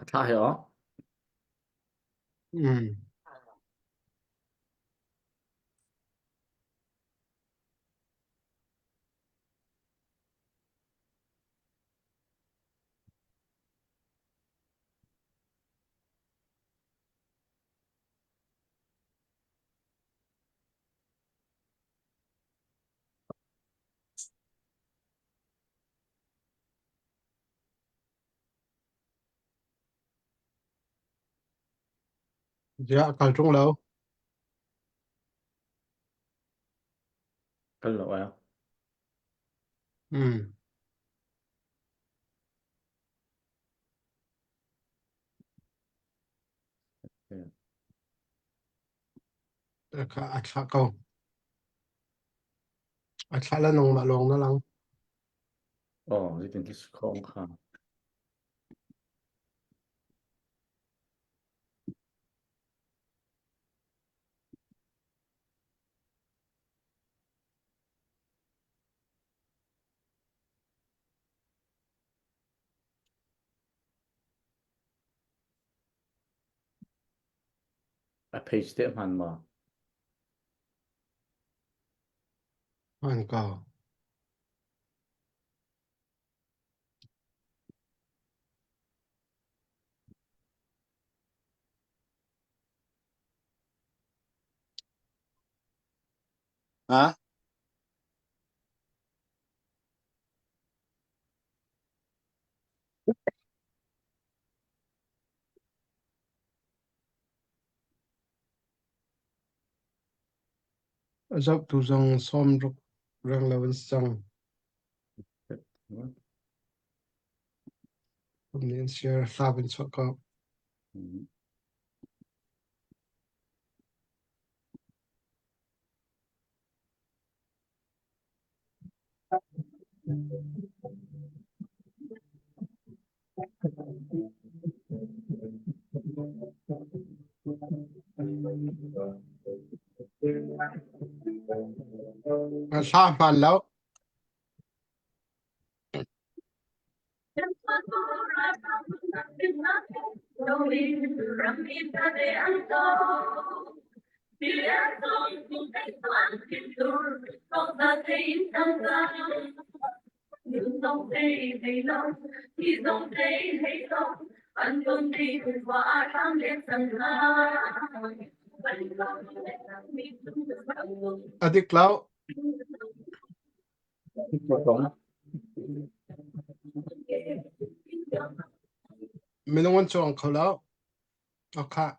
tha hiểu Ừ. Dạ cầu trung lâu. cái lỗi à? Ừ. Ừ. Ach câu ach là nông mà lòng nó lăng. Gì tình cái không khá page tiếp hẳn mà Hoàn cầu Hả? dọc tu dòng xóm rục răng là vẫn sang hôm nay share sa bên số câu mà sa phản lâu adik lâu đúng mình không chọn câu lâu ok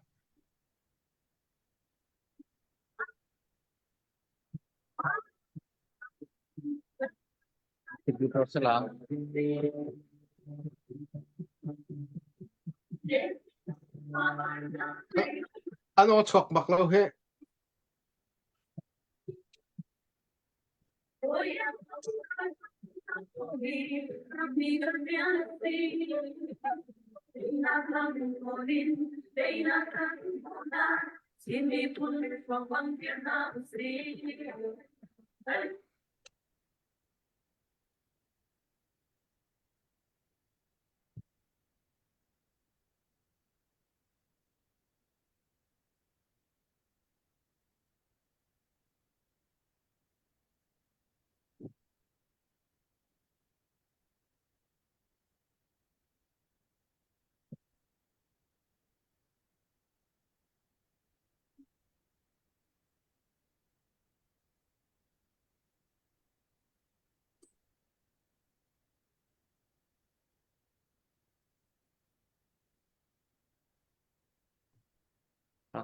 thì cái đó sẽ là ano chọc bạc lâu he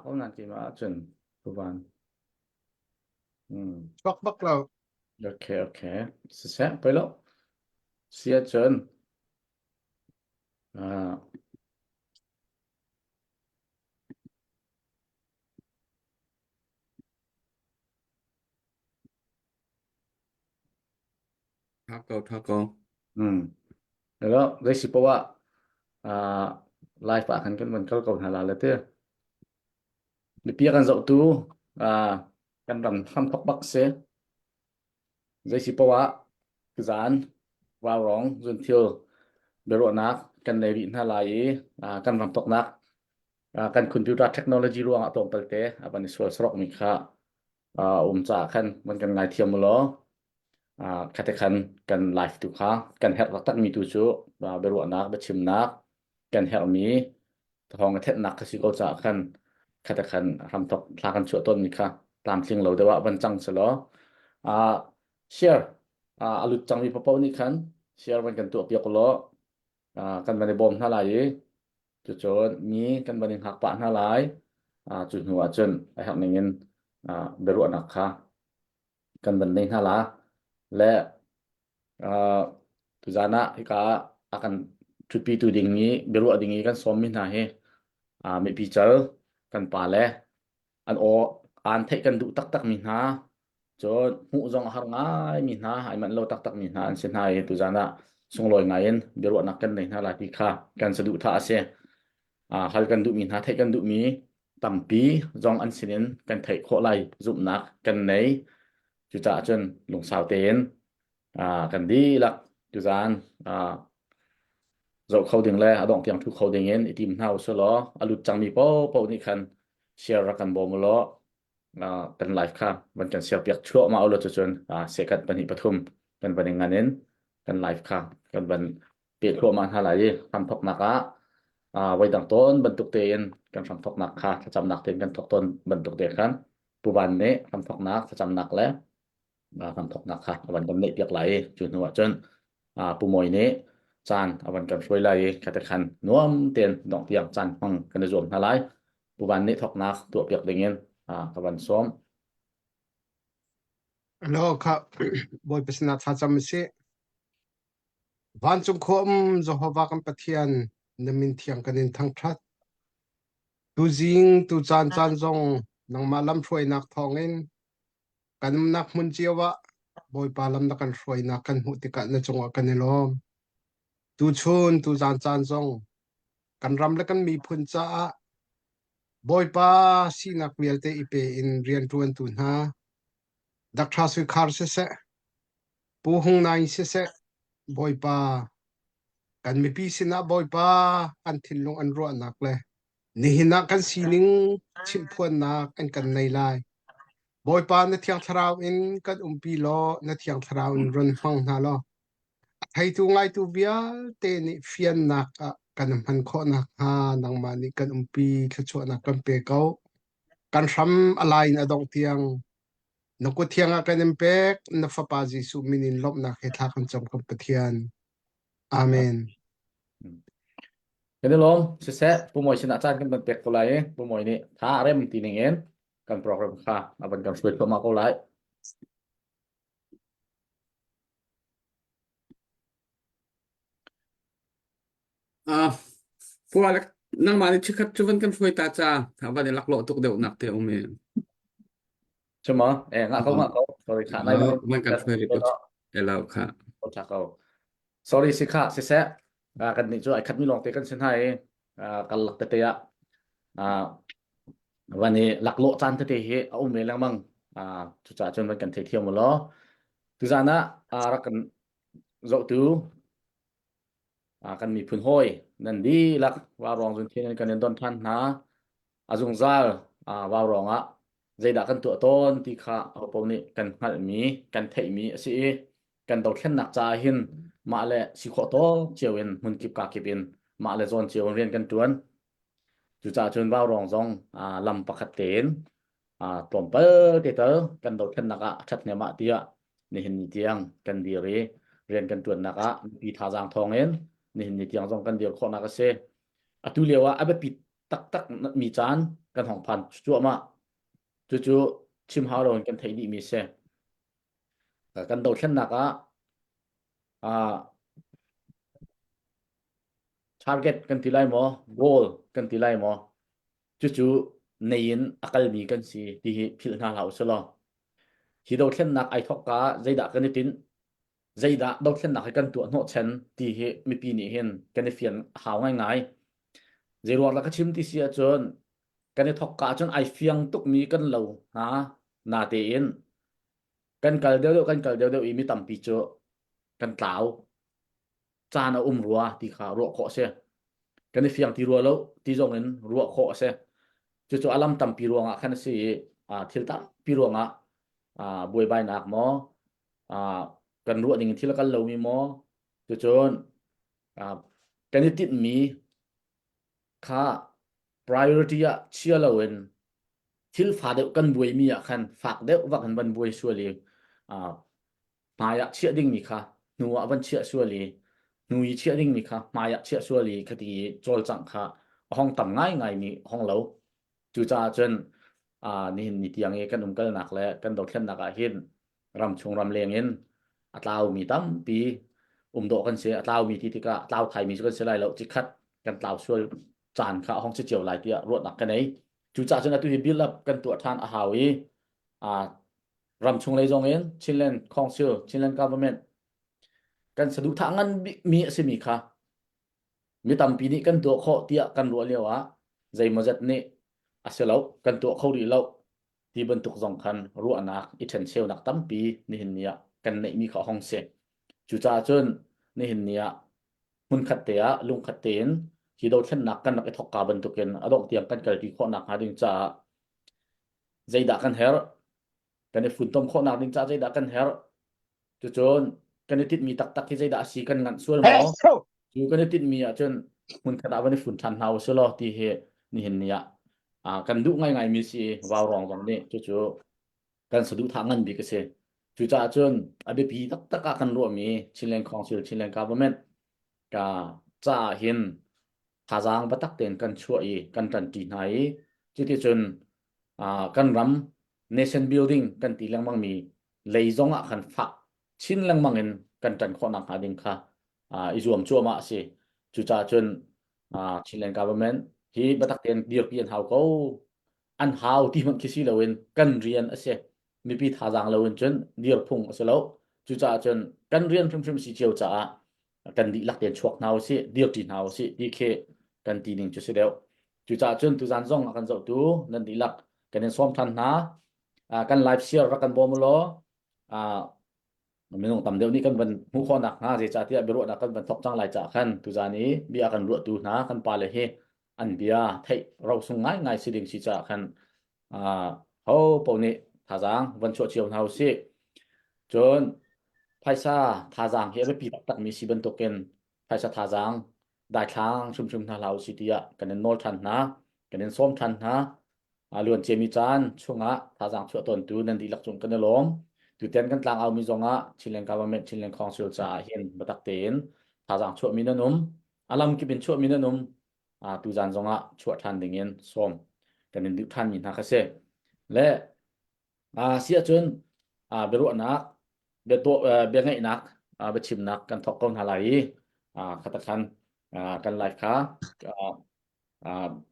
có là chỉ mà chuẩn của bạn chọc bạc lâu ok ok sẽ bây giờ sẽ chuẩn à Thao câu. đó đây là bộ live akan kan mình kalau kau halal itu di pihak kan zau tu kan ram ham thok bak se đây là bộ kazan vào rong dân thiêu bero nak กันในวินาลัยกันรำตกนักกันคอมพิวเตอร์เทคโนโลยีร่วงตรงเตลบันนี้ส่วนสรกมีค่าจากกันมันกันไงเทียมล้อkatakan kan live tu kha kan help tak mi tu chu beru anak bechim nak kan help mi thong thet nak kasi ko cha kan katakan ram tok thla kan chu ton mi kha tam thling lo dewa ban chang chalo a share alu chang mi papaw ni khan share ban kan tu piak lo kan ban bom na lai chu chu mi kan ban hak pa na lai chu huwa chen ai hak ningin beru anak kha kan ban nei na laและtu jana ika akan tupi tu dingi beru dingi kan som min ha he me pichal kan pa le an o an thei kan du tak tak min ha cho hu jong har ngai min ha ai man lo tak tak min ha an sin hai tu jana sung loi ngain beru nak kan nei na la ti kha kan sadu tha ase hal kan du min ha thei kan du mi tampi jong an sinin kan thei kho lai zum nak kan nei chu cha chen lung sao ten kan di lak tu zan dầu khâu đường le adong tiang thu khâu đường en itim hau so lo alut chang mi po ni khan share ra kan bom lo kan live kha ban kan share piak chua ma lo chon second pani pathum kan ban nganen kan live kha kan ban pe chua ma halai tham thok nakaไว้ดังต้นบรรทุกเตียนกันทำทอกหนักค่ะถ้าจำหนักเตียนกันทอกต้นบรรทุกเตียนกันปุบันนี้ทำทอกหนักถ้าจำหนักแล้วทำทอกหนักค่ะวันกันเล็กเปียกไหลจุดหัวจนปุมวยนี้จานวันกันช่วยไหลขัดขันน่วมเตียนดอกเตียงจานฟังกันในรวมอะไรปุบันนี้ทอกหนักตัวเปียกอย่างเงี้ยวันซ้อม Hello ครับ boy pesnat facam si van chung khom Jehovah kan pathian namin thiang kanin thang that tu jing tu chan chan jong nang malam throi nak thongin kan nak mun chiawa boy palam na kan throi nak kan hu ti ka na chunga kan lom tu chun tu chan chan jong kan ram la kan mi phun cha boy pa si nak welte ipe in rian tuan tu na dak tha sui khar se pu hung nai se boy pa kan mi pi sina boy pa an thin long an ro nak le ni hina kan sining chim phuan nak an kan nei lai boy pa na thiang tharau in kan umpi lo na thiang tharau in ron hang na lo thai tu ngai tu bia te ni fian nak kan man kho nak ha nang ma ni kan umpi thcho nak kan pe kau kan ram alai na dong tiang no ko thianga kan empek na fa pa jisu minin lop na khe tha kan chom kan pathian amen Jadi long sese pumoy sinachan kan ban pek kulai pumoy ni tha rem tiningen kan program kha aban kan switch ma kulai Pua lek nang mani chikat chuvan kan foi ta cha thava de laklo tuk deu nak te ome cuma ngakau sorry kha nai man kan foi ripot elau kha chakau sorry si kha sese kan ni chu ai khat mi long te kan sin hai kan lak te yaวันนี้หลักโลจันทเตเหเอาเมลังมังจุจ่าจนมันกันเที่ยวมาล้อทุจานะรักกันโจตูกันมีพื้นห้อยนั่นดีลักว่ารองจนเที่ยงกันในต้นท่านนะจงซาว่ารองใจดักกันตัวต้นที่ข้าเอาปนี้กันหัดมีกันเทมีสิกันตกแค่หนักใจหินมาเลยสิขอโตเจียวเอ็นมันกิบกากิบเอ็นมาเลยจนเจียวเรียนกันจวนจุจ่าจนว่ารองจงลำประคัดเตนตอมเปอร์เตอร์กันตกแค่หนักชัดเนี่ยมาเตียนี่เห็นเตียงกันดีเรียนกันจวนหนักปีทาจางทองเอ็นนี่เห็นเตียงจงกันเดียวข้อนักเสตุเลียวว่าปิดตักมีจานกันของพันจั่วมาจู่ชิมฮาโรนกันไทยดีมีเสกันโดดเช่นนักtarget กันที่ไรหมอ goal กันที่ไรหมอจู่ในยินอักลมีกันสิที่พิลนาเหล่าสลอที่โดดเช่นนักไอทอกกาใจดักกันตินใจดักโดดเช่นนักให้กันตัวโนเชนที่มีปีนี้เห็นกันในเฟียนหาวง่ายใจรวดแล้วก็ชิมที่เสียจนกันในทอกกาจนไอเฟียงตุกมีกันเหล่านาเตียนกันกัลเดียวอีมีต่ำปีโจกันเต๋า จานเอารัวที่ขารัวเคาะเสียกันในเฟียงที่รัวแล้วที่จงเงินรัวเคาะเสียจู่ๆอารมณ์ตำปีรัวงะขันสิทิลตาปีรัวงะบวยใบหนักหมออ่ากันรัวดิ่งที่ละกันเรามีหมอจู่ๆกันในติดมีค่า priority อะเชื่อเราเองทิลฟ้าเดียวกันบวยมีอะคันฝากเดียวว่ากันบันบวยชัวร์เลยอ่า maya chia ding mi kha nu awan chia suali nui chia ding mi kha maya chia suali khati chol chang kha hong tam ngai ngai mi hong lo chu cha chen ni hin ni tiang e kan kal nak le kan do khen nak a hin ram chung ram leng in atlaw mi tam pi do kan se atlaw mi ti ti ka atlaw thai mi kan se lai lo chi khat kan tlaw sual chan kha hong chi chiao lai tia ruat nak kan ei chu cha chen tu hi build up kan tu than a hawi à ram chung lei zong in Chinland Council Chinland Government kan sadu thangan mi se mi kha mi tam pi ni kan to kho tia kan ro lewa zai mazat ne aselo kan to kho ri lo ti ban tuk zong khan ru anak i then seo nak tam pi ni hin nia kan nei mi kha hong se chu cha chun ni hin nia hun khat te a lung khat ten hi do then nak kan nak e thok ka ban tuken adok tiang kan kal ti kho nak ha ding cha zai da kan her kan e fun tom kho nak ding cha zai da kan her chu chon kan e tit mi tak tak ki zai da si kan ngan sual mo chu kan e tit mi a chon mun khata ban e fun than hau se lo ti he ni hin nia kan du ngai ngai mi si waw rong dong ne chu chu kan sadu tha ngan bi ka se chu cha chon a be pi tak tak kan ro mi Chilean Council Chilean Government ka cha hin thazang batak ten kan chua i kan tan ti nai chi ti chun kan ram nation building kan ti lang mang mi leizonga kan fa chin lang mangin kan tan kho nak ading kha izuam chuama si chu cha chun Chilean government hi batak ten dir pian hau ko an hau ti man kisi lawin kan rian ase mi pi thazang lawin chun dir phung ase lo chu cha chun kan rian phim phim si chiu cha kan di lak ten chuak nau si dir ti nau si di khe kan ti ning chu se deu chu cha chun tu zan zong kan zo tu nan di lak kan en som than na kan live share ra kan bom lo minung tam deu ni kan ban mu kho nak ha je cha tia beru na kan ban thok chang lai cha khan tu zani bi a kan ru tu na kan pa le he an bia thei ro sung ngai ngai si ding si cha khan ho po ni thazang van cho chiu nau si chon phaisa thazang he be pi tak mi si ban token phaisa thazang dai thang chum chum na lau si tia kan en nol than na kan en som than na luan chemi chan chunga thazang chu ton tu nan di lak chung kan lom tu ten kan tlang au mi zonga Chilean government Chilean council cha hian batak ten thazang chu mi na num alam ki bin chu mi na num tu zan zonga chu than ding in som kan en du than mi na kha se le sia chun beru anak be to be ngai nak be chim nak kan thok kon halai khatakan kan lai kha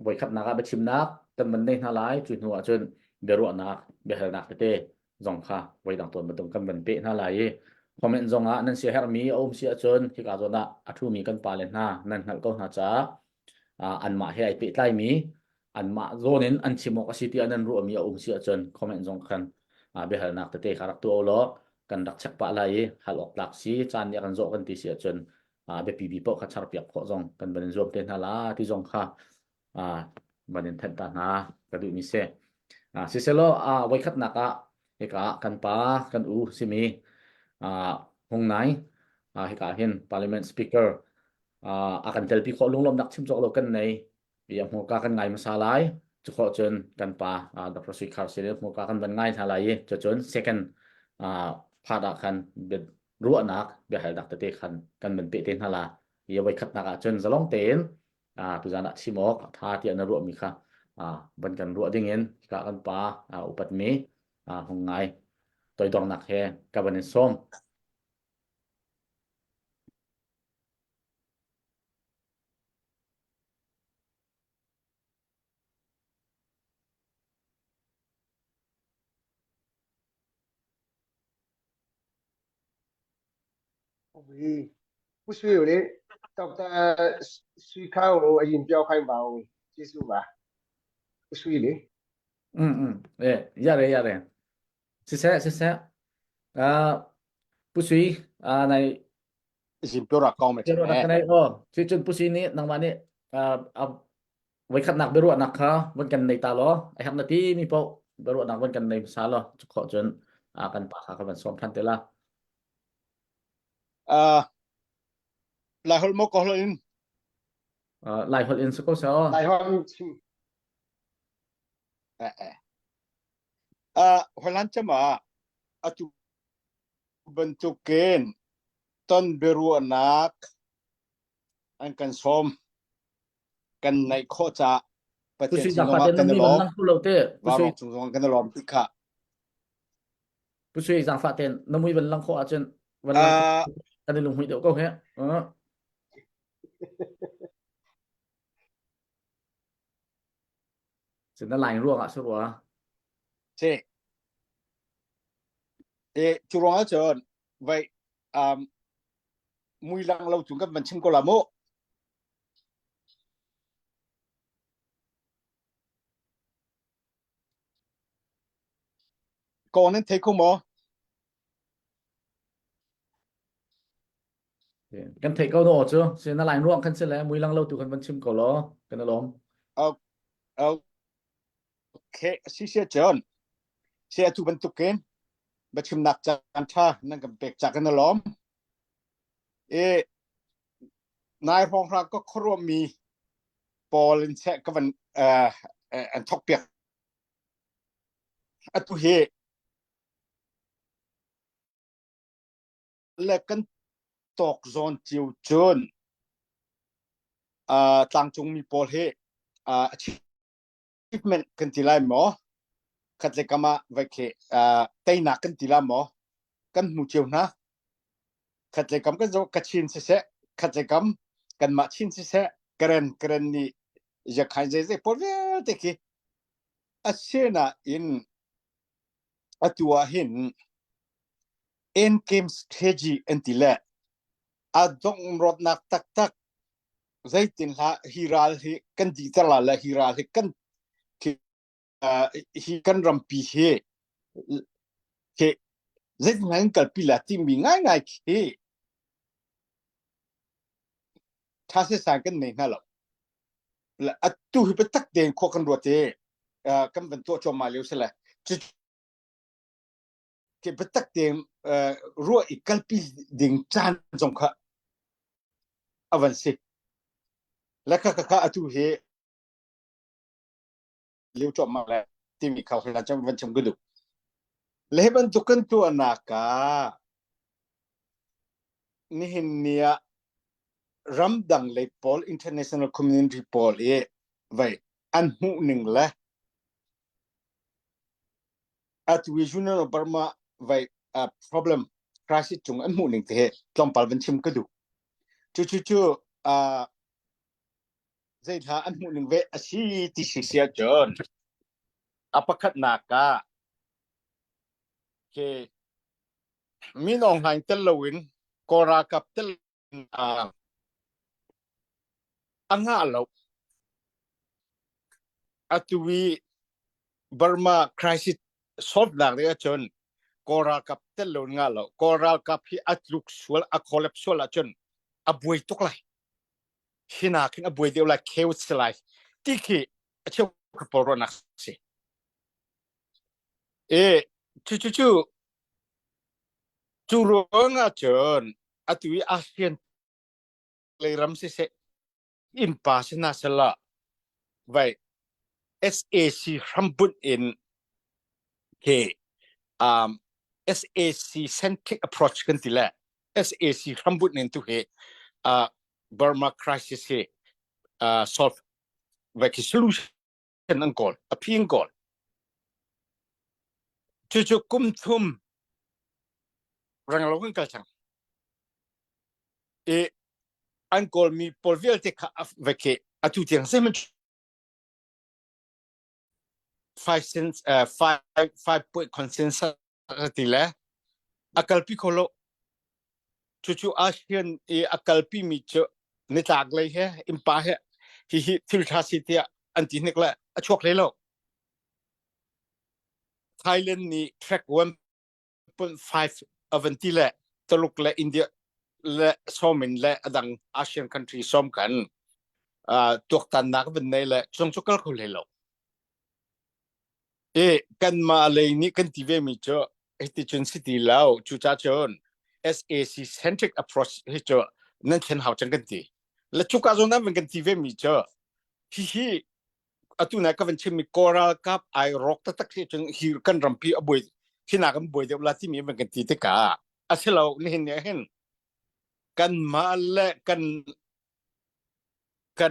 boi khat nak be chim nak tan man nei halai chu nu chun beru anak be hal nak te zong kha boi dang ton matung kan ban pe halai comment zonga nan sia her mi om sia chun ki ka zona athu mi kan pa le na nan hal ko na cha an ma he ai pe tlai mi an ma zonin an chimo ka city anan ru mi om sia chun comment zong khan be hal nak te kharak tu lo kan dak chak pa lai hal ok lak si chan ya kan zo kan ti sia chun be pi bi po kha char piak kho zong kan ban zom ten hala ti zong kha banin then ta na ka du mi se si se lo wai khat naka he ka kan pa kan u si mi hong nai he ka hin parliament speaker akan tel pi kho lung lom nak chim chok lo kan nei ya mo ka kan ngai masalai chu kho chen kan pa dr sikhar se mo ka kan ban ngai thalai chu chon second phada khan be ru anak be hal dak te khan kan ban pe ten hala ya wai khat naka chen zalong ten tu jana chimok tha ti an ru mi kha ban kan ru ding en ka kan pa upat me hong ngai toy dong nak he ka ban som vì不需要你到的水靠我引标开包技术吧，不需要你。ya re si se si se pusui này Zimpura kau เดี๋ยว macam นักกัน eh. ในโอ้ที่จนผู้ซีนี้นางมานี่เอาไว้ขัดหนักไปรวดหนักเขาวันกันในตาล้อไอ้ทำนาทีมีโปไปรวดหนักวันกันในสาล้อจุกขอจนกันปากขากันซ้อมพันเตล่า Lahul mo kohlin หลายคนอินสก็เสีย lahul holan cama atu bentukin ton beru anak angkan som kan naik kota ผู้ patien ซีจาก sino ฟาเต nga นนั้น kan มีวัน lom นั่งผู้เราเต้ผู้ซี warok sung kan lom tika ผู้ซีจากฟาเตนน้ำมีวันลังโคอาจจะวันลังกันในลุงหุ่ยเดี๋ยวก็เฮ้สิ่งนั้นหลายร่วงสุดวะ si curang aja vai mui lang lau chung kan bencin ko lamo ko nen thei ko mo กันเทคเอาโน่จ้ะสิ่งนั้นหลายร่วงกันเสร็จแล้วมุยลังเราตัวกันบันชิมก่อนล้อกันนะล้อม okay si sia jon sia tu bentukin bencin nak janta nang kan pek jak kan lom nai hong ra ko khro mi polin se ka ban an thok pek atu he le kan tok zon chiu chun tang chung mi pol he achievement kan tilai mo khatle kama vai ke tai na kan tila mo kan mu chiu na khatle kam kan zo kachin se khatle kam kan ma chin se karen ni ja khai je pol ve te ki asena in atua hin end game strategy antila adong rod nak tak zaitin la hiral hi kan di tala la hiral hi kan ki hi kan rampi he ke zait ngang kal pila ti mi ngai ke thase sa kan nei na lo la atu hi petak den ko kan rote kan ben to cho ma liu sela ke petak den ro i kal pi ding chan jong kha avance la ka atu he liu cho ma la ti mi kha la cham van cham gudu leban tukan tu anaka nihinia ramdang le pol international community pol vai an hu ning la at regional burma vai problem crisis chung an hu ning te tlom pal van chim gudu chu zai tha an hu ning ve asi ti sia jon apakat naka ke minong hain telawin kora kap tel anga lo atui Burma crisis solve lang de chon kora kap tel nga lo kora kap hi atluk swal a collapse swal chon abui tok lai hina kin abui de la chaos lai tiki achu korona si chu ro nga chon atui asian le ram se in pasna sala vai SAC rambut in ke SAC centric approach kan tila SAC rambut in tu he Burma crisis he solve vai ki solution ang call appeal call chu kum thum rang lo kan kalchang an call mi polvial te ka vai ke atu tiang semen 5 point consensus tila akal pi kholo chu asian akal pi mi cho ne tak le he impa he hi thil tha si tia anti nikla achok le lo Thailand ni track 1.5 avantila taluk la India และซ้อมและดังอาเซียนคันทรีซ้อมกันตัวตันนักเป็นในและช่วงชุกเกลคุเลยหรอกกันมาเลยนี่กันที่เวมิเจอไอ้ที่จนสิทีแล้วจูจ้าจน SAC centric approach ให้เจอนั่นเช่นหาจังกันทีและชุกการนั้นเป็นกันที่เวมิเจอฮีอตุนัยก็เป็นชิมิโกรากับไอร็อกตักที่จนฮีกันรำพีอบุยที่นักกันบุยเดี๋ยวลาที่มีเป็นกันที่เตกาอาเซลานี่เห็นเนี่ยเห็นกันมาและกั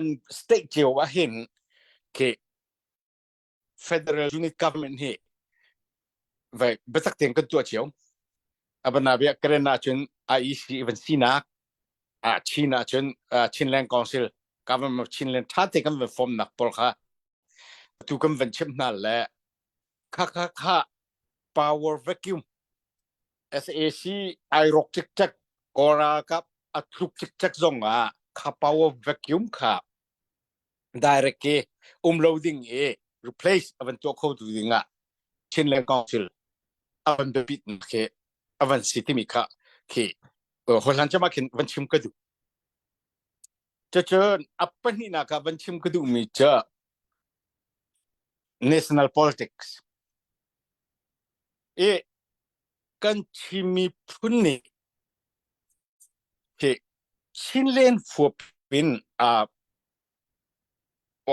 นสเตทเจียวว่าเห็นเค federal unit government เฮไว้เบสักเตียงกันตัวเจียวอับนาเบียกเรนาจน IEC เป็นซีนักชีนาจนชินแลนด์คอนซิล government ชินแลนด์ท่าเตกันเป็นฟอร์มนักปอลค่ะทุกคนเป็นเช่นนั้นแหละค่า power vacuum SAC ไอร็อกจิกจักกอรากับอัตลุกจิกจักซงค่า power vacuum ค่ะ direct loading replace อันตัวเขาดูดิงชินแลนด์คอนซิลอันเดบิดอันสิที่มีค่ะคนหลังจะมาเขียนวันชิมก็ดูจะเจออัปปนี่นะครับวันชิมก็ดูมีเจอ national politics กันชิมีพุ่นนี่ชินแลนด์หัวเป็น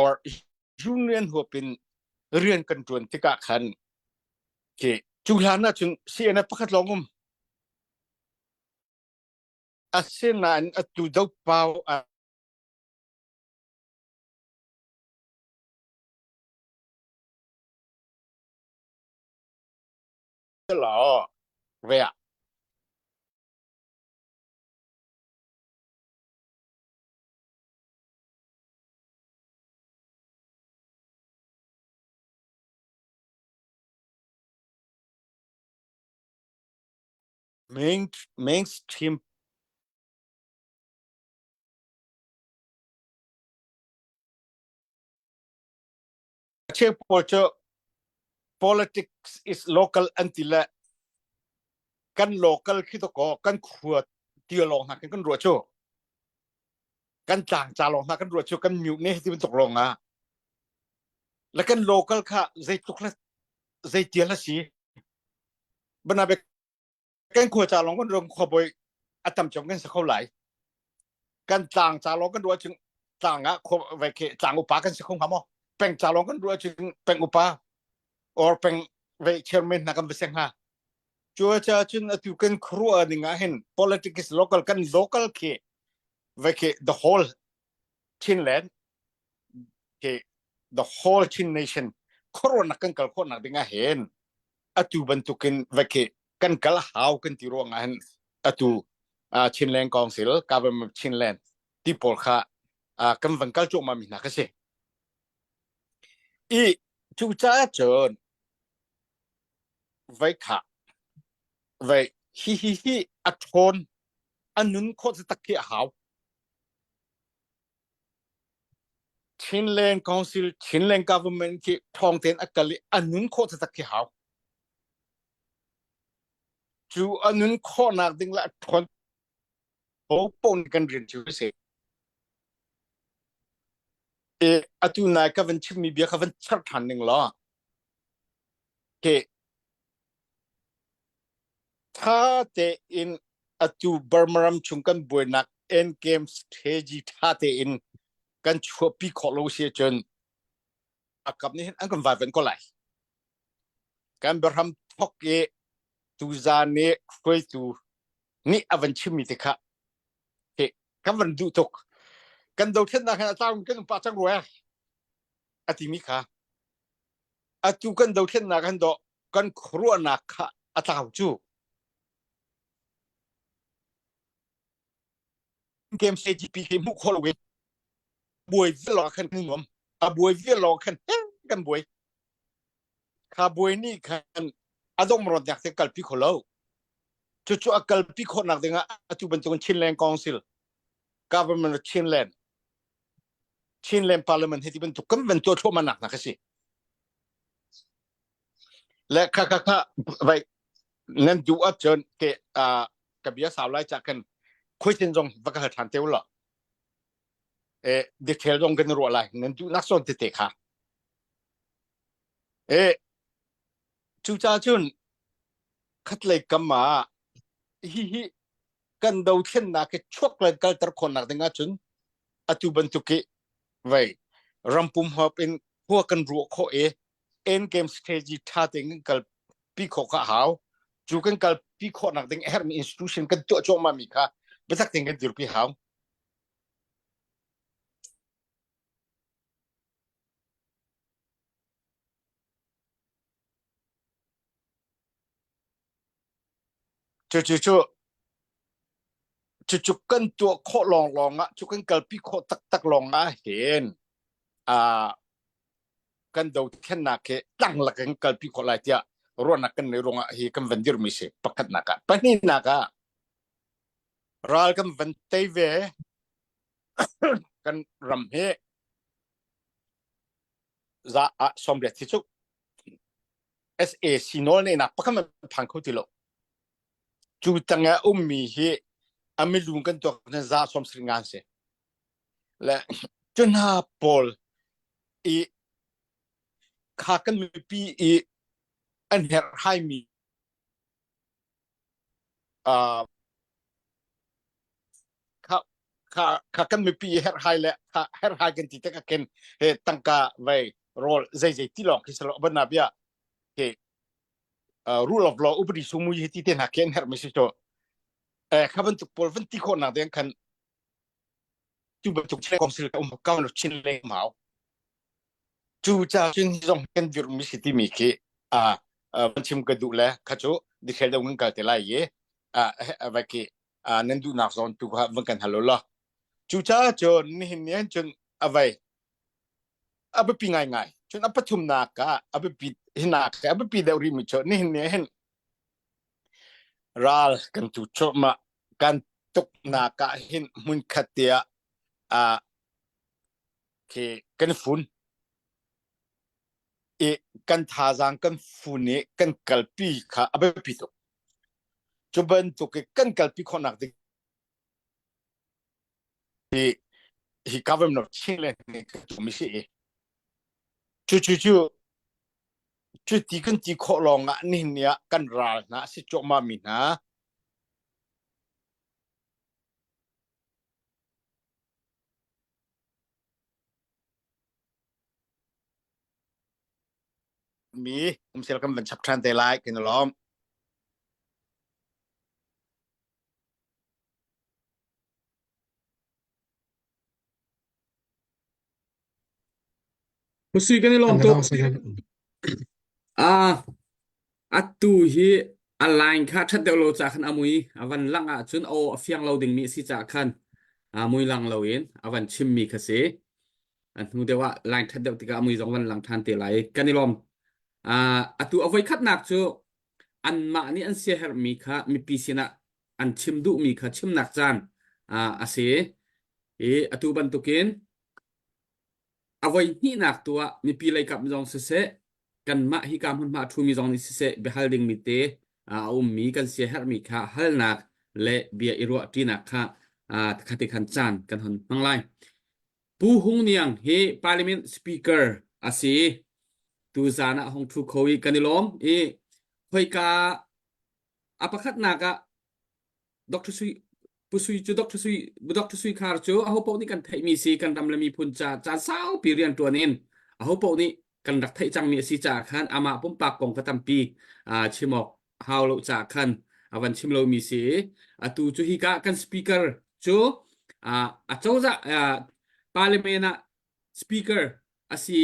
or union หัวเป็นเรียนกันจวนที่กะขันจุฬานะจึงเสียนะพักลงอาเซียนอัตุดาวเปล่าหรอเวีย mainstream politics is local until กัน local คิดตัวก็กันขวดเตียลงนะกันรัวโชกันจางจาลงนะกันรัวโชกันมิวเนี่ยที่มันตกลงแล้วกัน local ค่ะใจตุกละใจเตียละสิบรรดาเบกันขวดจาลงกันรวมขบวยอัตมจงกันสักเท่าไหร่กันจางจาลงกันรัวจึงจางขบไว้เคจางอุปากันสักคงหามอเป็นจาลงกันรัวจึงเป็นอุปาor เป็นไว้เชอร์แมนนักการเมืองจัวจ้าจึงตุกันครัวนี่ไงเห็น politics local กัน local เคไว้เค the whole Chinland เค the whole Chin nation ครัวนักกันกัลคนนักดิ่งเห็นตุบันตุกันไว้เคกันกัลหาวกันที่รวงเห็นตุChinland Council government Chinland ที่พอลค่ะกันวันกัลจุมามีนักเสียจูจ้าจนไว้ค่ะไว้ฮิอัดทนอันนั้นโคตรตะเกียหาวชินแลนด์คอนซิลชินแลนด์ government ที่ทองเต็นอักลิอันนั้นโคตรตะเกียหาวจูอันนั้นโคตรนักดิ่งละทนโอ้ปนกันเรียนจูเสียอัตุนายก็วันชิมีเบียก็วันชัดทันหนึ่งล้อถ้าเตอินอัตุบาร์มรัมชุงกันบวยนักเอ็นเกมสเตจิถ้าเตอินกันชัวปีขอโลเชียจนกับนี่อันกันวายเป็นก็ไหลกันบาร์มทอกตูซาเน่คุยตูนี่อวันชิมิติค่ะกันวันดูทกกันดูเช่นนั้นอาจารย์กันป้าจังรวยอติมิค่ะอาตุกันดูเช่นนั้นกันดูกันครัวนักค่ะอาจารย์จูเกม CGP เกมมุขโลเวบวยเวลาคันนึงผมบวยเวลาคันกันบวยข้าบวยนี่คันดงมรดกเสกลพิโคโลจู่ๆกลพิโคนักดึงตุบันตุกันชินแลนด์คอนซิล government ชินแลนด์ parliament ที่บันตุกันเป็นตัวชั่วมันหนักนะสิและข้าไว้นั่นดูอัจฉริยะกับยาสาวไล่จากกัน คุยจนจงวักหัดทันเทวละดีเทลจงกันรัวไหลนั่นดูนักสนติเตะค่ะจูจ้าจุนคัดเลยกำมาฮิกันดาวเทียนนักชกเลยกัลตร์คนนักดึงอาจุนอตุบันตุกิไว้รำปุ่มหัวเป็นหัวกันรัวโคเอ็นเกมสเตจิท่าเต็งกัลปีโคข้าหาวจูกันกัลปีโคนักดึงมีอินสติทูชันกันตัวโจมามีค่ะไปสักเต็งกันดิรูปีหาวจู่จุกกันตัวโคลองอ่ะจุกกันกัลปีโคตักลองอ่ะเห็นกันดาวเทียนนักตั้งหลักกันกัลปีโคไลเตียรัวนักกันในโรงอ่ะเฮกันวันเดียร์มิเช่ปักกันนักปะนี่นักรัลกันวันเทเวกันรำเฮจะสมเด็จที่สุด SA ซีโนเนี่ยนะปักกันมันพังเขาทีละจูตังเมีเฮอเมรุงกันตัวนั้นจะสมสิงานเสและจนหาพอลข้ากันมีปีอันเฮอร์ไฮมีข้ากันมีปีเฮอร์ไฮและเฮอร์ไฮกันที่ตะกันตั้งกาไว้โรลใจที่หลอกที่สลบนาเบียrule of law อุปนิสัยมุยที่เต็นหักเห็นเฮอร์ไม่ใช่ตัวข้าบรรทุกพอลวันที่คนนักเดียงกันจูบรรทุกเชื่อมสิลกับก้าวนุชินเล่มาจูจ้าจึงส่งกันวิรมิสิทธิมีกีบัญชีมกระดูกแล้วข้าจูดิเชลดงกันเตลัยไว้กีนันดูนักสอนตุกวันกันฮัลโหลละจูจ้าจนนี่เนี่ยจนเอาไว้ไปปีง่ายจนปฐุมนาคไปปีหินักไปปีเดวริมิชนี่เนี่ยเห็นรัลกันตุชมากันตุกนาคเห็นมุนขัดเตียกันฝุ่นกันท่าจังกันฝุ่นเนี่ยกันกัลปีค่ะไปปีตุจุบันตุกกันกัลปีคนนักดิที่กาวมันนชิงเลยนี่ก็ไม่ใช่จู่ที่กันที่ขอลองนี่เนี่ยกันรัลนะสิจอมามีนะมีผมเชื่อกันเป็นชับชันเตลัยกันล้อมมุสีกันนี่ลอง Kan ตัว rang sagan. atu hi align kha that deuh lo cha khan amui awan langa chun o afiang lo ding mi si cha khan amui lang lo in awan chim mi kha se an hu dewa line that deuh tika amui jong wan lang than te lai kanilom atu avoi khat nak chu an ma ni an se her mi kha mi pi sina an chim du mi kha chim nak chan ase atu ban tukin avoi ni nak tua mi pi lai kap jong se kan ma hi kam hun ma thu mi jong ni se behal ding mi te mi kan se her mi kha hal nak le bia irwa ti nak kha khati khan chan kan hon manglai pu hung niang he parliament speaker ase tu zana hong thu khoi kanilom hoi ka apakhat naka dr sui pusui chu dr sui khar chu a ho po ni kan thai mi si kan ram la mi phun cha sao pi rian tu nen a ho po ni kan rak thai chang mi si cha khan ama pum pak kong ka tam pi chimok haw lo cha khan awan chim lo mi si tu chu hi ka kan speaker chu a chau za parliament speaker asi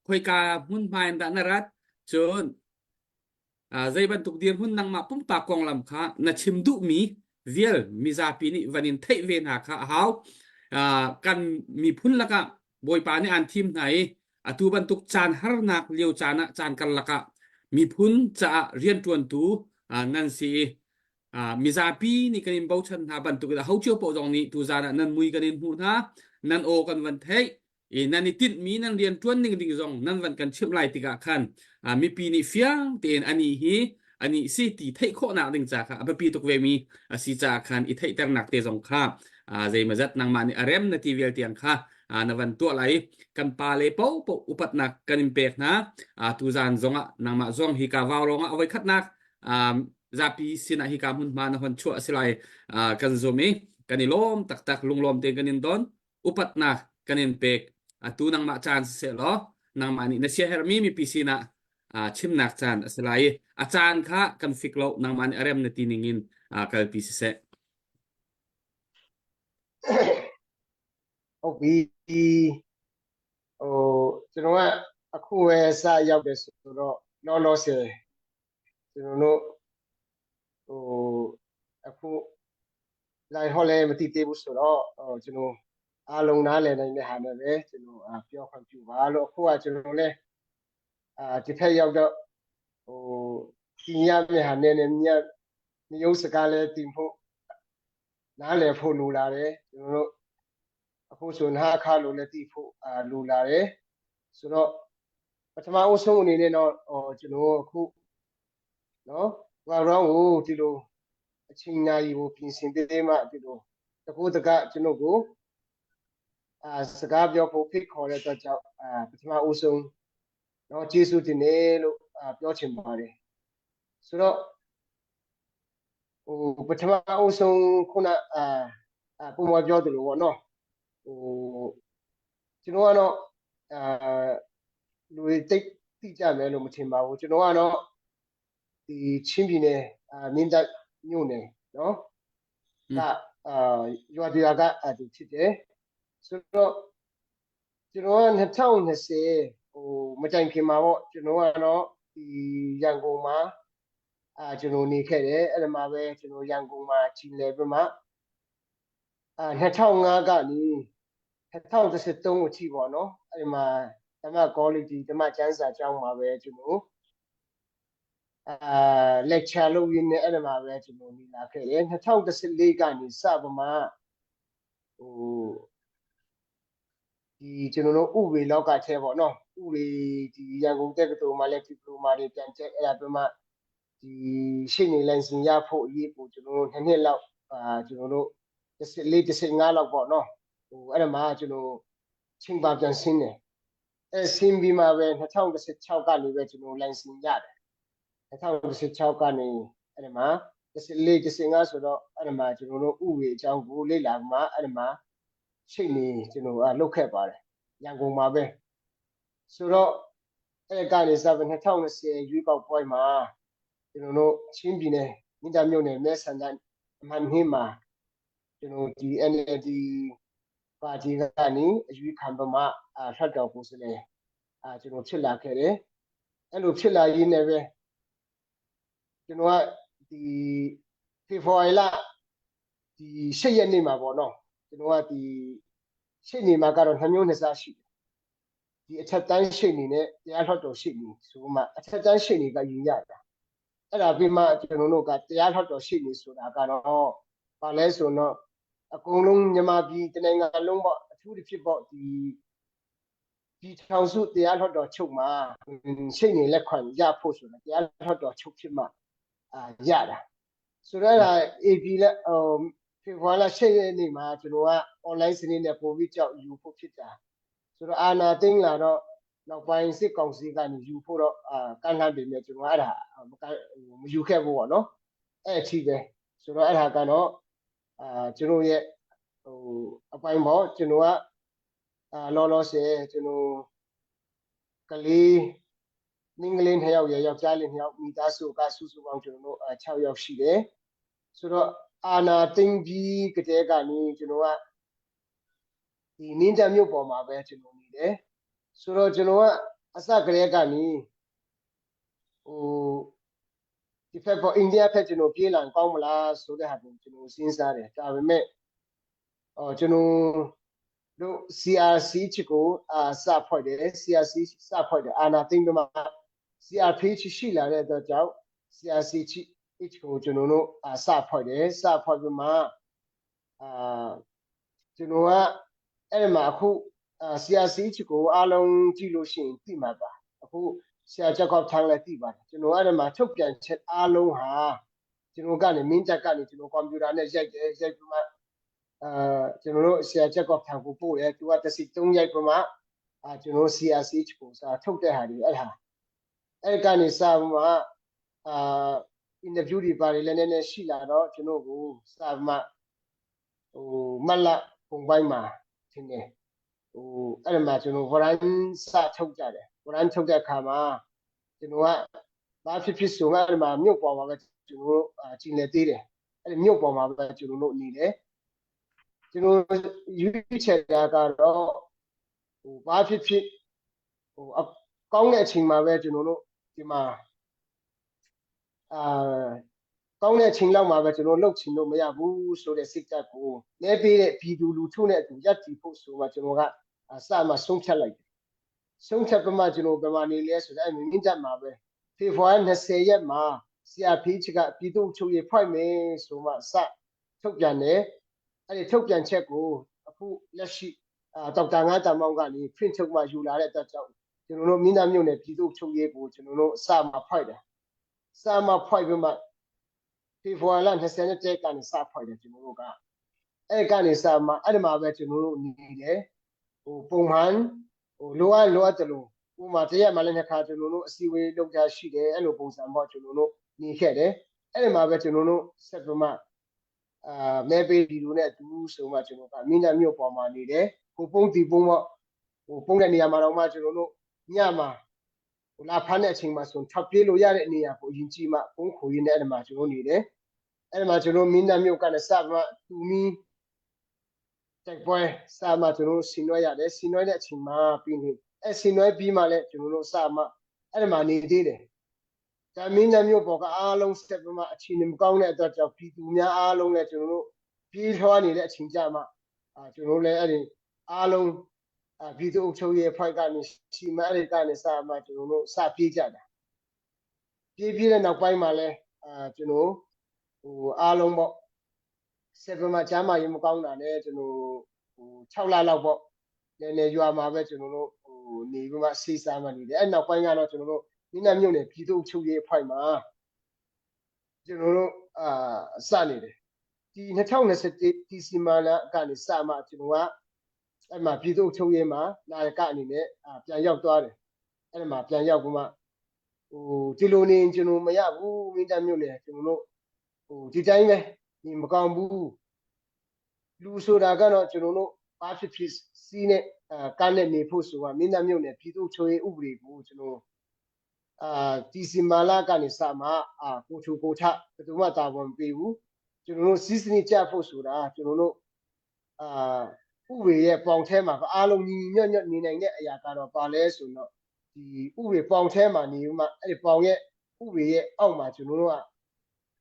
hoi ka mun main da narat chun zai ban tuk dir hun nang ma pum pak kong lam kha na chim du mi vial mizapi ni vanin thei ve na kha haw kan mi phun laka boy pa ni an team nai atu ban tuk chan har nak liu chana chan kan laka mi phun cha rian tuan tu nan si mizapi ni kanin bau chan ha ban tuk da hau chiu po jong ni tu zana nan mui kanin hu na nan o kan van thei nan ni tit mi nan rian tuan ning ding jong nan van kan chim lai tika khan mi pi ni fiang ten ani hi อันนี้สิตีไทยโคหนักดึงจากค่ะอปีตุกเวมีสิจากคันอีไทยแต่งหนักเตะสงครามใจมาจัดนางมันอารมณ์นาทีเวลเตียงค่ะนวันตัวไหลกันปาเลเป้าปอุปัตนักกันอิมเปกนะตูจานจงนางมาจงฮิกาวาวลงเอาไว้คัดนักซาปีสินะฮิกามุนมานะคนชั่วสิไลกันโซมีกันนิลมตักลุงลมเตียงกันนินดอนอุปัตนักกันอิมเปกตูนางมาจานเสร็จแล้วนางมานี่นาเซียเฮอร์มีปีสินะชิมนักจานสิไลอาจารย์ค่ะกันฟิกโลนางมันอารมณ์นาทีนิงินกันปีสิเส ဟုတ်ပြီဟိုကျွန်တော်ကအခုပဲစရောက်တယ်ဆိုတော့လောလောဆယ်ကျွန်တော်တို့ဟိုအခု line ဟောလဲမသိသေးဘူးဆိုတော့ကျွန်တော်အားလုံးနားလည်နိုင်တဲ့ဟာနဲ့ပဲကျွန်တော်ပြောခွင့်ပြုပါလို့အခုကကျွန်တော်လဲဒီဖက်ရောက်တော့ဟိုတင်ရမယ့်ဟာနဲ့လည်းမြတ်မျိုးစကားလဲတင်ဖို့နားလည်ဖို့လိုလာတယ်ကျွန်တော်တို့အခုဆိုနာအခါလိုလည်းသိဖို့လိုလာတယ်ဆိုတော့ပထမအဆုံးအနေနဲ့တော့ကျွန်တော်အခုနော်round ကိုဒီလိုအချိန်နာရီကိုပြင်ဆင်သေးမှဒီလိုတကူတကကျွန်တော်ကိုစကားပြောဖို့ဖိတ်ခေါ်တဲ့အတွက်ကြောင့်ပထမအဆုံးနော်ကျေးဇူးတင်တယ်လို့ပြောချင်ပါတယ်ဆိုတော့ဟိုပထမအဆုံးခုနပုံမပြောသလိုပေါ့နော်ဟိုကျွန်တော်ကတော့လူတွေတိကျမယ်လို့မထင်ပါဘူးကျွန်တော်ကတော့ဒီချင်းပြည်နယ်မင်းတပ်မြို့နယ်နော်ကရွာတရားကဒီဖြစ်တယ်ဆိုတော့ကျွန်တော်က2020ဟိုမတိုင်ခင်မှာပေါ့ကျွန်တော်ကတော့ဒီရန်ကုန်မှာကျွန်တော်နေခဲ့တယ်အဲ့ဒါမှပဲကျွန်တော်ရန်ကုန်မှာကြီးလဲပြမှာ2005ကနေ2013အထိပေါ့နော်အဲ့ဒီမှာဓမ္မ quality ဓမ္မကျမ်းစာကျောင်းမှာပဲကျွန်တော်lecture လုပ်ရင်းနဲ့အဲ့ဒီမှာပဲကျွန်တော်နေလာခဲ့တယ်2014ကနေစပါမှဟိုဒီကျွန်တော်တို့ဥပဒေလောကထဲပေါ့နော်ဥပဒေဒီရန်ကုန်တက္ကသိုလ်မှာလည်းဒီပလိုမာတွေပြန်ချက်အဲ့ဒါပြမှဒီရှင်းနေလိုင်စင်ရဖို့အရေးပို့ကျွန်တော်တို့နှစ်လောက်ကျွန်တော်တို့14-15လောက်ပေါ့နော်ဟိုအဲ့ဒါမှကျွန်တော်ချင်းပါပြန်ဆင်းတယ်အဲ့ဆင်းပြီးမှပဲ2016ကနေပဲကျွန်တော်လိုင်စင်ရတယ်2016ကနေအဲ့ဒါမှ14-15ဆိုတော့အဲ့ဒါမှကျွန်တော်တို့ဥပဒေအကြောင်းကိုလေ့လာမှအဲ့ဒါမှရှိနေကျွန်တော်လုပ်ခဲ့ပါတယ်ရန်ကုန်မှာပဲဆိုတော့အဲ့ကနေစပြီး2020ရွေးကောက်ပွဲမှာကျွန်တော်တို့ချင်းပြည်နယ်မြင်းတမြို့နယ်မဲဆန္ဒအမှန်နှင်းမှာကျွန်တော်ဒီ NLD ပါတီကနေအရွေးခံပမာထပ်တော်ကိုစလဲကျွန်တော်ဖြစ်လာခဲ့တယ်အဲ့လိုဖြစ်လာရင်းနဲ့ပဲကျွန်တော်ကဒီဖေဖော်ဝါရီလဒီ8ရက်နေ့မှာပေါ့နော်ကျွန်တော်ကဒီရှေ့နေမှာကတော့2မျိုးနှစ်စားရှိတယ်ဒီအထက်တန်းရှေ့နေနဲ့တရားလွှတ်တော်ရှေ့နေဆိုမှအထက်တန်းရှေ့နေကယူရတာအဲ့ဒါပြီးမှကျွန်တော်တို့ကတရားလွှတ်တော်ရှေ့နေဆိုတာကတော့ဘာလဲဆိုတော့အကုန်လုံးမြန်မာပြည်တနိုင်ငံလုံးပေါ့အထူးတစ်ဖြစ်ပေါ့ဒီထောင်စုတရားလွှတ်တော်ချုပ်မှာရှေ့နေလက်ခံရဖို့ဆိုတာတရားလွှတ်တော်ချုပ်ဖြစ်မှရတာဆိုတော့AP လက်ဖေဖော်ဝါရီလ10ရက်နေ့မှာကျွန်တော်က online စနစ်နဲ့ပို့ပြီးကြောက်ယူဖို့ဖြစ်တာဆိုတော့အာနာသိန်းလာတော့နောက်ပိုင်းစစ်ကောင်စီကနေယူဖို့တော့ကန့်လန့်ပြင်မြကျွန်တော်အဲ့ဒါမယူခဲ့ဘူးပေါ့နော်အဲ့အထိပဲဆိုတော့အဲ့ဒါကတော့ကျွန်တော်ရဲ့ဟိုအပိုင်းပေါ့ကျွန်တော်ကလောလောဆယ်ကျွန်တော်ကလေးမင်းကလေး2ယောက်ရယောက်ျားလေး2ယောက်မိသားစုကစုစုပေါင်းကျွန်တော်တို့6ယောက်ရှိတယ်ဆိုတော့အာနာသိန်းကြီးကတဲ့ကနေကျွန်တော်ကဒီနင်းတမြို့ပေါ်မှာပဲကျွန်တော်နေတယ်ဆိုတော့ကျွန်တော်ကအစကတည်းကနေဟိုဒီဖက်ပေါ်အိန္ဒိယဖက်ကျွန်တော်ပြေးလာကောင်းမလားဆိုတဲ့ဟာကိုကျွန်တော်စဉ်းစားတယ်ဒါပေမဲ့ကျွန်တော်တို့ CRC ချကိုစဖွဲ့တယ် CRC စဖွဲ့တယ်အာနာသိန်းမှာ CRP ရှိလာတဲ့အတွက်ကြောင့် CRC ကိုကျွန်တော်တို့စဖွဲ့တယ်စဖွဲ့ပြီးမှကျွန်တော်ကအဲ့ဒီမှာအခုCRC ချကိုအားလုံးကြည့်လို့ရှိရင်သိမှာပါအခု ဆရာချက်ကောက်ထမ်းလည်းသိပါတယ်ကျွန်တော်အဲ့ဒီမှာထုတ်ပြန်ချက်အားလုံးဟာကျွန်တော်ကနေမင်းတက်ကနေကျွန်တော်ကွန်ပျူတာနဲ့ရိုက်တယ်ရိုက်ပြီးမှကျွန်တော်တို့ဆရာချက်ကောက်ထမ်းကိုပို့ရဲသူကတစ်စီ3ရိုက်ပြီးမှကျွန်တော် CRCH ကိုစာထုတ်တဲ့ဟာတွေအဲ့ကနေစပြီးမှinterview တွေပါတယ်လည်းနည်းနည်းရှိလာတော့ကျွန်တော်ကိုစပြီးမှမတ်လပုံပိုင်းမှာထင်တယ်အဲ့ဒီမှာကျွန်တော် warrant စထုတ်ကြတယ် warrant ထုတ်တဲ့အခါမှာကျွန်တော်ကဘာဖြစ်ဆိုမှအဲ့ဒီမှာမြို့ပေါ်မှာပဲကျွန်တော်ကျင်လေသေးတယ်အဲ့ဒီမြို့ပေါ်မှာပဲကျွန်တော်တို့နေတယ်ကျွန်တော်ရွေးချယ်တာကတော့ဘာဖြစ်ကောင်းတဲ့အချိန်မှာပဲကျွန်တော်တို့ဒီမှာကောင်းတဲ့အချိန်လောက်မှာပဲကျွန်တော်လှုပ်ချင်လို့မရဘူးဆိုတဲ့စိတ်ဓာတ်ကိုလဲပေးတဲ့ပြည်သူလူထုနဲ့အတူရပ်တည်ဖို့ဆိုမှကျွန်တော်ကအစမှဆုံးဖြတ်လိုက်တယ်ဆုံးဖြတ်ပြမှကျွန်တော်ဘယ်မှာနေလဲဆိုတော့အဲ့မြင့်တက်မှာပဲဖေဖော်ဝါရီ20ရက်မှာCRPHကပြည်သူ့ချုပ်ရေးဖွဲ့မယ်ဆိုမှစထုတ်ပြန်တယ်အဲ့ဒီထုတ်ပြန်ချက်ကိုအခုလက်ရှိဒေါက်တာငါးတမောင်ကနေ print ထုတ်မှယူလာတဲ့အတွက်ကြောင့်ကျွန်တော်တို့မိနာမြို့နယ်ပြည်သူ့ချုပ်ရေးကိုကျွန်တော်တို့စမှဖွဲ့တယ်စမှဖွဲ့ပြီးမှဖေဖော်ဝါရီလ20ရက်ကနေစဖွဲ့တယ်ကျွန်တော်တို့ကအဲ့ကနေစမှအဲ့ဒီမှာပဲကျွန်တော်တို့နေတယ်ပုံမှန်လိုအပ်တယ်လို့ဥပမာတရက်မှလည်းနှစ်ခါကျွန်တော်တို့အစည်းအဝေးလုပ်တာရှိတယ်အဲ့လိုပုံစံပေါ့ကျွန်တော်တို့နေခဲ့တယ်အဲ့ဒီမှာပဲကျွန်တော်တို့ဆက်ပြီးမှမဲပေးဒီလိုနဲ့အတူဆိုမှကျွန်တော်ကမိနာမြို့ပေါ်မှာနေတယ်ပုံတီပုံပေါ့ပုံတဲ့နေရာမှာတော့မှကျွန်တော်တို့ညမှာလာဖမ်းတဲ့အချိန်မှာဆိုထပ်ပြေးလို့ရတဲ့နေရာကိုအရင်ကြည့်မှပုံခိုရင်းနဲ့အဲ့ဒီမှာကျွန်တော်နေတယ်အဲ့ဒီမှာကျွန်တော်မိနာမြို့ကနေစမှတူမီတိုက်ပွဲစမှကျွန်တော်ဆင်နွှဲရတယ်ဆင်နွှဲတဲ့အချိန်မှာပြီးနေအဲ့ဆင်နွှဲပြီးမှလည်းကျွန်တော်တို့စမှအဲ့ဒီမှာနေသေးတယ်ဒါမင်းမျိုးပေါ်ကအားလုံးစတက်မှအချိန်မကောင်းတဲ့အတွက်ကြောင့်ပြည်သူများအားလုံးလည်းကျွန်တော်တို့ပြေးထွားနေတဲ့အချိန်ကြမှာကျွန်တော်လည်းအဲ့ဒီအားလုံးပြည်သူ့အုပ်ချုပ်ရေးအဖွဲ့ကနေစီမံအဲ့ဒီကနေစမှကျွန်တော်တို့စပြေးကြတာပြေးတဲ့နောက်ပိုင်းမှာလည်းကျွန်တော်အားလုံးပေါ့ဆက်ပြီးမှကျမ်းမာရေးမကောင်းတာနဲ့ကျွန်တော်6လလောက်ပေါ့နည်းနည်းရွာမှာပဲကျွန်တော်တို့နေပြီးမှစီစားမှနေတယ်အဲ့နောက်ပိုင်းကတော့ကျွန်တော်တို့မိနမြို့နယ်ပြည်သူ့ချုပ်ရေးအဖွဲ့မှာကျွန်တော်တို့စနေတယ်ဒီ2020ဒီစီမာလာကနေစမှကျွန်တော်ကအဲ့မှာပြည်သူ့ချုပ်ရေးမှာနာယကအနေနဲ့ပြန်ရောက်သွားတယ်အဲ့ဒီမှာပြန်ရောက်ပြီးမှဒီလိုနေကျွန်တော်မရဘူးမိနမြို့နယ်ကျွန်တော်တို့ဒီတိုင်းပဲဒီမကောင်းဘူးလူဆိုတာကတော့ကျွန်တော်တို့ဘာဖြစ်စီးနဲ့ကမ်းနဲ့နေဖို့ဆိုတာမိနမြို့နယ်ပြည်သူ့ချုပ်ရေးဥပဒေကိုကျွန်တော်ဒီစီမာလာကနေစမှကိုချိုကိုထဘယ်သူမှတာဝန်မပေးဘူးကျွန်တော်တို့စီးစနစ်ကြဖို့ဆိုတာကျွန်တော်တို့ဥပဒေရဲ့ပေါင်ထဲမှာအားလုံးညီညွတ်နေနိုင်တဲ့အရာကတော့ပါလဲဆိုတော့ဒီဥပဒေပေါင်ထဲမှာနေမှအဲ့ဒီပေါင်ရဲ့ဥပဒေရဲ့အောက်မှာကျွန်တော်တို့က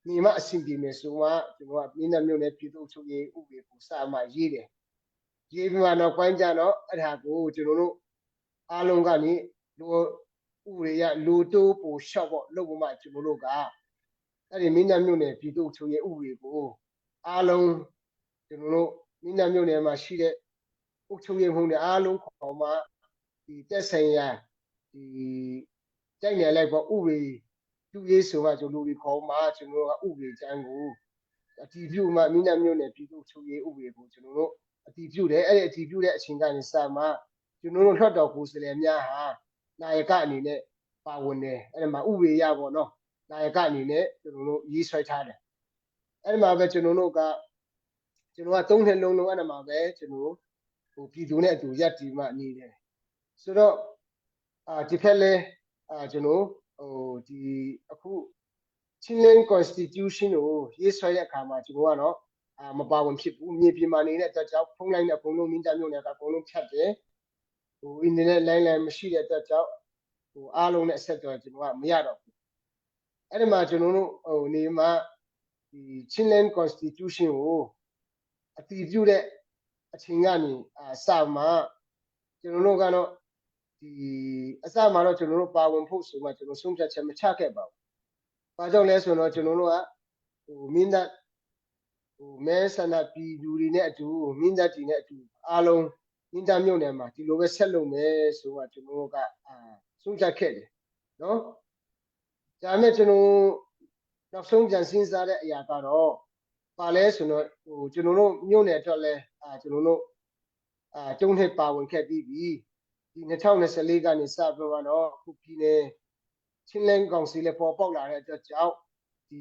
နေမှအဆင်ပြေမယ်ဆိုမှကျွန်တော်ကမိနမြို့နယ်ပြည်သူ့ချုပ်ရေးဥပဒေကိုစမှရေးတယ်ရေးပြီးမှနောက်ပိုင်းကျတော့အဲ့ဒါကိုကျွန်တော်တို့အားလုံးကနေလိုဥပဒေရလိုတိုးပိုလျှော့ပေါ့လုပ်မှကျွန်တော်တို့ကအဲ့ဒီမိနမြို့နယ်ပြည်သူ့ချုပ်ရေးဥပဒေကိုအားလုံးကျွန်တော်တို့မိနမြို့နယ်မှာရှိတဲ့အုပ်ချုပ်ရေးမှုတွေအားလုံးခေါ်မှဒီတက်ဆိုင်ရာဒီတိုက်နယ်လိုက်ပေါ့ဥပဒေသူရေးဆိုမှကျွန်တော်တို့ခေါ်မှကျွန်တော်တို့ကဥပဒေကျမ်းကိုအတည်ပြုမှမိနမြို့နယ်ပြည်သူ့ချုပ်ရေးဥပဒေကိုကျွန်တော်တို့အတည်ပြုတယ်အဲ့ဒီအတည်ပြုတဲ့အချိန်ကနေစမှကျွန်တော်တို့လွှတ်တော်ကိုယ်စားလှယ်များဟာနာယကအနေနဲ့ပါဝင်တယ်အဲ့ဒီမှာဥပဒေရပေါ့နော်နာယကအနေနဲ့ကျွန်တော်တို့ရေးဆွဲထားတယ်အဲ့ဒီမှာပဲကျွန်တော်တို့က3နှစ်လုံးအဲ့ဒီမှာပဲကျွန်တော်ပြည်သူနဲ့အတူရပ်တည်မှနေတယ်ဆိုတော့ဒီဖက်လဲကျွန်တော်ဒီအခု Chilean Constitution ကိုရေးဆွဲတဲ့အခါမှာကျွန်တော်ကတော့မပါဝင်ဖြစ်ဘူးမြေပြင်မှာနေတဲ့အတွက်ကြောင့်ဖုန်းလိုင်းနဲ့အကုန်လုံးမင်းတပ်မြို့နယ်ကအကုန်လုံးဖြတ်တယ်အင်တာနက်လိုင်းမရှိတဲ့အတွက်ကြောင့်အားလုံးနဲ့အဆက်အသွယ်ကျွန်တော်ကမရတော့ဘူးအဲ့ဒီမှာကျွန်တော်တို့နေမှာဒီ Chilean Constitution ကိုအတည်ပြုတဲ့အချိန်ကနေစမှကျွန်တော်တို့ကတော့ဒီအစမှာတော့ကျွန်တော်တို့ပါဝင်ဖို့ဆိုမှကျွန်တော်ဆုံးဖြတ်ချက်မချခဲ့ပါဘူး။ဘာကြောင့်လဲဆိုတော့ကျွန်တော်တို့ကမင်းတပ်မဲဆန္ဒပြည်သူတွေနဲ့အတူမင်းတပ်တီနဲ့အတူအားလုံးမင်းတပ်မြို့နယ်မှာဒီလိုပဲဆက်လုပ်မယ်ဆိုမှကျွန်တော်တို့ကဆုံးဖြတ်ခဲ့တယ် เนาะဒါမဲ့ကျွန်တော်နောက်ဆုံးပြန်စဉ်းစားတဲ့အရာကတော့ပါလဲဆိုတော့ကျွန်တော်တို့မြို့နယ်အတွက်လဲကျွန်တော်တို့ကျုံးနှစ်ပါဝင်ခဲ့ပြီးပြီဒီ2024ကနေစပြီးတော့ခုပြည်နယ်ချင်းလန်းကောင်စီလဲပေါ်ပေါက်လာတဲ့အတွက်ကြောင့်ဒီ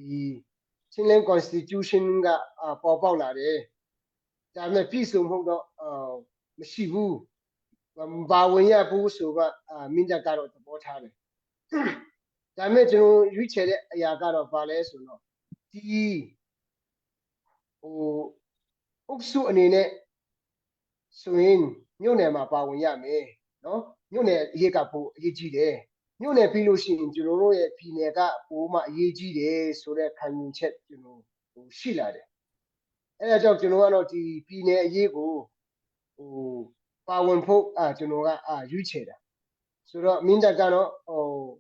ချင်းလန်း constitution ကပေါ်ပေါက်လာတယ်ဒါပေမဲ့ပြည်စုံမှုတော့မရှိဘူးပါဝင်ရဘူးဆိုတော့မင်းတပ်ကတော့သဘောထားတယ်ဒါပေမဲ့ကျွန်တော်ရွေးချယ်တဲ့အရာကတော့ဘာလဲဆိုတော့ဒီအုပ်စုအနေနဲ့ဆိုရင်မြို့နယ်မှာပါဝင်ရမယ်နော်မြို့နယ်အရေးကပိုအရေးကြီးတယ်မြို့နယ်ပြီးလို့ရှိရင်ကျွန်တော်တို့ရဲ့ပြည်နယ်ကပိုမှအရေးကြီးတယ်ဆိုတဲ့ခံယူချက်ကျွန်တော်ရှိလာတယ်အဲဒါကြောင့်ကျွန်တော်ကတော့ဒီပြည်နယ်အရေးကိုပါဝင်ဖို့ကျွန်တော်ကရွေးချယ်တာဆိုတော့မင်းတပ်ကတော့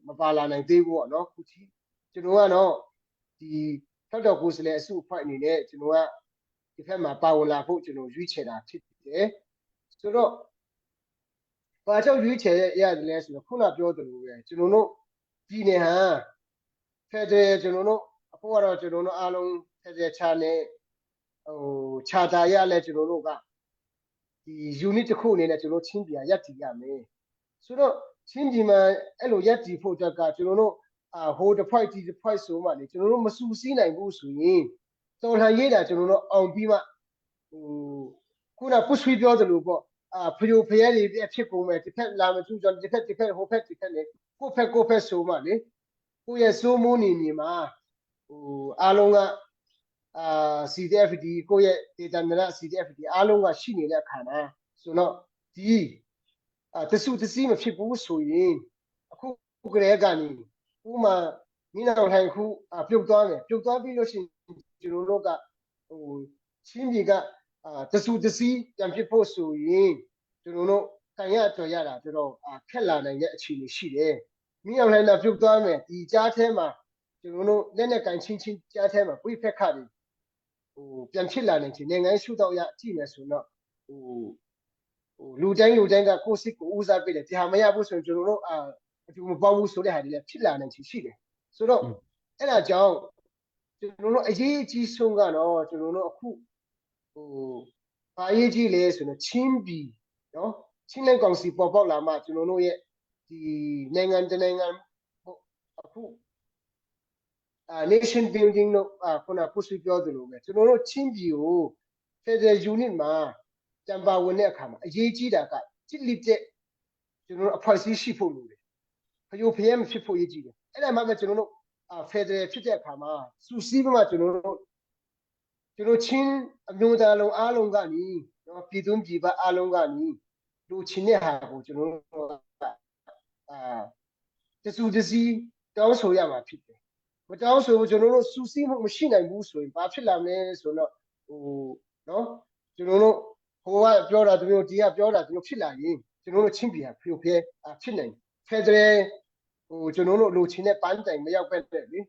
မပါလာနိုင်သေးဘူးပေါ့နော်ခုထိကျွန်တော်ကတော့ဒီထောက်တော်ကိုယ်စားလှယ်အစုအဖွဲ့အနေနဲ့ကျွန်တော်ကဒီဘက်မှာပါဝင်လာဖို့ကျွန်တော်ရွေးချယ်တာဖြစ်တယ်ဆိုတော့ဘာကြောင့်ရွေးချယ်ရတယ်လဲဆိုတော့ခုနပြောသလိုပဲကျွန်တော်တို့ပြည်နယ်ဟာဖက်ဒရယ်ကျွန်တော်တို့အခုကတော့ကျွန်တော်တို့အားလုံးဖက်ဒရယ်ချာနဲ့ချာတာရလဲကျွန်တော်တို့ကဒီ unit တစ်ခုအနေနဲ့ကျွန်တော်ချင်းပြည်ရပ်တည်ရမယ်ဆိုတော့ချင်းပြည်မှာအဲ့လိုရပ်တည်ဖို့အတွက်ကကျွန်တော်တို့ဟိုတစ်ဖွဲ့ဒီတစ်ဖွဲ့ဆိုမှလေကျွန်တော်တို့မစူးစီးနိုင်ဘူးဆိုရင်တော်လှန်ရေးတာကျွန်တော်တို့အောင်ပြီးမှခုနပုဆွေးပြောသလိုပေါ့ဖျို့ဖျဲတွေဖြစ်ကုန်မယ်တစ်ဖက်လာမကျူးကျွန်တစ်ဖက်ဟိုဖက်လေကိုဖက်ဆိုမှလေကိုရဲ့စိုးမိုးနေမြေမှာအားလုံးကCDFD ကိုရဲ့ဒေတာနရ CDFD အားလုံးကရှိနေတဲ့အခါမှာဆိုတော့ဒီတစုတစည်းမဖြစ်ဘူးဆိုရင်အခုကလေးကနေဥမာမိနာထိုင်ခုပြုတ်သွားမယ်ပြုတ်သွားပြီးလို့ရှိရင်ကျွန်တော်တို့ကချင်းပြည်ကတစုတစည်းပြန်ဖြစ်ဖို့ဆိုရင်ကျွန်တော်တို့ခံရတော်ရတာတော်တော်ခက်လာနိုင်တဲ့အခြေအနေရှိတယ်မိနာထိုင်တာပြုတ်သွားမယ်ဒီကြားထဲမှာကျွန်တော်တို့လက်နဲ့ကန်ချင်းကြားထဲမှာဝိဖက်ခါတွေပြန်ဖြစ်လာနိုင်ချင်နိုင်ငံရှုတော့ရကြည့်မယ်ဆိုတော့လူတိုင်းကကိုယ်စိတ်ကိုဦးစားပေးတယ်ဒီဟာမရဘူးဆိုရင်ကျွန်တော်တို့အတူမပေါဘူးဆိုတဲ့ဟာတွေလည်းဖြစ်လာနိုင်ချင်ရှိတယ်ဆိုတော့အဲ့ဒါကြောင့်ကျွန်တော်တို့အရေးအကြီးဆုံးကတော့ကျွန်တော်တို့အခုဘာအရေးကြီးလဲဆိုတော့ချင်းပြည်နော်ချင်းလန်းကောင်စီပေါ်ပေါက်လာမှကျွန်တော်တို့ရဲ့ဒီနိုင်ငံတနိုင်ငံအခု nation building လို့ခုနပုဆွေးပြောသလိုပဲကျွန်တော်တို့ချင်းပြည်ကို federal unit မှာတံပါဝင်တဲ့အခါမှာအရေးကြီးတာကကြစ်လစ်တဲ့ကျွန်တော်တို့အဖွဲ့အစည်းရှိဖို့လိုတယ်ဖျို့ဖျဲမဖြစ်ဖို့အရေးကြီးတယ်အဲ့ဒါမှပဲကျွန်တော်တို့federal ဖြစ်တဲ့အခါမှာစူးစီးမှကျွန်တော်တို့ချင်းအမျိုးသားလုံးအားလုံးကနေနော်ပြည်သူပြည်ပအားလုံးကနေလူချင်းတဲ့ဟာကိုကျွန်တော်တို့တစုတစည်းတောင်းဆိုရမှာဖြစ်တယ်မတောင်းဆိုဘူးကျွန်တော်တို့စူးစီးမှုမရှိနိုင်ဘူးဆိုရင်ဘာဖြစ်လာမလဲဆိုတော့နော်ကျွန်တော်တို့ဟိုကပြောတာတို့ဒီကပြောတာတို့ဖြစ်လာရင်ကျွန်တော်တို့ချင်းပြည်ဟာဖျို့ဖျဲဖြစ်နိုင်ဖက်ဒရယ်ကျွန်တော်တို့လူချင်းတဲ့ပန်းတိုင်မရောက်ပဲတဲ့လေ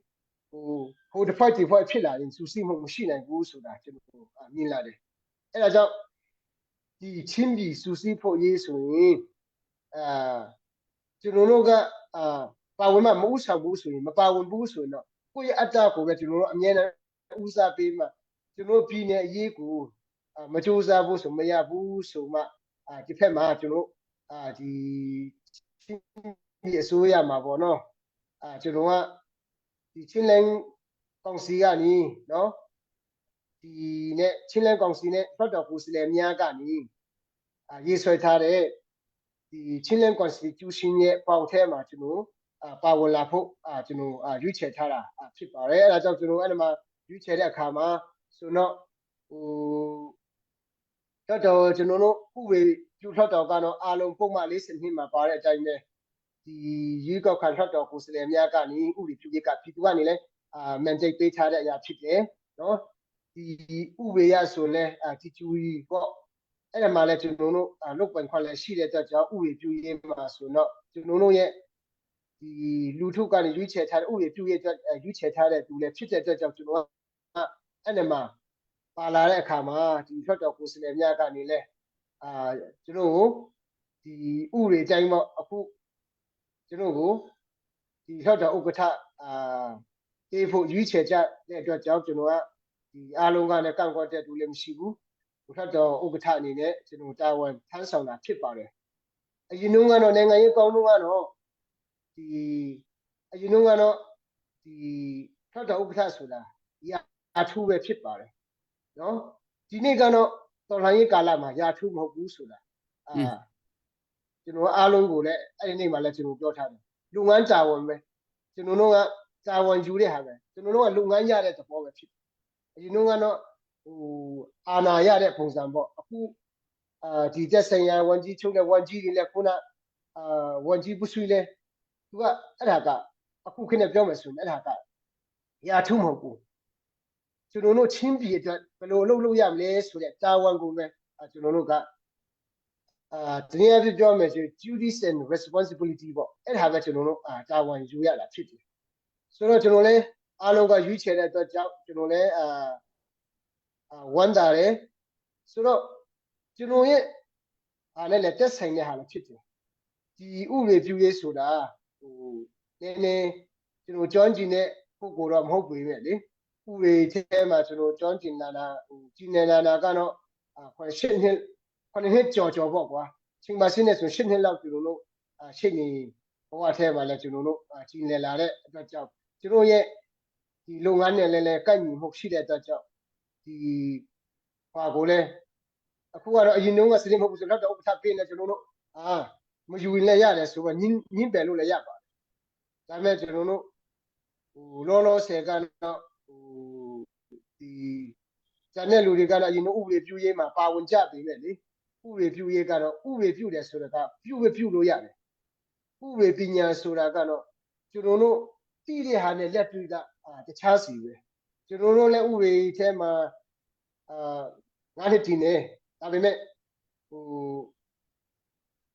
ဟိုတစ်ဖွဲ့ဒီဖွဲ့ဖြစ်လာရင်စူးစီးမှုမရှိနိုင်ဘူးဆိုတာကျွန်တော်မြင်လာတယ်အဲ့ဒါကြောင့်ဒီချင်းပြည်စူးစီးဖို့ရေးဆိုရင်ကျွန်တော်တို့ကပါဝင်မှမဥဆောင်ဘူးဆိုရင်မပါဝင်ဘူးဆိုရင်တော့ကိုယ့်ရဲ့အတ္တကိုပဲကျွန်တော်တို့အမြဲတမ်းဦးစားပေးမှကျွန်တော်ပြည်နယ်အရေးကိုမကြိုးစားဘူးဆိုမရဘူးဆိုမှဒီဖက်မှာကျွန်တော်ဒီအစိုးရမှာပေါ့နော်ကျွန်တော်ကဒီချင်းလန်းကောင်စီကနေနော်ဒီနဲ့ချင်းလန်းကောင်စီနဲ့ဖတ်တော်ကိုယ်စားလှယ်များကနေရေးဆွဲထားတဲ့ဒီချင်းလန်း constitution ရဲ့ပေါင်ထဲမှာကျွန်တော်ပါဝင်လာဖို့ကျွန်တော်ရွေးချယ်ထားတာဖြစ်ပါတယ်အဲဒါကြောင့်ကျွန်တော်အဲ့ဒီမှာရွေးချယ်တဲ့အခါမှာဆိုတော့တော်ကျွန်တော်တို့ဥပဒေပြုထောက်တော်ကတော့အားလုံးပုံမှန်42မှာပါတဲ့အတိုင်းပဲဒီရွေးကောက်ခံထောက်တော်ကိုယ်စားလှယ်များကနေဥပဒေပြုရေးကပြည်သူကနေလဲmandate ပေးထားတဲ့အရာဖြစ်တယ်နော်ဒီဥပဒေရဆိုလဲတီကျူရီပေါ့အဲ့ဒါမှလဲကျွန်တော်တို့လုတ်ပိုင်ခွင့်လဲရှိတဲ့အတွက်ကြောင့်ဥပဒေပြုရေးမှာဆိုတော့ကျွန်တော်တို့ရဲ့ဒီလူထုကနေရွေးချယ်ထားတဲ့ဥပဒေပြုရေးအတွက်ရွေးချယ်ထားတဲ့သူလဲဖြစ်တဲ့အတွက်ကြောင့်ကျွန်တော်ကအဲ့ဒီမှာပါလာတဲ့အခါမှာဒီဖက်တော်ကိုယ်စားလှယ်များကနေလဲကျွန်တော်ကိုဒီဥပဒေတိုင်းပေါ့အခုကျွန်တော်ကို ဒီထောက်တာဥက္ကဋ္ဌတေးဖို့ရွေးချယ်ကြတဲ့အတွက်ကြောင့်ကျွန်တော်ကဒီအားလုံးကလည်းကန့်ကွက်တဲ့သူလည်းမရှိဘူးထောက်တော့ဥက္ကဋ္ဌအနေနဲ့ကျွန်တော်တာဝန်ထမ်းဆောင်တာဖြစ်ပါတယ်အရင်တုန်းကတော့နိုင်ငံရေးကောင်းတုန်းကတော့ဒီအရင်တုန်းကတော့ဒီထောက်တာဥက္ကဋ္ဌဆိုတာရာထူးပဲဖြစ်ပါတယ်နော်ဒီနေ့ကတော့တော်လှန်ရေးကာလမှာရာထူးမဟုတ်ဘူးဆိုတာကျွန်တော်အားလုံးကိုလည်းအဲ့ဒီနေ့မှာလည်းကျွန်တော်ပြောထားတယ်လူငန်းတာဝန်ပဲကျွန်တော်တို့ကတာဝန်ယူတဲ့ဟာပဲကျွန်တော်တို့ကလူငန်းရတဲ့သဘောပဲဖြစ်အရင်တုန်းကတော့အာဏာရတဲ့ပုံစံပေါ့အခုဒီတက်ဆိုင်ရာဝန်ကြီးချုပ်တဲ့ဝန်ကြီးတွေလည်းခုနဝန်ကြီးပုဆွေးလဲသူကအဲ့ဒါကအခုခင်းနဲ့ပြောမယ်ဆိုရင်အဲ့ဒါကရာထူးမဟုတ်ဘူးကျွန်တော်တို့ချင်းပြည်အတွက်ဘယ်လိုလုပ်ရမလဲဆိုတဲ့တာဝန်ကိုပဲကျွန်တော်တို့ကတနည်းအားဖြင့်ပြောမယ်ဆို duties and responsibility ပေါ့အဲ့ဒါပဲကျွန်တော်တို့တာဝန်ယူရတာဖြစ်တယ်ဆိုတော့ကျွန်တော်လည်းအားလုံးကရွေးချယ်တဲ့အတွက်ကြောင့်ကျွန်တော်လည်းဝန်တာတယ်ဆိုတော့ကျွန်တော်ရဲ့အားနဲ့လည်းတက်ဆိုင်တဲ့ဟာလည်းဖြစ်တယ်ဒီဥပဒေပြုရေးဆိုတာနည်းနည်းကျွန်တော်ကြောင်းကျင်တဲ့ပုံကိုတော့မဟုတ်ဘူးပဲလေဥပဒေထဲမှာကျွန်တော်ကြောင်းကျင်လာတာကြီးနေလာတာကတော့8နှစ်ကျော်ပေါ့ကွာချိန်ပါစင်းနဲ့ဆို8နှစ်လောက်ကျွန်တော်တို့ရှိနေဘဝထဲမှာလည်းကျွန်တော်တို့ကြီးနေလာတဲ့အတွက်ကြောင့်ကျွန်တော်ရဲ့ဒီလုပ်ငန်းနဲ့လည်းကိုက်ညီမှုရှိတဲ့အတွက်ကြောင့်ဒီဟာကိုလည်းအခုကတော့အရင်တုန်းကစတင်မဟုတ်ဘူးဆိုတော့ဥပဒေပေးနေကျွန်တော်တို့မယူရင်လည်းရတယ်ဆိုတော့ညင်းပယ်လို့လည်းရပါတယ်ဒါပေမဲ့ကျွန်တော်တို့လောလောဆယ်ကတော့ဒီကျန်တဲ့လူတွေကတော့အရင်ကဥပဒေပြုရေးမှာပါဝင်ကြပြီပဲလေဥပဒေပြုရေးကတော့ဥပဒေပြုတယ်ဆိုတာကပြုလို့ရတယ်ဥပဒေပညာဆိုတာကတော့ကျွန်တော်တို့တည်တဲ့ဟာနဲ့လက်တွေ့ကတခြားစီပဲကျွန်တော်တို့လည်းဥပဒေထဲမှာငါးနှစ်တည်နေဒါပေမဲ့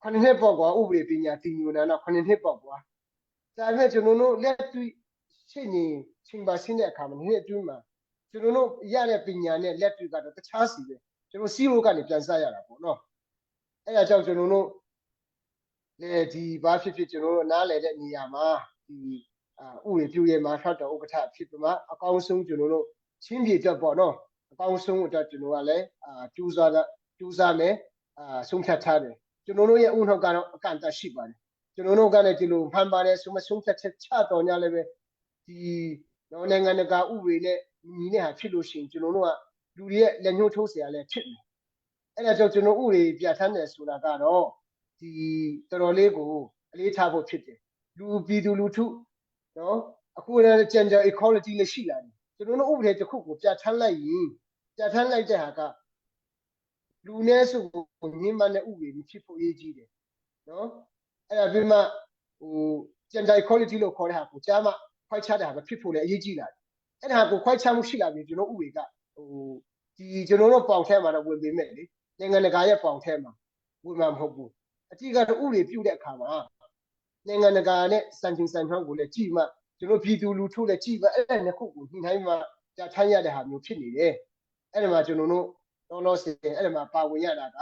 9နှစ်ပေါ့ကွာဥပဒေပညာတည်ညိုတာတော့9နှစ်ပေါ့ကွာဒါပေမဲ့ကျွန်တော်တို့လက်တွေ့ချိန်ပါရှင်းတဲ့အခါမှာနှစ်အတွင်းမှာကျွန်တော်တို့ရတဲ့ပညာနဲ့လက်တွေ့ကတော့တခြားစီပဲကျွန်တော်စီးရိုးကနေပြန်စရတာပေါ့နော်အဲ့ဒါကြောင့်ကျွန်တော်တို့ဒီဘာဖြစ်ကျွန်တော်တို့နားလည်တဲ့နေရာမှာဒီဥပဒေပြုရေးမှာထောက်တော်ဥက္ကဋ္ဌဖြစ်ပြီးမှအကောင်းဆုံးကျွန်တော်တို့ချင်းပြည်အတွက်ပေါ့နော်အကောင်းဆုံးအတွက်ကျွန်တော်ကလည်းကျူးစားမယ်ဆုံးဖြတ်ထားတယ်ကျွန်တော်တို့ရဲ့ဥနှောက်ကတော့အကန့်အသတ်ရှိပါတယ်ကျွန်တော်တို့ကလည်းဒီလိုဖန်ပါတယ်ဆုံးဖြတ်ချက်ချတော်ညာလည်းပဲဒီနိုင်ငံတကာဥပဒေနဲ့ညီနဲ့ဟာဖြစ်လို့ရှိရင်ကျွန်တော်တို့ကလူတွေရဲ့လက်ညှိုးထိုးเสียလည်းဖြစ်တယ်အဲ့ဒါကြောင့်ကျွန်တော်ဥပဒေပြဋ္ဌာန်းတယ်ဆိုတာကတော့ဒီတော်တော်လေးကိုအလေးထားဖို့ဖြစ်တယ်လူပြည်သူလူထုနော်အခုလည်း gender equality လည်းရှိလာတယ်ကျွန်တော်တို့ဥပဒေတစ်ခုကိုပြဋ္ဌာန်းလိုက်ရင်ပြဋ္ဌာန်းလိုက်တဲ့ဟာကလူနည်းစုကိုညှဉ်းပန်းတဲ့ဥပဒေမျိုးဖြစ်ဖို့အရေးကြီးတယ်နော်အဲ့ဒါပြီးမှgender equality လို့ခေါ်တဲ့ဟာကိုကြားမှခွဲခြားတဲ့ဟာပဲဖြစ်ဖို့လည်းအရေးကြီးလာတယ်အဲ့ဒါကိုခွဲခြားမှုရှိလာပြီကျွန်တော်ဥပဒေကဒီကျွန်တော်တို့ပေါင်ထဲမှာတော့ဝင်ပေးမယ်လေနိုင်ငံတကာရဲ့ပေါင်ထဲမှာဝင်မှာမဟုတ်ဘူးအတိကတော့ဥပဒေပြုတဲ့အခါမှာနိုင်ငံတကာနဲ့စံချိန်စံနှုန်းကိုလည်းကြည့်မှကျွန်တော်ပြည်သူလူထုလည်းကြည့်မှအဲ့ဒါနှစ်ခုကိုညှိနှိုင်းမှကြားထိုင်းရတဲ့ဟာမျိုးဖြစ်နေတယ်အဲ့ဒါမှာကျွန်တော်တို့လောဆယ်အဲ့ဒါမှာပါဝင်ရတာက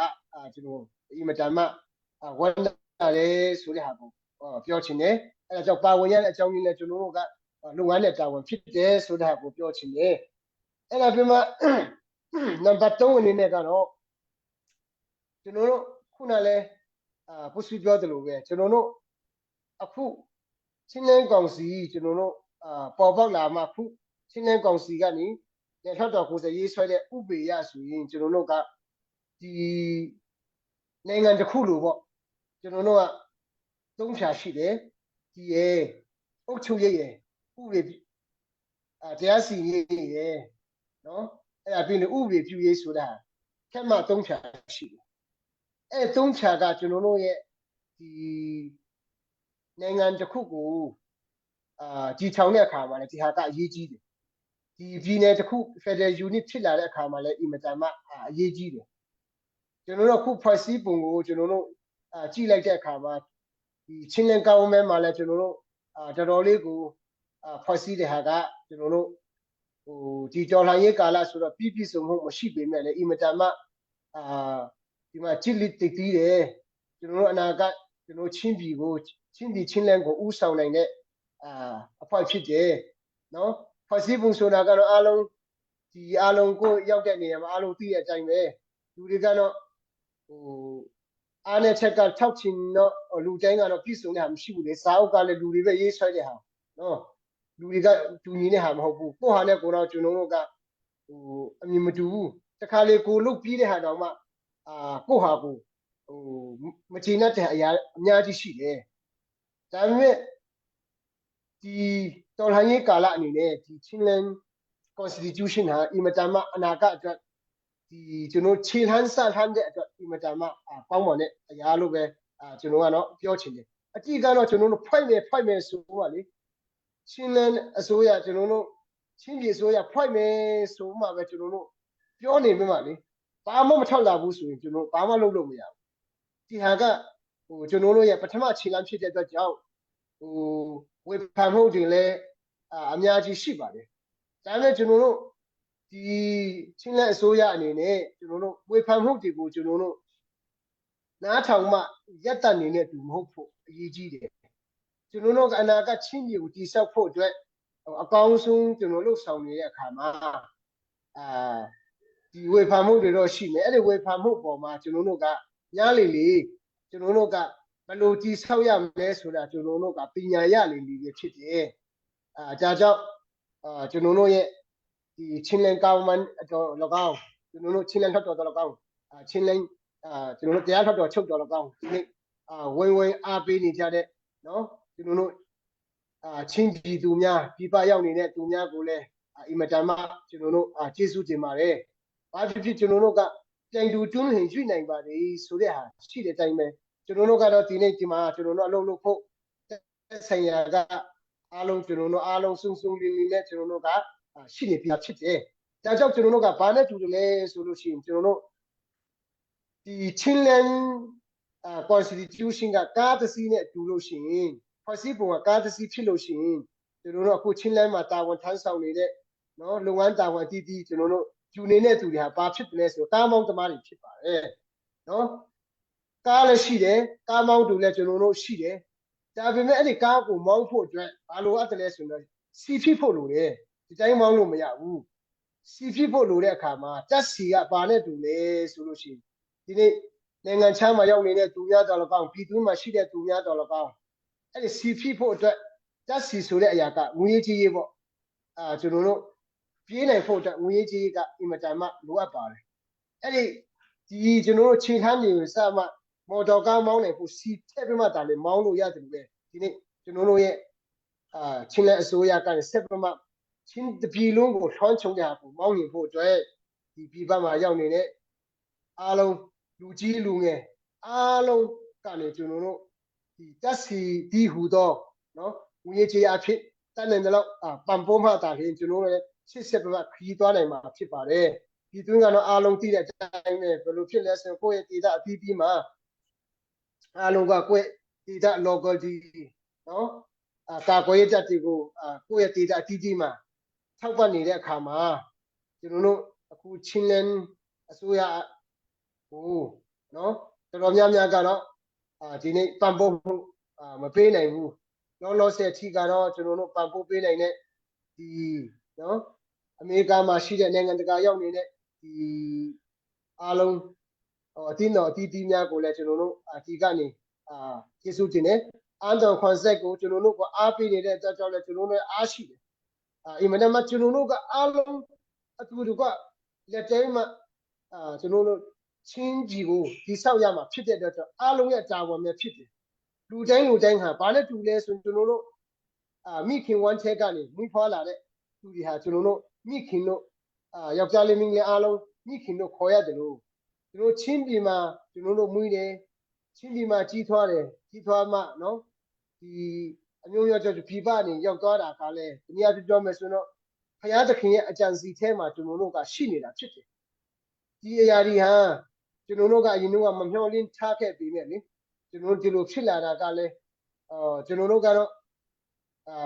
ကျွန်တော်အင်မတန်မှဝန်ရတယ်ဆိုတဲ့ဟာကိုပြောချင်တယ်အဲ့ဒါကြောင့်ပါဝင်ရတဲ့အကြောင်းရင်းနဲ့ကျွန်တော်တို့ကလုပ်ငန်းနဲ့တာဝန်ဖြစ်တယ်ဆိုတဲ့ဟာကိုပြောချင်တယ်အဲ့ဒါပြီးမှနံပါတ်3အနေနဲ့ကတော့ကျွန်တော်တို့ခုနလဲပုစုပြောတယ်လို့ပဲကျွန်တော်တို့အခုချင်းလန်းကောင်စီကျွန်တော်တို့ပေါ်ပေါက်လာမှခုချင်းလန်းကောင်စီကနေလက်ထောက်တော်ကိုယ်စားရေးဆွဲတဲ့ဥပေရဆိုရင်ကျွန်တော်တို့ကဒီနိုင်ငံတစ်ခုလိုပေါ့ကျွန်တော်တို့ကသုံးဖြာရှိတယ်ဒီရဲ့အုတ်ချုပ်ရဲ့ဥပေတရားစီရင်ရဲ့နော်အဲ့ဒါပြီးရင်ဥပေပြုရေးဆိုတာခက်မှသုံးဖြာရှိတယ်အဲ့သုံးဖြာကကျွန်တော်တို့ရဲ့ဒီနိုင်ငံတစ်ခုကိုဒီထောင်တဲ့အခါမှာလည်းဒီဟာကအရေးကြီးတယ်ဒီပြည်နယ်တစ်ခု Federal Unit ဖြစ်လာတဲ့အခါမှာလည်းအင်မတန်မှအရေးကြီးတယ်ကျွန်တော်တို့ခုဖွဲ့စည်းပုံကိုကျွန်တော်တို့ကြည့်လိုက်တဲ့အခါမှာဒီချင်းလန်ကောင်းမဲမှာလည်းကျွန်တော်တို့တော်တော်လေးကိုဖွဲ့စည်းတဲ့ဟာကကျွန်တော်တို့ဒီတော်လှန်ရေးကာလဆိုတော့ပြည့်စုံမှုမရှိပေမဲ့လည်းအင်မတန်မှဒီမှာကြည်လစ်တည်တည်တယ်ကျွန်တော်တို့အနာဂတ်ကျွန်တော်ချင်းပြည်ကိုချင်းလန်ကိုဥဆောင်နိုင်တဲ့ အဖွဲ့ဖြစ်တယ်နော်ဖွဲ့စည်းပုံဆိုတာကတော့အားလုံးကိုရောက်တဲ့နေရာမှာအားလုံးသိတဲ့အတိုင်းပဲလူတွေကတော့ဟိုအားနဲ့ချက်ကထောက်ချင်တော့လူတိုင်းကတော့ပြည့်စုံတဲ့ဟာမရှိဘူးလေစာအုပ်ကလည်းလူတွေပဲရေးဆွဲတဲ့ဟာနော်လူတွေကတူညီတဲ့ဟာမဟုတ်ဘူးကိုယ့်ဟာနဲ့ကိုယ်တော့ကျွန်တော်တို့ကအမြင်မတူဘူးတခါလေကိုလုတ်ပြီးတဲ့ဟာတောင်မှကိုယ့်ဟာကိုမချင်တဲ့အရာအများကြီးရှိတယ်ဒါပေမဲ့ဒီတော်လှန်ရေးကာလအနေနဲ့ဒီ Chinland Constitution ဟာအင်မတန်မှအနာဂတ်အတွက်ဒီကျွန်တော်ခြေလှမ်းစလှမ်းတဲ့အတွက်အင်မတန်မှကောင်းပါနဲ့အရာလို့ပဲကျွန်တော်ကတော့ပြောချင်တယ်အကြည့်ကတော့ကျွန်တော်တို့ဖွဲ့မယ်ဆိုတော့လေ Chinland အစိုးရကျွန်တော်တို့ချင်းပြည်အစိုးရဖွဲ့မယ်ဆိုမှပဲကျွန်တော်တို့ပြောနေမှာလေဘာမှမထောက်လာဘူးဆိုရင်ကျွန်တော်ဘာမှလုပ်လို့မရဘူးဒီဟာကကျွန်တော်တို့ရဲ့ပထမခြေလှမ်းဖြစ်တဲ့အတွက်ကြောင့်ဝေဖန်မှုတွေလည်းအများကြီးရှိပါတယ်ဒါပေမဲ့ကျွန်တော်တို့ဒီချင်းလက်အစိုးရအနေနဲ့ကျွန်တော်တို့ဝေဖန်မှုတွေကိုကျွန်တော်တို့နားထောင်မှရက်တန်နေတဲ့သူမဟုတ်ဖို့အရေးကြီးတယ်ကျွန်တော်တို့ကအနာဂတ်ချင်းပြည်ကိုတည်ဆောက်ဖို့အတွက်အကောင်းဆုံးကျွန်တော်တို့ဆောင်နေတဲ့အခါမှာဒီဝေဖန်မှုတွေတော့ရှိမယ်အဲ့ဒီဝေဖန်မှုပေါ်မှာကျွန်တော်တို့ကညားလေကျွန်တော်တို့ကဘယ်လိုတည်ဆောက်ရမလဲဆိုတာကျွန်တော်တို့ကပညာရလေပဲဖြစ်တယ်ဒါကြောင့်ကျွန်တော်တို့ရဲ့ဒီ Chinland government တော့၎င်းကျွန်တော်တို့ Chinland ထောက်တော်၎င်းChinland ကျွန်တော်တို့တရားထောက်တော်ချုပ်တော်၎င်းဒီနေ့ဝင်အားပေးနေကြတဲ့နော်ကျွန်တော်တို့ချင်းပြည်သူများပြည်ပရောက်နေတဲ့သူများကိုလည်းအင်မတန်မှကျွန်တော်တို့ကျေးဇူးတင်ပါတယ်ဘာဖြစ်ဖြစ်ကျွန်တော်တို့ကပြန်တူတွန်းလှန်ရွှေ့နိုင်ပါလေဆိုတဲ့ဟာရှိတဲ့အတိုင်းပဲကျွန်တော်တို့ကတော့ဒီနေ့ဒီမှာကျွန်တော်တို့အလုပ်လုပ်ဖို့ဆိုင်ရာကအားလုံးကျွန်တော်တို့အားလုံးစုံလင်နဲ့ကျွန်တော်တို့ကရှိနေပြဖြစ်တယ်။ဒါကြောင့်ကျွန်တော်တို့ကဘာနဲ့တူတယ်လဲဆိုလို့ရှိရင်ကျွန်တော်တို့ဒီ Chinland Constitution ကကားတစ်စီးနဲ့တူလို့ရှိရင်ဖွဲ့စည်းပုံကကားတစ်စီးဖြစ်လို့ရှိရင်ကျွန်တော်တို့အခု Chinland မှာတာဝန်ထမ်းဆောင်နေတဲ့နော်လုပ်ငန်းတာဝန်အသီးသီးကျွန်တော်တို့ယူနေတဲ့သူတွေဟာဘာဖြစ်တယ်လဲဆိုတော့ကားမောင်းသမားတွေဖြစ်ပါတယ်။နော်ကားလည်းရှိတယ်ကားမောင်းသူလည်းကျွန်တော်တို့ရှိတယ်ဒါပေမဲ့အဲ့ဒီကားကိုမောင်းဖို့အတွက်ဘာလိုအပ်တယ်လဲဆိုတော့စီဖြစ်ဖို့လိုတယ်ဒီတိုင်းမောင်းလို့မရဘူးစီဖြစ်ဖို့လိုတဲ့အခါမှာတက်စီကဘာနဲ့တူလဲဆိုလို့ရှိရင်ဒီနေ့နိုင်ငံခြားမှာရောက်နေတဲ့သူများတော်၎င်းပြည်သူမှာရှိတဲ့သူများတော်၎င်းအဲ့ဒီစီဖြစ်ဖို့အတွက်တက်စီဆိုတဲ့အရာကငွေကြီးရေးပေါ့ကျွန်တော်တို့ပြေးနိုင်ဖို့အတွက်ငွေကြီးရေးကအင်မတန်မှလိုအပ်ပါတယ်အဲ့ဒီကျွန်တော်တို့ခြေလှမ်းတွေကိုစမှမော်တော်ကားမောင်းနိုင်ဖို့စီထည့်ပြမှတာလေမောင်းလို့ရတယ်လို့ပဲဒီနေ့ကျွန်တော်တို့ရဲ့ချင်းလက်အစိုးရကလည်းဆက်ပြမှချင်းတပြည်လုံးကိုထွန်းချုံကြဖို့မောင်းနေဖို့အတွက်ဒီပြည်ပမှာရောက်နေတဲ့အားလုံးလူကြီးလူငယ်အားလုံးကနေကျွန်တော်တို့ဒီတက်စီဒီဟူတော့နော်ငွေကြေးအဖြစ်တတ်နိုင်တယ်လို့ပံပိုးမှတာလေကျွန်တော်တို့ရှစ်ဆက်ပြမှခရီးသွားနိုင်မှာဖြစ်ပါတယ်ဒီတွင်းကတော့အားလုံးသိတဲ့အတိုင်းပဲဘယ်လိုဖြစ်လဲဆိုကိုယ့်ရဲ့ဒေတာအသီးသီးမှာအားလုံးကကိုယ့်ဒေတာ local ဒီနော်ကာကွယ်ရေးတပ်တွေကိုကိုယ့်ရဲ့ဒေတာအသီးသီးမှာထောက်ပံ့နေတဲ့အခါမှာကျွန်တော်တို့အခု Chinland အစိုးရဟိုနော်တော်တော်များကတော့ဒီနေ့ပံ့ပိုးမှုမပေးနိုင်ဘူးလောဆယ်အထိကတော့ကျွန်တော်တို့ပံ့ပိုးပေးနိုင်တဲ့ဒီနော်အမေရိကန်မှာရှိတဲ့နိုင်ငံတကာရောက်နေတဲ့ဒီအားလုံးအတင်းတော်အတီးတီးများကိုလည်းကျွန်တော်တို့ဒီကနေကျေးဇူးတင်တယ်အန်တော် concept ကိုကျွန်တော်တို့ကအားပေးနေတဲ့အတွက်ကြောင့်လည်းကျွန်တော်တို့အားရှိတယ်အင်မတန်မှကျွန်တော်တို့ကအားလုံးအတူတူကလက်တဲမှာကျွန်တော်တို့ချင်းကြီးကိုဒီဆောက်ရမှာဖြစ်တဲ့အတွက်ကြောင့်အားလုံးရဲ့တာဝန်ပဲဖြစ်တယ်လူတိုင်းဟာဘာနဲ့တူလဲဆိုကျွန်တော်တို့မိခင်ဝမ်းထဲကနေမိဖွာလာတဲ့သူတွေဟာကျွန်တော်တို့မိခင်တို့ယောက်ျားလေးမင်းလေးအားလုံးမိခင်တို့ခေါ်ရတယ်လို့ကျွန်တော်ချင်းပြည်မှာကျွန်တော်တို့မွေးတယ်ချင်းပြည်မှာကြီးထွားတယ်ကြီးထွားမှနော်ဒီအမျိုးမျိုးကြောင့်ပြပနေရောက်သွားတာကလည်းဒီနေ့ပြောမယ်ဆိုတော့ဖယားသခင်ရဲ့အကြံစီထဲမှာကျွန်တော်တို့ကရှိနေတာဖြစ်တယ်ဒီအရာတွေဟာကျွန်တော်တို့ကအရင်ကမမျှော်လင့်ထားခဲ့ပြီးနဲ့လေကျွန်တော်တို့ဒီလိုဖြစ်လာတာကလည်းကျွန်တော်တို့ကတော့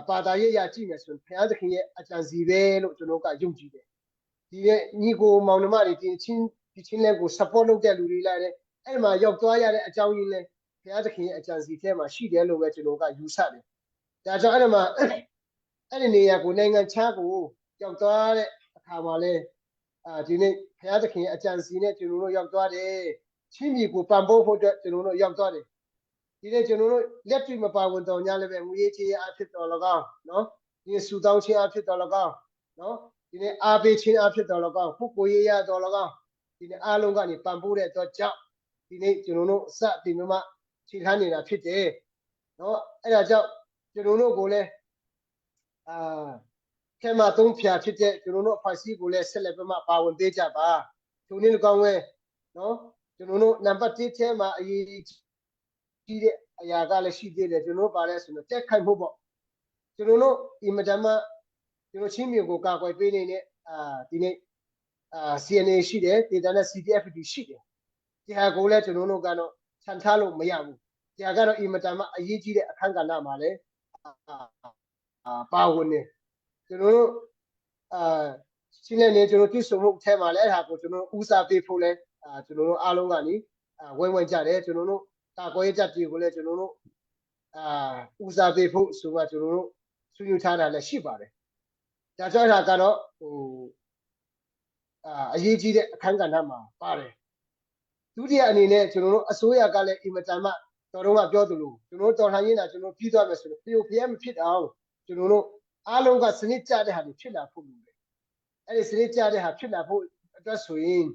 ဘာသာရေးအရာကြည့်မယ်ဆိုရင်ဘုရားသခင်ရဲ့အကြံစီပဲလို့ကျွန်တော်ကယုံကြည်တယ်ဒီရဲ့ညီကိုမောင်နှမတွေဒီချင်းလက်ကို support လုပ်တဲ့လူတွေလိုက်တယ်အဲ့မှာရောက်သွားရတဲ့အကြောင်းရင်းလဲဘုရားသခင်ရဲ့အကြံစီထဲမှာရှိတယ်လို့ပဲကျွန်တော်ကယူဆတယ် ဒါကြောင့်အဲ့ဒါမှာအဲ့ဒီနေရာကိုနိုင်ငံခြားကိုရောက်သွားတဲ့အခါမှာလဲဒီနေ့ဘုရားသခင်ရဲ့အကြံစီနဲ့ကျွန်တော်တို့ရောက်သွားတယ်ချင်းပြည်ကိုပံ့ပိုးဖို့အတွက်ကျွန်တော်တို့ရောက်သွားတယ်ဒီနေ့ကျွန်တော်တို့လက်တွေ့မပါဝင်တော့ညလည်းပဲငွေကြေးအဖြစ်တော်၎င်းနော်ဒီနေ့စူတောင်းခြင်းအဖြစ်တော်၎င်းနော်ဒီနေ့အားပေးခြင်းအဖြစ်တော်၎င်းပုဂ္ဂိုလ်ရေးရတော်၎င်းဒီနေ့အားလုံးကနေပံ့ပိုးတဲ့အတွက်ကြောင့်ဒီနေ့ကျွန်တော်တို့အစတင်မှခြေလှမ်းနေတာဖြစ်တယ်နော်အဲ့ဒါကြောင့်ကျွန်တော်တို့ကိုလည်းခဲမသုံးဖြာဖြစ်တဲ့ကျွန်တော်တို့အဖွဲ့အစည်းကိုလည်းဆက်လက်ပြီးမှပါဝင်ပေးကြပါဒီနေ့ကောင်းဝဲနော်ကျွန်တော်တို့နံပါတ်1ထဲမှာအရေးကြီးတဲ့အရာကလည်းရှိသေးတယ်ကျွန်တော်တို့ပါလဲဆိုတော့တက်ခိုက်ဖို့ပေါ့ကျွန်တော်တို့ဒီမတမကျွန်တော်ချင်းမျိုးကိုကာကွယ်ပေးနေတဲ့ဒီနေ့CNA ရှိတယ်ဒေတာနဲ့ CTFD ရှိတယ်ဒီဟာကိုလည်းကျွန်တော်တို့ကတော့ခြံထားလို့မရဘူးဒီဟာကတော့ဒီမတမအရေးကြီးတဲ့အခန်းကဏ္ဍမှာလည်းပါဝင်နေကျွန်တော်တို့ရှင်းနေကျွန်တော်တွေ့ဆုံမှုအထက်မှာလည်းအဲ့ဒါကိုကျွန်တော်ဦးစားပေးဖို့လဲကျွန်တော်တို့အားလုံးကနေဝိုင်းကြတယ်ကျွန်တော်တို့ကာကွယ်ရေးတပ်တွေကိုလည်းကျွန်တော်တို့ဦးစားပေးဖို့ဆိုတော့ကျွန်တော်တို့ဆွေးနွေးထားတာလည်းရှိပါတယ်ဒါကြောင့်ဒါကတော့အရေးကြီးတဲ့အခန်းကဏ္ဍမှာပါတယ်ဒုတိယအနေနဲ့ကျွန်တော်တို့အစိုးရကလည်းအင်မတန်မှတော်တော်ကပြောသလိုကျွန်တော်တို့တော်လှန်ရေးတာကျွန်တော်ပြီးသွားမယ်ဆိုတော့ဖျို့ဖျက်မဖြစ်အောင်ကျွန်တော်တို့အားလုံးကစနစ်ကျတဲ့ဟာတွေဖြစ်လာဖို့လိုတယ်အဲ့ဒီစနစ်ကျတဲ့ဟာဖြစ်လာဖို့အတွက်ဆိုရင်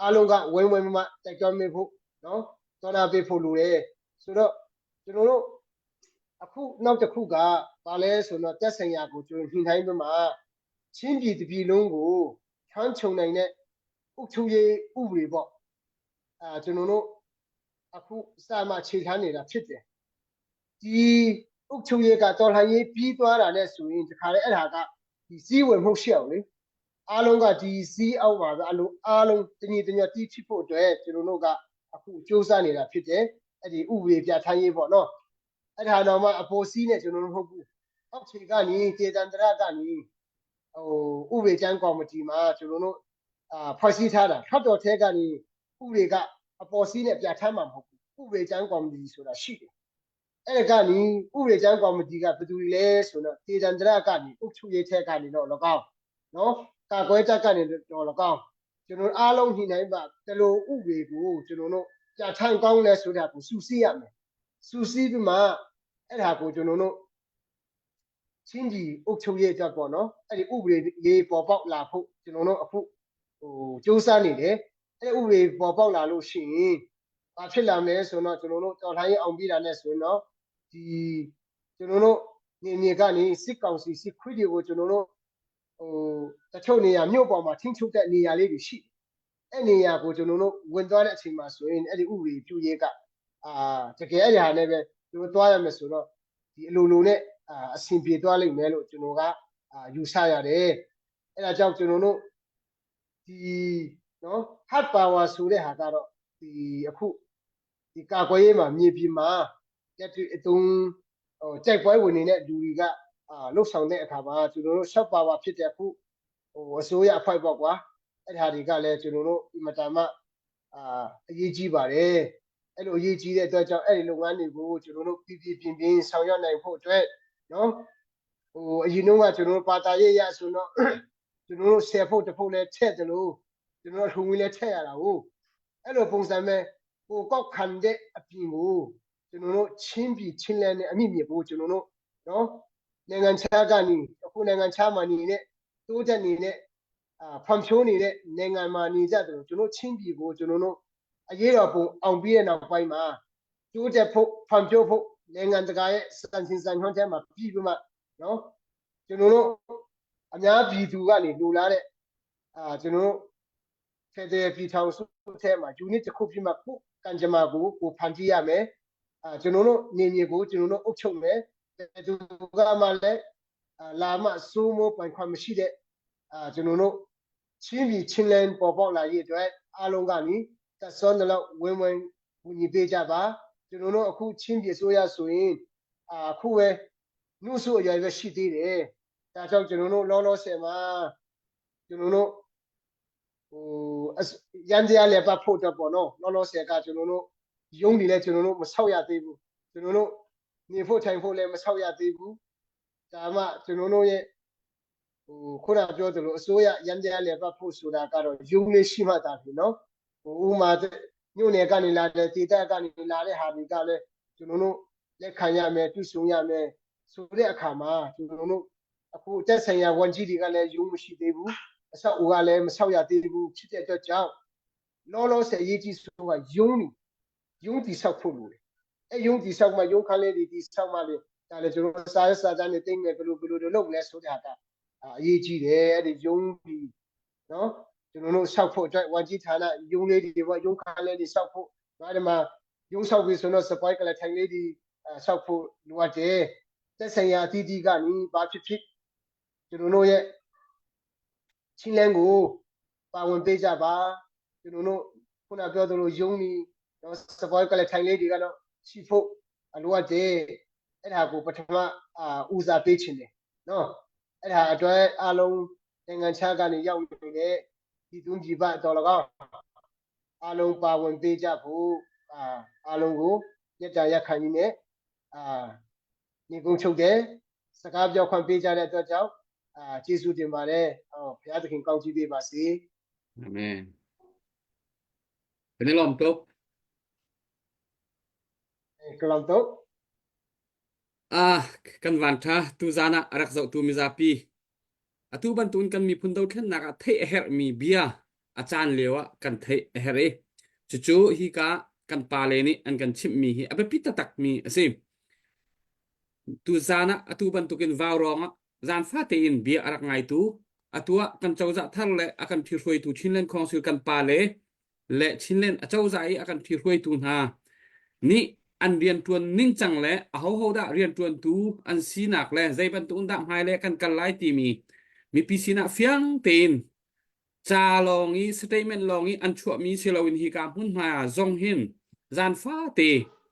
အားလုံးကဝိုင်းမှတိုက်တွန်းမိဖို့နော်တော်တာပေးဖို့လိုတယ်ဆိုတော့ကျွန်တော်တို့အခုနောက်တစ်ခုကဘာလဲဆိုတော့တက်ဆိုင်ရာကိုကျွန်တော်ညှိနှိုင်းပြီးမှချင်းပြည်တစ်ပြည်လုံးကိုချမ်းချုံနိုင်တဲ့အုပ်ချုပ်ရေးဥပဒေပေါ့ကျွန်တော်တို့အခုစမှခြေခံနေတာဖြစ်တယ်ဒီအုပ်ချုပ်ရေးကတော်လှန်ရေးပြီးသွားတာနဲ့ဆိုရင်ဒီခါလေအဲ့ဒါကဒီစည်းဝေမှုရှိအောင်လေအားလုံးကဒီစီးအောက်ပါပဲအားလုံးတညီတညတီးဖြစ်ဖို့အတွက်ကျွန်တော်တို့ကအခုစူးစမ်းနေတာဖြစ်တယ်အဲ့ဒီဥပဒေပြဋ္ဌာန်းရေးပေါ့နော်အဲ့ဒါတော့မှအပေါ်စီးနဲ့ကျွန်တော်တို့မဟုတ်ဘူးအောက်ခြေကနေဒေသန္တရကနေဥပဒေကျမ်းကော်မတီမှာကျွန်တော်တို့ဖွဲ့စည်းထားတာထပ်တော်ထဲကနေဥပဒေကအပေါ်စီးနဲ့ပြဋ္ဌာန်းမှာမဟုတ်ဘူးဥပဒေကျမ်းကော်မတီဆိုတာရှိတယ်အဲ့ဒါကနေဥပဒေကျမ်းကော်မတီကဘယ်သူတွေလဲဆိုတော့ဒေသန္တရကနေအုပ်ချုပ်ရေးထဲကနေတော့၎င်းနော်ကာကွယ်တပ်ကနေတော့၎င်းကျွန်တော်အားလုံးညှိနှိုင်းပါတလို့ဥပဒေကိုကျွန်တော်တို့ပြဋ္ဌာန်းကောင်းလဲဆိုတာကိုစုစည်းရမယ်စုစည်းပြီးမှအဲ့ဒါကိုကျွန်တော်တို့ချင်းကြီးအုပ်ချုပ်ရေးအတွက်ပေါ့နော်အဲ့ဒီဥပဒေရေးပေါ်ပေါက်လာဖို့ကျွန်တော်တို့အခုစူးစမ်းနေတယ်အဲ့ဥပဒေပေါ်ပေါက်လာလို့ရှိရင်ဘာဖြစ်လာမလဲဆိုတော့ကျွန်တော်တို့တော်လှန်ရေးအောင်ပြီးတာနဲ့ဆိုရင်တော့ဒီကျွန်တော်တို့နေကနေစစ်ကောင်စီစစ်ခွေးတွေကိုကျွန်တော်တို့တချို့နေရာမြို့ပေါ်မှာထင်းချုပ်တဲ့နေရာလေးတွေရှိအဲ့နေရာကိုကျွန်တော်တို့ဝင်သွားတဲ့အချိန်မှာဆိုရင်အဲ့ဒီဥပဒေပြုရေးကတကယ်အဲ့ဒီဟာနဲ့ပဲကျွန်တော်သွားရမယ်ဆိုတော့ဒီအလိုလိုနဲ့အဆင်ပြေသွားလိမ့်မယ်လို့ကျွန်တော်ကယူဆရတယ်အဲ့ဒါကြောင့်ကျွန်တော်တို့ဒီနော် hard power ဆိုတဲ့ဟာကတော့ဒီအခုဒီကာကွယ်ရေးမှာမြေပြင်မှာတက်တူအတုံးတိုက်ပွဲဝင်နေတဲ့လူတွေကလှုပ်ဆောင်တဲ့အခါမှာကျွန်တော်တို့ short power ဖြစ်တဲ့အခုအစိုးရအဖွဲ့ပေါ့ကွာအဲ့ဒါတွေကလည်းကျွန်တော်တို့အင်မတန်မှအရေးကြီးပါတယ်အဲ့လိုအရေးကြီးတဲ့အတွက်ကြောင့်အဲ့ဒီလုပ်ငန်းတွေကိုကျွန်တော်တို့ပြပြဆောင်ရွက်နိုင်ဖို့အတွက်နော်အရင်တော့ကကျွန်တော်တို့ပါတာရေးရဆိုတော့ကျွန်တော်တို့ဆယ်ဖို့တဖို့လဲထည့်တယ်လို့ကျွန်တော်တို့ထုံဝင်လဲထည့်ရတာဟုတ်အဲ့လိုပုံစံမဲ့ကိုကောက်ခံတဲ့အပြင်ကိုကျွန်တော်တို့ချင်းပြည်ချင်းလန်းနဲ့အမြင့်မြင့်ဖို့ကျွန်တော်တို့နော်နိုင်ငံခြားကနေအခုနိုင်ငံခြားမှာနေတဲ့တိုးတက်နေတဲ့ဖွံ့ဖြိုးနေတဲ့နိုင်ငံမှာနေကြတယ်ကျွန်တော်ချင်းပြည်ကိုကျွန်တော်တို့အရေးတော်ပုံအောင်ပြီးတဲ့နောက်ပိုင်းမှာတိုးတက်ဖို့ဖွံ့ဖြိုးဖို့နိုင်ငံတကာရဲ့စံချိန်စံညွှန်းထဲမှာပြီးပြီးမှနော်ကျွန်တော်တို့အများပြည်သူကနေလူလာတဲ့ကျွန်တော်တို့ဖက်ဒရယ်ပြည်ထောင်စုထဲမှာ unit တစ်ခုဖြစ်မှကိုကံကြမ္မာကိုဖန်တီးရမယ်ကျွန်တော်တို့နေမြေကိုကျွန်တော်တို့အုပ်ချုပ်မယ်သူကမှလည်းလာမှစိုးမိုးပိုင်ခွင့်မရှိတဲ့ကျွန်တော်တို့ချင်းပြည်ချင်းလန်းပေါ်ပေါက်လာရေးအတွက်အားလုံးကနေသက်စွမ်းတဲ့လောက်ဝင်းဝင်ညီပေးကြပါကျွန်တော်တို့အခုချင်းပြည်ဆိုရဆိုရင်အခုပဲနှုတ်ဆိုအရာပဲရှိသေးတယ်ဒါကြောင့်ကျွန်တော်တို့လောဆယ်မှာကျွန်တော်တို့ရန်တရားလည်းပတ်ဖို့တော့ပေါ့နော်လောဆယ်ကကျွန်တော်တို့ရုံးနေလဲကျွန်တော်တို့မဆောက်ရသေးဘူးကျွန်တော်တို့ နေဖို့ထိုင်ဖို့လည်းမဆောက်ရသေးဘူးဒါမှကျွန်တော်တို့ရဲ့ခုနပြောသလိုအစိုးရရန်တရားလည်းပတ်ဖို့ဆိုတာကတော့ယုံလေးရှိမှသာပြီနော်ဥမာညို့နယ်ကနေလာတဲ့ဒေသကနေလာတဲ့ဟာတွေကလည်းကျွန်တော်တို့လက်ခံရမယ်ပြုစုံရမယ်ဆိုတဲ့အခါမှာကျွန်တော်တို့အခုတက်ဆိုင်ရာဝန်ကြီးတွေကလည်းယုံမရှိသေးဘူးအဆောက်အဦကလည်းမဆောက်ရသေးဘူးဖြစ်တဲ့အတွက်ကြောင့်လောလောဆယ်ရေးကြီးဆုံးကယုံတည်ဆောက်ဖို့လိုတယ်အဲယုံတည်ဆောက်မှယုံခန်းလေးတွေတည်ဆောက်မှလေဒါလည်းကျွန်တော်စာရေးစာတမ်းတွေသိနေဘယ်လိုလုပ်လဲဆိုတဲ့ဟာကအရေးကြီးတယ်အဲ့ဒီယုံပြီးနော်ကျွန်တော်တို့ဆောက်ဖို့အတွက်ဝန်ကြီးဌာနယုံလေးတွေပေါ့ယုံခန်းလေးတွေဆောက်ဖို့ဒါဒီမှာယုံဆောက်ပြီးဆိုတော့စပိုက်ကလည်းထိုင်လေးတွေဆောက်ဖို့လိုအပ်တယ်သက်ဆိုင်ရာအသီးသီးကနေဘာဖြစ်ကျွန်တော်တို့ရဲ့ချင်းလန်းကိုပါဝင်ပေးကြပါကျွန်တော်တို့ခုနပြောသလိုယုံနေတော့စပိုက်ကလည်းထိုင်လေးတွေကတော့ရှိဖို့လိုအပ်တယ်အဲ့ဒါကိုပထမဦးစားပေးခြင်းတယ်နော်အဲ့ဒါအတွက်အားလုံးနိုင်ငံခြားကနေရောက်နေတဲ့ဒီသွင်းကြည်ပတော်၎င်းအားလုံးပါဝင်ပေးကြဖို့အားလုံးကိုမြတ်တာရက်ခံကြီးနဲ့ညီကုန်းချုပ်တယ်စကားပြောခွင့်ပေးကြတဲ့အတွက်ကြောင့်ကျေးဇူးတင်ပါတယ်ဘုရားသခင်ကောင်းချီးပေးပါစေ อาเมนเป็นลมตก ကလောင်တော့ kan wanta tu zana arak zau tu mizapi atu bantun kan mi phundau thlen naka thei her mi bia achan lewa kan thei her e chu hi ka kan pa le ni an kan chim mi hi abe pita tak mi asim tu zana atu bantukin vaw ronga zan fa te in bia arak ngai tu atua kan chawza thar le akan thirhoi tu chinlen khongsil kan pa le chinlen achawza i akan thirhoi tu na ni an rian tuan ning chang le a ho da rian tuan tu an sinak le zai ban tu da mai le kan lai ti mi pisina fiang tin cha long i statement long i an chua mi silawin hi ka hun ma zong hin zan fa te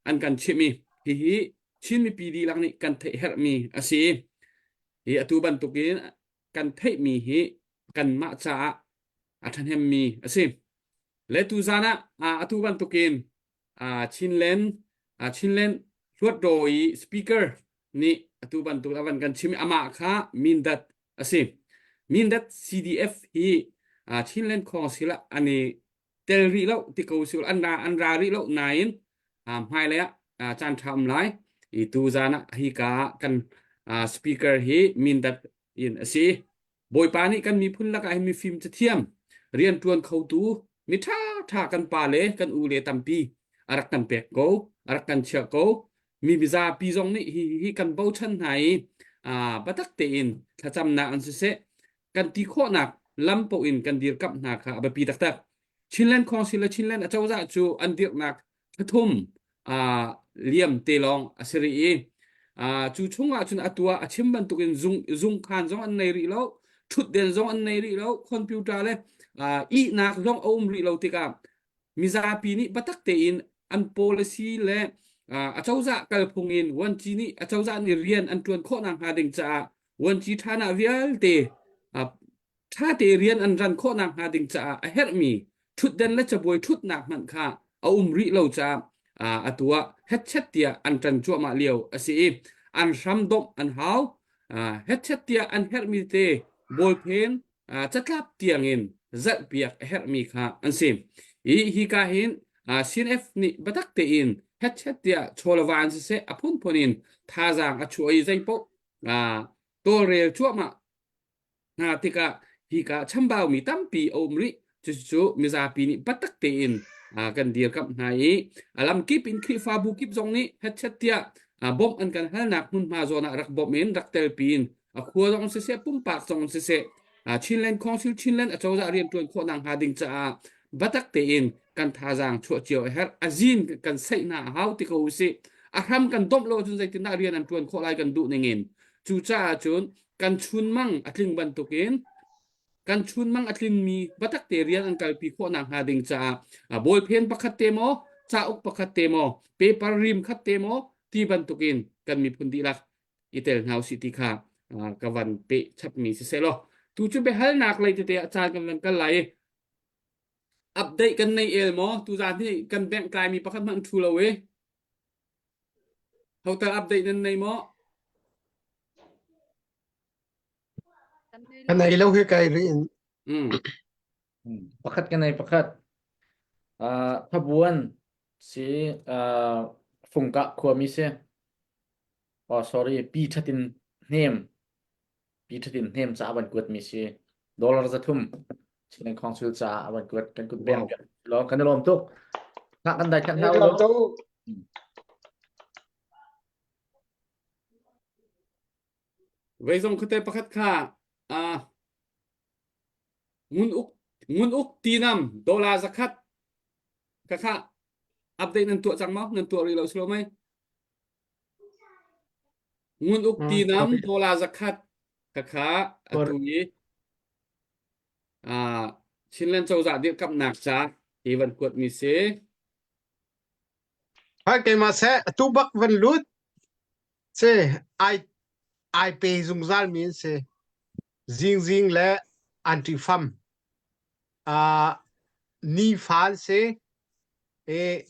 an kan chimi hi chin mi pi di lang ni kan thei her mi asi hi atu ban tu kin kan thei mi hi kan ma cha athan hem mi asi le tu zana atu ban tu kin chinlen ruat doi speaker ni atu bantu awan kan chim ama kha mindat asim mindat CDF hi chinlen khosila ani telri lo tikausul anra ri lo nain mai le chan tham lai I tu zana hi ka kan speaker hi mindat in asi boy pani kan mi phun la ka mi film chathiam rian tuan khau tu mi tha kan pa le kan u le tampi arak kan pek go arak kan chia go mi biza pi zong ni hi kan bau chan hai batak te in thacham na an se kan ti kho nak lam po in kan dir kap na kha ba pi tak chinlen khong sila chinlen achawza chu an dir nak thum liam te long asiri chu chunga chun atua achim ban tukin zung khan zong an nei ri lo thut den zong an nei ri lo computer le I nak zong om ri lo tika miza pi ni batak te in an policy le achawza kalpungin wan chi ni achawza ni rian an tuan kho nang ha ding cha wan chi thana vial te tha te rian an ran kho nang ha ding cha a her mi thut den la chaboi thut nak man kha ri lo cha atua headset tia an tran chu ma liao asi an ram dom an hau headset tia an her mi te bol pen chatlap tiangin zat piak her mi kha an sim hi ka hin CNF ni batak te in headset tia cholawan se apun ponin thazang achoi zai po to rel chuama tika hi ka chambao mi tampi omri chu miza pi ni batak te in kan dir kap nai alam kip in kri fa bu kip zong ni headset tia bom an kan hal nak mun ma zona rak bom men rak tel pin khua zong se pum pak zong se chinlen khongsil chinlen achawza rian tuan kho nang ha ding cha batak te in kan thazang chu chiao her azin kan sei na how ti ko si ahram kan dom lo chun zai tin na rian an tuan kho lai kan du ningin chu cha chun kan chun mang atling ban tukin kan chun mang atlin mi batak te rian an kalpi kho nang ha ding cha bol pen pakhat te mo cha uk pakhat te mo paper rim khat te mo ti ban tukin kan mi phundi lak itel ngau city kha kawan pe chap mi se lo tu chu be hal nak lai te cha kan lai update kan nei el mo tu za ni kan bank kai mi pakhat man thu lo we เขาแต่อัปเดตนั้นในหมอ อันไหนเราคือไกลเรียน อืม pakat ka na pakat Pabuan si Fungka Khua mi se oh sorry pi thatin nem cha ban kuat mi si dollar za thum chin council cha ban kuat kan kut bang lo kan lom tuk ngak kan dai kan Việc hau làm lo tốt vậy dòng kh때 pakat kha ngun uk tinam dollar zakat kha update nan tu chang ma nan tu ri lo slow mai ngun uk tinam dollar zakat kha atui chinlen chau za dir kap nak cha even kuat mi se hai cái mà sẽ tu bắc vẫn lút sẽ ai pe dùng zal miên sẽ zing lẽ anti fam ni phal sẽ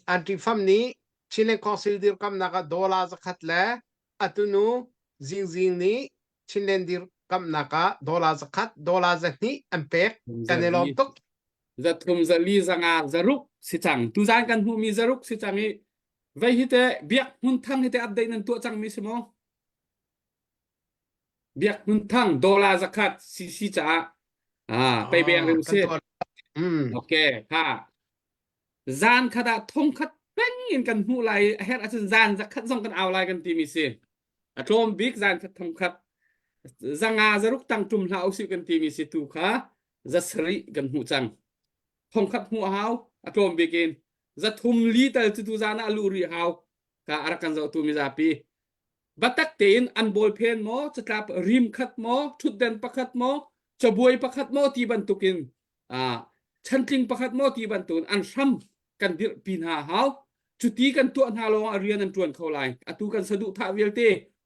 anti fam ni chile council dir kam naka dola zakat lẽ atunu zing ni chile dir kam naka dola zakat ni ampek kanelom tuk za thum za li za nga za ruk si chang tu zan kan hu mi za ruk si chang i vậy hi te biak hun thang hi te update nan tu chang mi se mo biak hun thang dollar zakat si chaไปเบียงเร็ว kan สิ tuโอเคค่ะจานขนาดทงคัดเป็นยินกันหูไรเฮ็ดอาจารย์จานจะคัดส่งกันเอาไรกันตีมีสิโครมบิ๊กจานคัดทงคัดจังอาจะรุกตั้งจุ่มลาอุสิกันตีมีสิถูกค่ะจะสริกันหูจังทงคัดหูหาวโครมบิ๊กินจะทุ่มลีแต่ตุจานะลูรีหาวค่ะอารักันจะตุมิจาปีบัตักเตนอันบอลเพนโมจะกลับริมคัดโมชุดเด่นประคัดโมจะบวยประคัดโมตีบันตุกินฉันจริงประคัดโมตีบันตุนอันซ้ำกันดิปีนหาเฮาจุดที่กันตัวหาลองเรียนอันจวนเขาไลอตุกันสะดุท่าเวลเต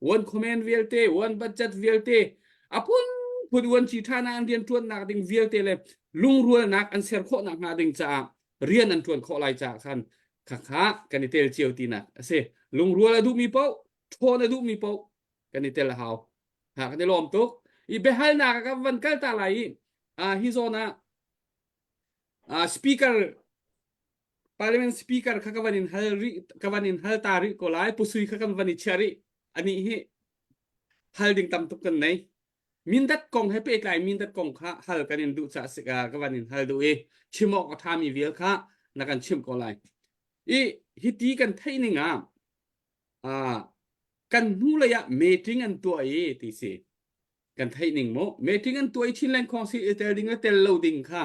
วันคอมเมนต์เวลเตวันบัจจัดเวลเตปุ่นวันชีท่านาอันเรียนจวนนักดิ่งเวลเตเลยลุงรัวนักอันเสียโคนักนาดิ่งจ่าเรียนอันจวนเขาไลจ่าคันข้ากันนิเทลเจียวตีนักเสลุงรัวละดูมีเป้าโทนะดูมีเป้ากันนิเทลละเฮาหากได้ลมตุกอีเบฮัลนักกับวันกัลตาไลฮิโซนะspeaker parliament speaker kakawanin hal tari ko lai pusui kakawani chari ani hi hal ding tam tuk kan nei mindat kong he pe klai mindat kong kha hal kanin du cha sika kawanin hal du e chimo ka thami vil kha nakan chim ko lai i hiti kan thaininga kan nu la ya meeting an to e ti se kan thaining mo meeting an to e chin len khong si tel ding tel loading kha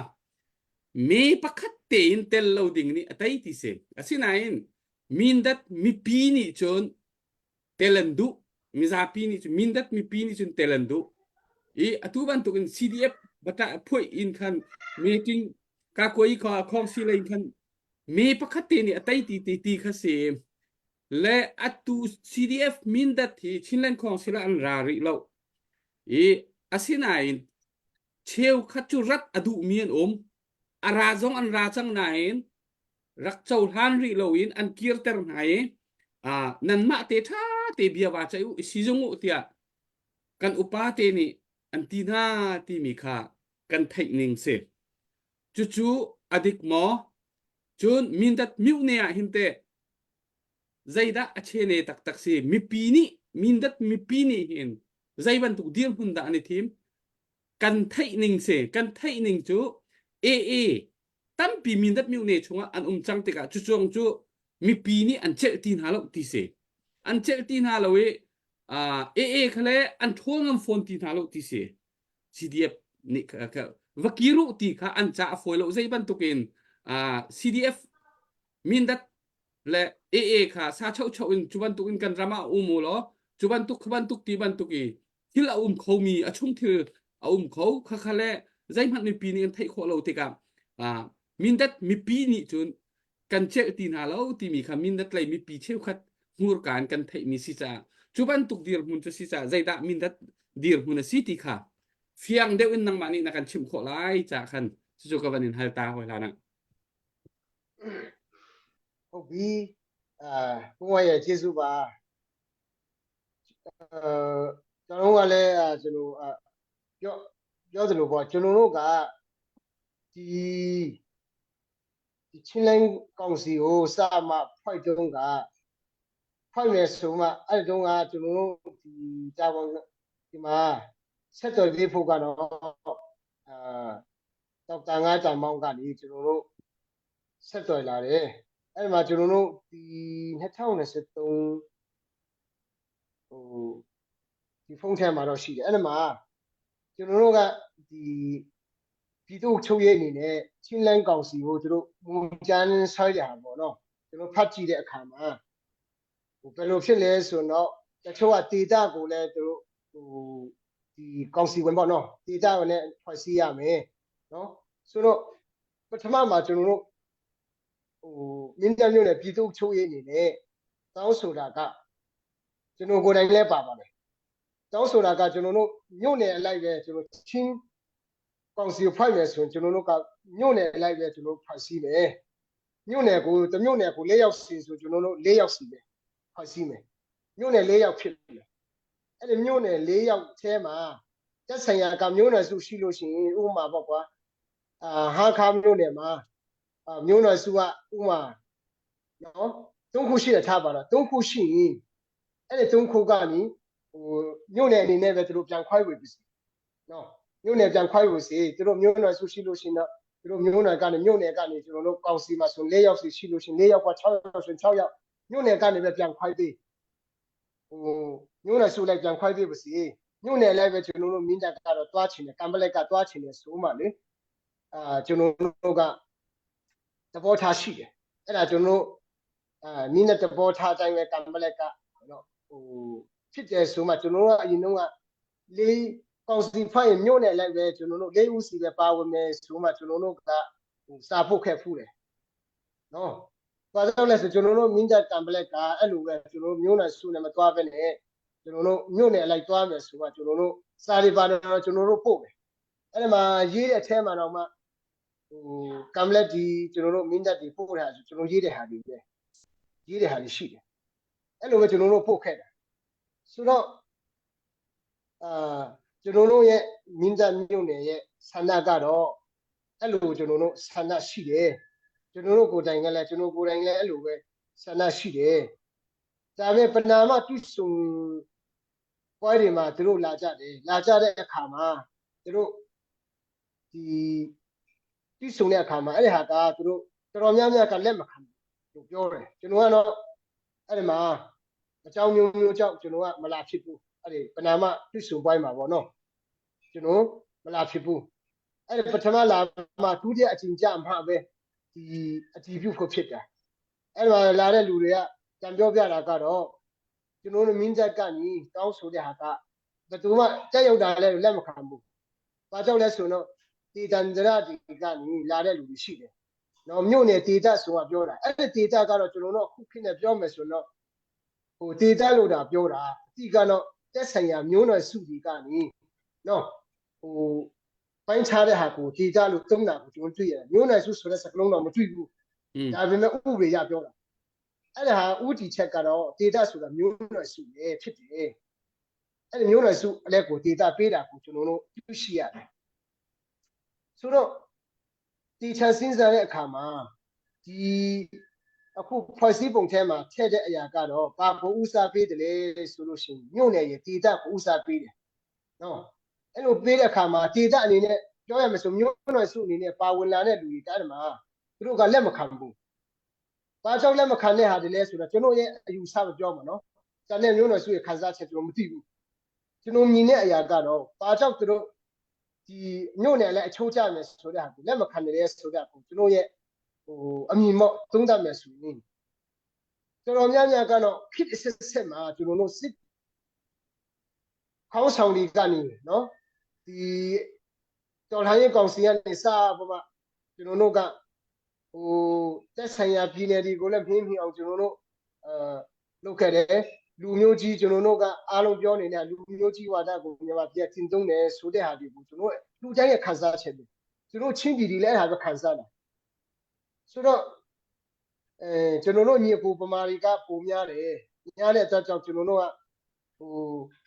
me pakat tein tel loading ni atai ti se asinain mindat mi pini chon telandu miza pini mindat mi pini chon telandu e atuban to CDF bata phoi in khan meeting ka koi kha khong si lein khan me pakat te ni atai ti kha se le atu CDF mindat hi chinlen khong sila an rari lo e asinain cheu khachurat adu mien arazong an rachang nain rakchau han ri loin an kirter ngai nan ma te tha te bia wa chai sizong tia kan upa te ni an tina ti mi kha kan thai ning se chu adik mo chun mindat miu ne a hinte zaida achene tak se mi pi ni mindat mi pi ni hin zaiban tu dir hunda ani thim kan thai ning se kan thai ning chu tam pi min dat miu ne chunga an chang te ka chu chong chu mi pi ni an chel tin halo ti se an chel tin halo khale an thongam phone tin halo ti se CDF ni ka vakiru ti kha an cha foilo zai ban tukin CDF min dat le kha sa chau in chuban tukin kan rama umulo chuban tuk khaban tuk ti ban tuki hila khomi achung thil kho kha khale zai man mi pi ni an thai kho lo te ka mindat mi pi ni chun kan che tin halo ti mi kha mindat lai mi pi cheu khat ngur kan kan thai mi si cha chuban tuk dir mun chu si cha zaida mindat dir mun si ti kha fiang de un nang mani na kan chim kho lai cha khan chu ka banin hal ta hoi la naဟုတ်ပြီဘုရားရဲ့ကျေးဇူးပါ ကျွန်တော်ကလည်းကျွန်တော်ပြောသလိုပေါ့ကျွန်တော်တို့ကဒီချင်းလိုင်းကောင်စီကိုစမှဖိုက်တုံးကဖိုက်မယ်ဆိုမှအဲ့တုန်းကကျွန်တော်တို့ဒီတာဝန်ဒီမှာဆက်တော်လေးဖို့ကတော့ဒေါက်တာငါးတိုင်မောင်းကနေကျွန်တော်တို့ဆက်တော်လာတယ်အဲ့မှာကျွန်တော်တို့ဒီ2023ဟိုဒီဖုန်းထဲမှာတော့ရှိတယ်အဲ့ဒီမှာကျွန်တော်တို့ကဒီပြည်သူ့ချုပ်ရေးအနေနဲ့ချင်းလိုင်းကောင်စီကိုသူတို့မူကြမ်းဆွဲကြတာပေါ့နော်ကျွန်တော်ဖတ်ကြည့်တဲ့အခါမှာဘယ်လိုဖြစ်လဲဆိုတော့တချို့ကဒေတာကိုလည်းသူတို့ဒီကောင်စီဝင်ပေါ့နော်ဒေတာကိုလည်းဖွဲ့စည်းရမယ်နော်ဆိုတော့ပထမမှာကျွန်တော်တို့မင်းတပ်မြို့နယ်ပြည်သူ့ချုပ်ရေးအနေနဲ့တောင်းဆိုတာကကျွန်တော်ကိုယ်တိုင်လည်းပါပါတယ်တောင်းဆိုတာကကျွန်တော်တို့မြို့နယ်အလိုက်ပဲကျွန်တော်ချင်းကောင်စီဖိုက်မယ်ဆိုရင်ကျွန်တော်တို့ကမြို့နယ်အလိုက်ပဲကျွန်တော်ဖွဲ့စည်းမယ်မြို့နယ်ကိုတမြို့နယ်ကို၄ယောက်စီဆိုကျွန်တော်တို့၄ယောက်စီပဲဖွဲ့စည်းမယ်မြို့နယ်၄ယောက်ဖြစ်တယ်အဲ့ဒီမြို့နယ်၄ယောက်ထဲမှာတက်ဆိုင်ရာကမြို့နယ်စုရှိလို့ရှိရင်ဥပမာပေါ့ကွာဟာခါမြို့နယ်မှာမြို့နယ်စုကဥပမာနော်၃ခုရှိတယ်ထားပါတော့၃ခုရှိရင်အဲ့ဒီ၃ခုကနေမြို့နယ်အနေနဲ့ပဲသူတို့ပြန်ခွဲဝေပြီနော်မြို့နယ်ပြန်ခွဲဝေစီသူတို့မြို့နယ်စုရှိလို့ရှိရင်တော့သူတို့မြို့နယ်ကနေကျွန်တော်တို့ကောင်စီမှာဆို၄ယောက်စီရှိလို့ရှိရင်၄ယောက်က6ယောက်ဆို6ယောက်မြို့နယ်ကနေပဲပြန်ခွဲပေးမြို့နယ်စုလိုက်ပြန်ခွဲပေးပါစီမြို့နယ်လိုက်ပဲကျွန်တော်တို့မင်းတပ်ကတော့တွားချင်တယ်ကံပလက်ကတွားချင်တယ်ဆိုမှလေကျွန်တော်တို့ကသဘောထားရှိတယ်အဲ့ဒါကျွန်တော်တို့မင်းနဲ့သဘောထားတိုင်းပဲကံပလက်ကနော်ဖြစ်တယ်ဆိုမှကျွန်တော်တို့ကအရင်တော့ကလေးကောင်စီဖိုင်မြို့နယ်လိုက်ပဲကျွန်တော်တို့၄ဦးစီပဲပါဝင်မယ်ဆိုမှကျွန်တော်တို့ကစာဖို့ခဲ့ဖူးတယ်နော်ဘာကြောင့်လဲဆိုကျွန်တော်တို့မင်းတပ်ကံပလက်ကအဲ့လိုပဲကျွန်တော်တို့မြို့နယ်စုနဲ့မတွားပဲနဲ့ကျွန်တော်တို့မြို့နယ်လိုက်တွားမယ်ဆိုမှကျွန်တော်တို့စာရီပါတော့ကျွန်တော်တို့ပို့မယ်အဲ့ဒီမှာရေးတဲ့အထဲမှာတော့မှကံပလက်ဒီကျွန်တော်တို့မင်းတပ်ဒီပို့တာဆိုကျွန်တော်ရေးတဲ့ဟာတွေပဲရေးတဲ့ဟာတွေရှိတယ်အဲ့လိုပဲကျွန်တော်တို့ပို့ခဲ့တာဆိုတော့ကျွန်တော်တို့ရဲ့မင်းတပ်မြို့နယ်ရဲ့ဆန္ဒကတော့အဲ့လိုကျွန်တော်တို့ဆန္ဒရှိတယ်ကျွန်တော်တို့ကိုယ်တိုင်ကလည်းကျွန်တော်ကိုယ်တိုင်လည်းအဲ့လိုပဲဆန္ဒရှိတယ်ဒါပေမဲ့ပနာမတွဆုံပွဲတွေမှာသူတို့လာကြတယ်လာကြတဲ့အခါမှာသူတို့ဒီတွဆုံတဲ့အခါမှာအဲ့ဒီဟာကသူတို့တော်တော်များများကလက်မခံဘူးပြောတယ်ကျွန်တော်ကတော့အဲ့ဒီမှာအကြောင်းမျိုးမျိုးကြောင့်ကျွန်တော်ကမလာဖြစ်ဘူးအဲ့ဒီပနာမတွဆုံပွဲမှာပေါ့နော်ကျွန်တော်မလာဖြစ်ဘူးအဲ့ဒီပထမလာမှာဒုတိယအချိန်ကြာမှပဲဒီအတီးပြုတ်ဖို့ဖြစ်တာအဲ့ဒီမှာလာတဲ့လူတွေကကြံပြောပြတာကတော့ကျွန်တော်တို့မင်းတပ်ကနေတောင်းဆိုတဲ့ဟာကဘယ်သူမှတက်ရောက်တာလည်းလက်မခံဘူး။ဘာကြောင့်လဲဆိုတော့ဒေသန္တရဒီကနေလာတဲ့လူတွေရှိတယ်။နော်မြို့နယ်ဒေသဆိုတာပြောတာအဲ့ဒီဒေသကတော့ကျွန်တော်တို့အခုခေတ်နဲ့ပြောမယ်ဆိုတော့ဒေသလို့တာပြောတာအတိကတော့တက်ဆိုင်ရာမျိုးနွယ်စုတွေကနေနော်ပိုင်းခြားတဲ့ဟာကိုဒေသလို့သုံးတာကိုကျွန်တော်တွေ့ရတယ်မျိုးနွယ်စုဆိုတဲ့စကားလုံးတော့မတွေ့ဘူးဒါပေမဲ့ဥပဒေရပြောတာအဲ့ဒါဟာဥတီချက်ကတော့ဒေတာဆိုတာမျိုးနွယ်စုပဲဖြစ်တယ်အဲ့ဒီမျိုးနွယ်စုအလက်ကိုဒေတာပေးတာကိုကျွန်တော်တို့သိရှိရတယ်ဆိုတော့ဒီချန်စင်းစားတဲ့အခါမှာဒီအခုဖွဲ့စည်းပုံထဲမှာထည့်တဲ့အရာကတော့ဘာကိုဥစားပေးတယ်လဲဆိုလို့ရှိရင်မြို့နယ်ရဲ့ဒေတာကိုဥစားပေးတယ်နော်အဲ့လိုပေးတဲ့အခါမှာဒေတာအနေနဲ့ပြောရမယ်ဆိုမျိုးနွယ်စုအနေနဲ့ပါဝင်လာတဲ့လူတွေတိုင်းမှာသူတို့ကလက်မခံဘူးဘာကြောင့်လက်မခံတဲ့ဟာတွေလဲဆိုတော့ကျွန်တော်ရဲ့အယူဆပဲပြောမှာနော်။တန်တဲ့မျိုးနွယ်စုရဲ့ခံစားချက်ကျွန်တော်မသိဘူး။ကျွန်တော်မြင်တဲ့အရာကတော့ဘာကြောင့်သူတို့ဒီမြို့နယ်လည်းအချိုးကျမယ်ဆိုတဲ့ဟာကိုလက်မခံတယ်ဆိုတဲ့ကိုကျွန်တော်ရဲ့အမြင်မော့သုံးသပ်မယ်ဆိုရင်တော်တော်များများကတော့ဖြစ်အစစ်စစ်မှာကျွန်တော်တို့စစ်ခေါင်းဆောင်တွေကနေနော်ဒီတော်လှန်ရေးကောင်စီကနေစပါမှကျွန်တော်တို့ကတက်ဆိုင်ရာပြည်နယ်တွေကိုလည်းမြင်းအောင်ကျွန်တော်တို့လုပ်ခဲ့တယ်လူမျိုးကြီးကျွန်တော်တို့ကအားလုံးပြောနေတဲ့လူမျိုးကြီးဝါဒကိုမြန်မာပြည်တင်သုံးတယ်ဆိုတဲ့ဟာတွေကိုကျွန်တော်လူတိုင်းရဲ့ခံစားချက်တွေကျွန်တော်ချင်းပြည်တွေလည်းအဲ့ဒါပဲခံစားတာဆိုတော့ကျွန်တော်တို့ညီအကိုပမာတွေကပုံများတယ်ညားတဲ့အတွက်ကြောင့်ကျွန်တော်တို့က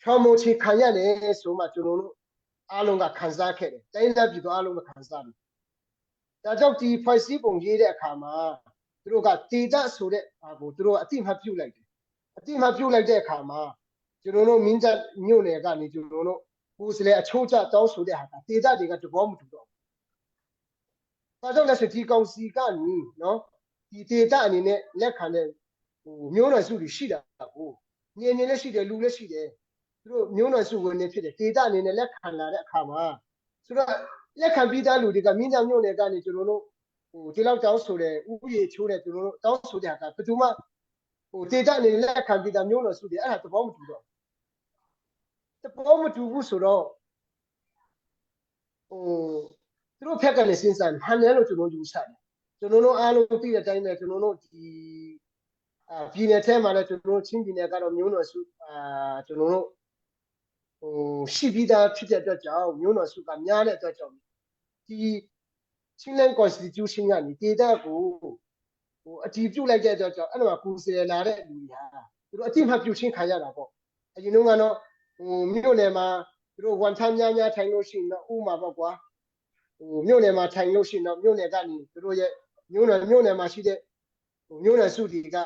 ဖြောင်းမချခံရတယ်ဆိုမှကျွန်တော်တို့အားလုံးကခံစားခဲ့တယ်တိုင်းသားပြည်သူအားလုံးကခံစားတယ်ဒါကြောင့်ဒီဖွဲ့စည်းပုံရေးတဲ့အခါမှာသူတို့ကတေဒဆိုတဲ့ဟာကိုသူတို့အတိမတ်ပြုတ်လိုက်တယ်အတိမတ်ပြုတ်လိုက်တဲ့အခါမှာကျွန်တော်တို့မင်းတပ်မြို့နယ်ကနေကျွန်တော်တို့ကိုယ်စလဲအချိုးကျတောင်းဆိုတဲ့ဟာကတေဒတွေကတဘောမတူတော့ဒါကြောင့်လက်ရှိဒီကောင်စီကနေနော်ဒီတေဒအနေနဲ့လက်ခံတဲ့မျိုးနွယ်စုတွေရှိတာကိုနေလည်းရှိတယ်လူလည်းရှိတယ်သူတို့မျိုးနွယ်စုဝင်နေဖြစ်တယ်ဒေတာအနေနဲ့လက်ခံလာတဲ့အခါမှာဆိုတော့လက်ခံပြီးသားလူတွေကမြင်းသားမျိုးနယ်ကနေကျွန်တော်တို့ဒီလောက်တောင်းဆိုတယ်ဥပဒေချိုးတယ်ကျွန်တော်တို့တောင်းဆိုတဲ့အခါဘယ်သူမှဒေတာအနေနဲ့လက်ခံပြီးသားမျိုးနွယ်စုတွေအဲ့ဒါသဘောမတူတော့သဘောမတူဘူးဆိုတော့သူတို့ဖက်ကလည်းစဉ်းစားဟန်တယ်လို့ကျွန်တော်ယူဆတယ်ကျွန်တော်တို့အားလုံးသိတဲ့အတိုင်းပဲကျွန်တော်တို့ဒီပြည်နယ်ထဲမှာလည်းကျွန်တော်တို့ချင်းပြည်နယ်ကတော့မျိုးနွယ်စုကျွန်တော်တို့ရှိပြီးသားဖြစ်တဲ့အတွက်ကြောင့်မျိုးနွယ်စုကများတဲ့အတွက်ကြောင့်ဒီချင်းလန် constitution ကနေဒေတာကိုအတည်ပြုလိုက်တဲ့အတွက်ကြောင့်အဲ့ဒါကကိုယ်စရလာတဲ့လူတွေဟာသူတို့အတိမတ်ပြုချင်းခံရတာပေါ့အရင်ကတော့မြို့နယ်မှာသူတို့ဝန်ထမ်းများထိုင်လို့ရှိရင်တော့ဥမာပေါ့ကွာမြို့နယ်မှာထိုင်လို့ရှိရင်တော့မြို့နယ်ကနေသူတို့ရဲ့မြို့နယ်မှာရှိတဲ့မြို့နယ်စုတွေက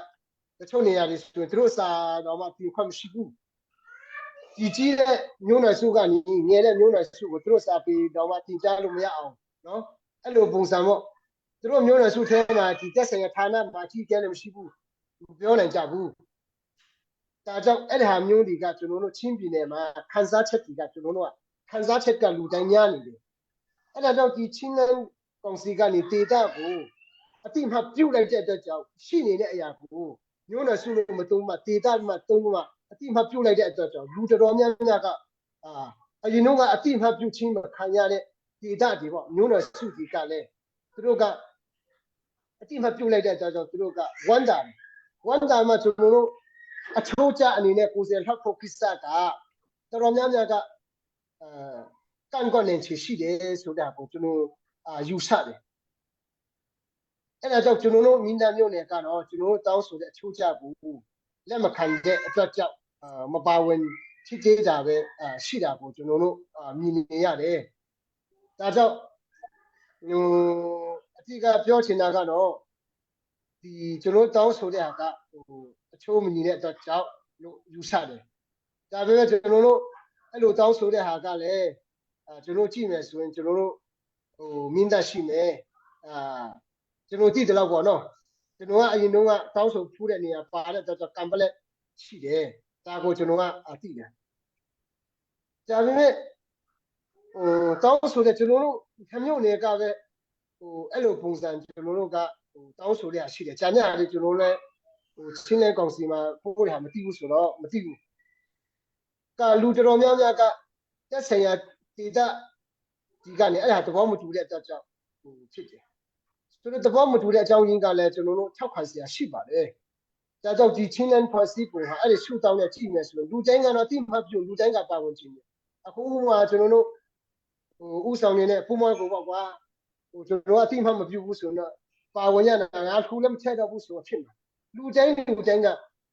တချို့နေရာတွေဆိုရင်သူတို့စာတော့မှပြင်ခွင့်မရှိဘူးဒီကြီးတဲ့မျိုးနွယ်စုကနေငယ်တဲ့မျိုးနွယ်စုကိုသူတို့စာပေတော့မှတင်ကြားလို့မရအောင်နော်အဲ့လိုပုံစံပေါ့သူတို့မျိုးနွယ်စုထဲမှာဒီတက်ဆိုင်ရာဌာနမှာအကြီးကျယ်လည်းမရှိဘူးပြောနိုင်ကြဘူးဒါကြောင့်အဲ့ဒီဟာမျိုးတွေကကျွန်တော်တို့ချင်းပြည်နယ်မှာခန်းစားချက်တွေကကျွန်တော်တို့ကခန်းစားချက်ကလူတိုင်းများနေတယ်အဲ့ဒါကြောင့်ဒီချင်းလန်းကောင်စီကနေဒေတာကိုအတိမတ်ပြုတ်လိုက်တဲ့အတွက်ကြောင့်ရှိနေတဲ့အရာကိုမျိုးနွယ်စုလို့မသုံးမှဒေတာမှသုံးမှအတိမတ်ပြုတ်လိုက်တဲ့အတွက်ကြောင့်လူတော်များများကအရင်တော့ကအတိမတ်ပြုတ်ချင်းမခံရတဲ့ဒေတာတွေပေါ့မျိုးနွယ်စုတွေကလည်းသူတို့ကအတိမတ်ပြုတ်လိုက်တဲ့အတွက်ကြောင့်သူတို့ကဝမ်းတာမှကျွန်တော်တို့အချိုးကျအနေနဲ့ကိုယ်စလှပ်ဖို့ကိစ္စကတော်တော်များများကကန့်ကွက်နေချေရှိတယ်ဆိုတာကိုကျွန်တော်ယူဆတယ်အဲ့ဒါကြောင့်ကျွန်တော်တို့မင်းသားမျိုးနယ်ကတော့ကျွန်တော်တို့တောင်းဆိုတဲ့အချိုးကျကိုလက်မခံတဲ့အတွက်ကြောင့်မပါဝင်ဖြစ်သေးတာပဲရှိတာကိုကျွန်တော်တို့မြင်နေရတယ်ဒါကြောင့်အတိကပြောချင်တာကတော့ဒီကျွန်တော်တောင်းဆိုတဲ့ဟာကအချိုးမညီတဲ့အတွက်ကြောင့်လို့ယူဆတယ်ဒါပေမဲ့ကျွန်တော်တို့အဲ့လိုတောင်းဆိုတဲ့ဟာကလည်းကျွန်တော်ကြည့်မယ်ဆိုရင်ကျွန်တော်တို့မင်းသားရှိမယ်ကျွန်တော်ကြည့်တယ်လို့ပေါ့နော်ကျွန်တော်ကအရင်တုန်းကတောင်းဆိုဖူးတဲ့နေရာပါတဲ့အတွက်ကံပလက်ရှိတယ်ဒါကိုကျွန်တော်ကသိတယ်ဒါပေမဲ့တောင်းဆိုတဲ့ကျွန်တော်တို့ခမျိုးနယ်ကပဲအဲ့လိုပုံစံကျွန်တော်တို့ကတောင်းဆိုရရှိတယ်ဂျာညလေးကျွန်တော်လည်းချင်းလဲကောင်စီမှာပို့ရတာမသိဘူးဆိုတော့မသိဘူးကလူတော်များများကတက်ဆိုင်ရာဒေတာဒီကနေအဲ့ဒါသဘောမတူတဲ့အတွက်ကြောင့်ဖြစ်တယ်ဆိုတော့သဘောမတူတဲ့အကြောင်းရင်းကလည်းကျွန်တော်တို့ထောက်ခံစရာရှိပါတယ်ဒါကြောင့်ဒီချင်းလန်ဖွဲ့စည်းပုံဟာအဲ့ဒီရှုထောင့်နဲ့ကြည့်မယ်ဆိုရင်လူတိုင်းကတော့တိမှတ်ပြုလူတိုင်းကပါဝင်ခြင်းတယ်အခုမှကျွန်တော်တို့ဥဆောင်နေတဲ့ပုံမှန်ကိုပေါ့ကွာကျွန်တော်အတိမှတ်မပြုဘူးဆိုတော့ပါဝင်ရတာငါခုလည်းမထက်တော့ဘူးဆိုတော့ဖြစ်မှာလူတိုင်းက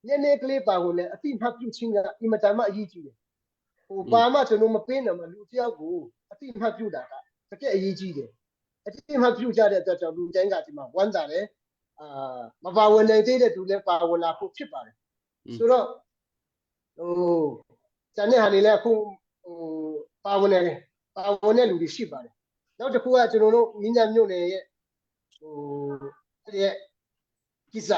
နည်းနည်းကလေးပါဝင်တဲ့အတိမှတ်ပြုခြင်းကအင်မတန်မှအရေးကြီးတယ်ပါမှကျွန်တော်မပေးနိုင်မှလူတယောက်ကိုအတိမှတ်ပြုတာကတကယ်အရေးကြီးတယ်အတိမှတ်ပြုကြတဲ့အတွက်ကြောင့်လူတိုင်းကဒီမှာဝမ်းသာတယ်မပါဝင်နိုင်သေးတဲ့သူလည်းပါဝင်လာဖို့ဖြစ်ပါတယ်ဆိုတော့ဇာနဲ့ဟာနေလည်းအခုပါဝင်တဲ့လူတွေရှိပါတယ်နောက်တစ်ခုကကျွန်တော်တို့မင်းသားမြို့နယ်ရဲ့ရဲ့ကိစ္စ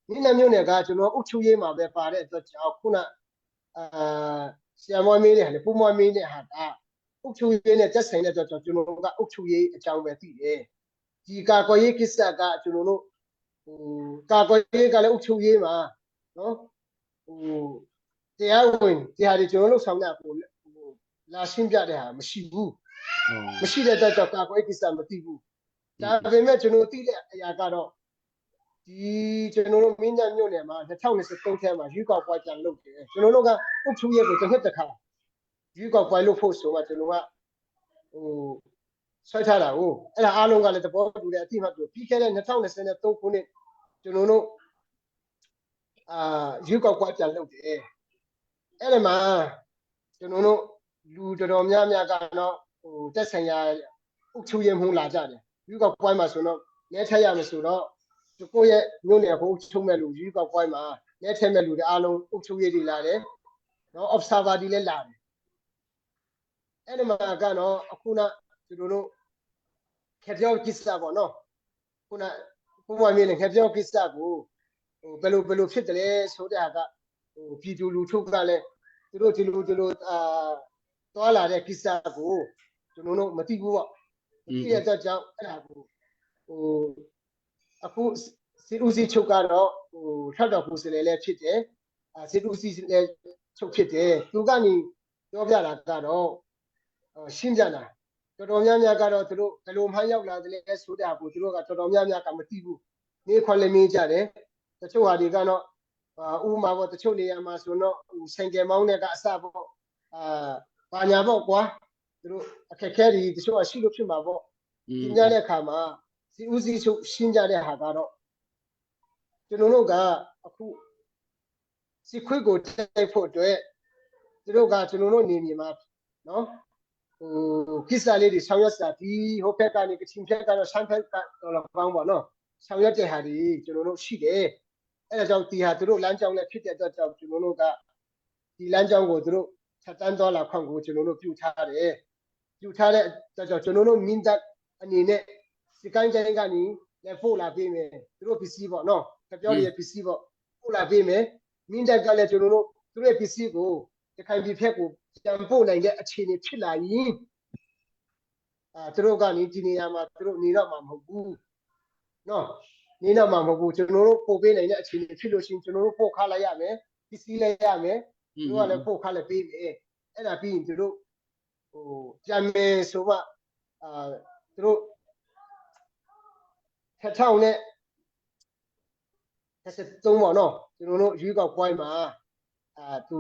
မင်းသားမြို့နယ်ကကျွန်တော်အုပ်ချုပ်ရေးမှာပဲပါတဲ့အတွက်ကြောင့်ခုနဆရာမွေးမင်းနဲ့ပုံမွေးမင်းနဲ့ဟာကအုပ်ချုပ်ရေးနဲ့တက်ဆိုင်တဲ့အတွက်ကြောင့်ကျွန်တော်ကအုပ်ချုပ်ရေးအကြောင်းပဲသိတယ်ဒီကာကွယ်ရေးကိစ္စကကျွန်တော်တို့ကာကွယ်ရေးကလည်းအုပ်ချုပ်ရေးမှာနော်တရားဝင်တရားတွေကျွန်တော်တို့ဆောင်တာကိုလာရှင်းပြတဲ့ဟာမရှိဘူးမရှိတဲ့အတွက်ကြောင့်ကာကွယ်ရေးကိစ္စမသိဘူးဒါပေမဲ့ကျွန်တော်သိတဲ့အရာကတော့ဒီကျွန်တော်တို့မင်းသားမြို့နယ်မှာ2023ထဲမှာရွေးကောက်ပွဲကြံလုပ်တယ်ကျွန်တော်တို့ကအုပ်ချုပ်ရေးကိုတစ်နှစ်တစ်ခါရွေးကောက်ပွဲလုပ်ဖို့ဆိုမှကျွန်တော်ကဆွဲထားတာကိုအဲ့ဒါအားလုံးကလည်းသဘောတူတဲ့အတိမတ်ကိုပြီးခဲ့တဲ့2023ခုနှစ်ကျွန်တော်တို့ရွေးကောက်ပွဲကြံလုပ်တယ် အဲ့ဒီမှာကျွန်တော်တို့လူတော်တော်များများကတော့တက်ဆိုင်ရာဥချူရင်မှုလာကြတယ်ယူကောက်ပွဲမှာဆိုတော့လဲထက်ရမယ်ဆိုတော့ကိုယ့်ရဲ့မြို့နယ်ဟိုချုံမဲ့လူယူကောက်ပွဲမှာလဲထက်မဲ့လူတွေအားလုံးဥချူရည်တွေလာတယ်နော် observer တွေလည်းလာတယ်အဲ့ဒီမှာကတော့အခုနကျွန်တော်တို့ခက်ပြောကိစ္စပေါ့နော်ခုနဘုရားမြင်ခက်ပြောကိစ္စကိုဘယ်လိုဖြစ်တယ်လဲဆိုတဲ့ဟာကပြည်သူလူထုကလည်းသူတို့ဒီလိုတွာလာတဲ့ကိစ္စကိုကျွန်တော်တို့မသိဘူးပေါ့ဒီရဲ့အတွက်ကြောင့်အဲ့ဒါကိုအခုစီဦးစီချုပ်ကတော့ထပ်တော့ကိုယ်စလဲလဲဖြစ်တယ်စီဦးစီလဲချုပ်ဖြစ်တယ်သူကနေပြောပြတာကတော့ရှင်းပြတာတော်တော်များများကတော့သူတို့ဘယ်လိုမှန်းရောက်လာတယ်လဲဆိုတာကိုသူတို့ကတော်တော်များများကမသိဘူးနေခွက်လည်းမင်းကြတယ်တချို့ဟာတွေကတော့ဥပမာပေါ့တချို့နေရာမှာဆိုတော့ဆိုင်ကယ်မောင်းတဲ့ကအစပေါ့ဘာညာပေါ့ကွာသူတို့အခက်ခဲတွေတချို့ကရှိလို့ဖြစ်မှာပေါ့ဒီညတဲ့အခါမှာစီဦးစီးချုပ်ရှင်းကြတဲ့ဟာကတော့ကျွန်တော်တို့ကအခုစီခွေးကိုတိုက်ဖို့အတွက်သူတို့ကကျွန်တော်တို့နေမြေမှာနော်ကိစ္စလေးတွေဆောင်ရွက်စာဒီဟိုဘက်ကနေကချင်ဘက်ကတော့ဆန်းဘက်ကတော့လောကောင်းပေါ့နော်ဆောင်ရွက်တဲ့ဟာတွေကျွန်တော်တို့ရှိတယ်အဲ့ဒါကြောင့်ဒီဟာသူတို့လမ်းကြောင်းလည်းဖြစ်တဲ့အတွက်ကြောင့်ကျွန်တော်တို့ကဒီလမ်းကြောင်းကိုသူတို့ဆက်တန်းသွားလာခွင့်ကိုကျွန်တော်တို့ပြုထားတယ်ပြုထားတဲ့အတွက်ကြောင့်ကျွန်တော်တို့မင်းတပ်အနေနဲ့စီကိုင်းတိုင်းကနေလည်းပို့လာပေးမယ်သူတို့ပစ္စည်းပေါ့နော်ပြောရတဲ့ပစ္စည်းပေါ့ပို့လာပေးမယ်မင်းတပ်ကလည်းကျွန်တော်တို့သူတို့ရဲ့ပစ္စည်းကိုတခိုင်ပြည်ဖက်ကိုပြန်ပို့နိုင်တဲ့အခြေအနေဖြစ်လာရင်သူတို့ကနေဒီနေရာမှာသူတို့နေတော့မှာမဟုတ်ဘူးနော်နေတော့မှာမဟုတ်ဘူးကျွန်တော်တို့ပို့ပေးနိုင်တဲ့အခြေအနေဖြစ်လို့ရှိရင်ကျွန်တော်တို့ပို့ခလိုက်ရမယ်ပစ္စည်းလည်းရမယ်သူတို့ကလည်းပို့ခလည်းပေးမယ်အဲ့ဒါပြီးရင်သူတို့ပြန်မယ်ဆိုမှသူတို့ထထောင်နဲ့73ပေါ့နော်ကျွန်တော်တို့ရွေးကောက်ပွဲမှာသူ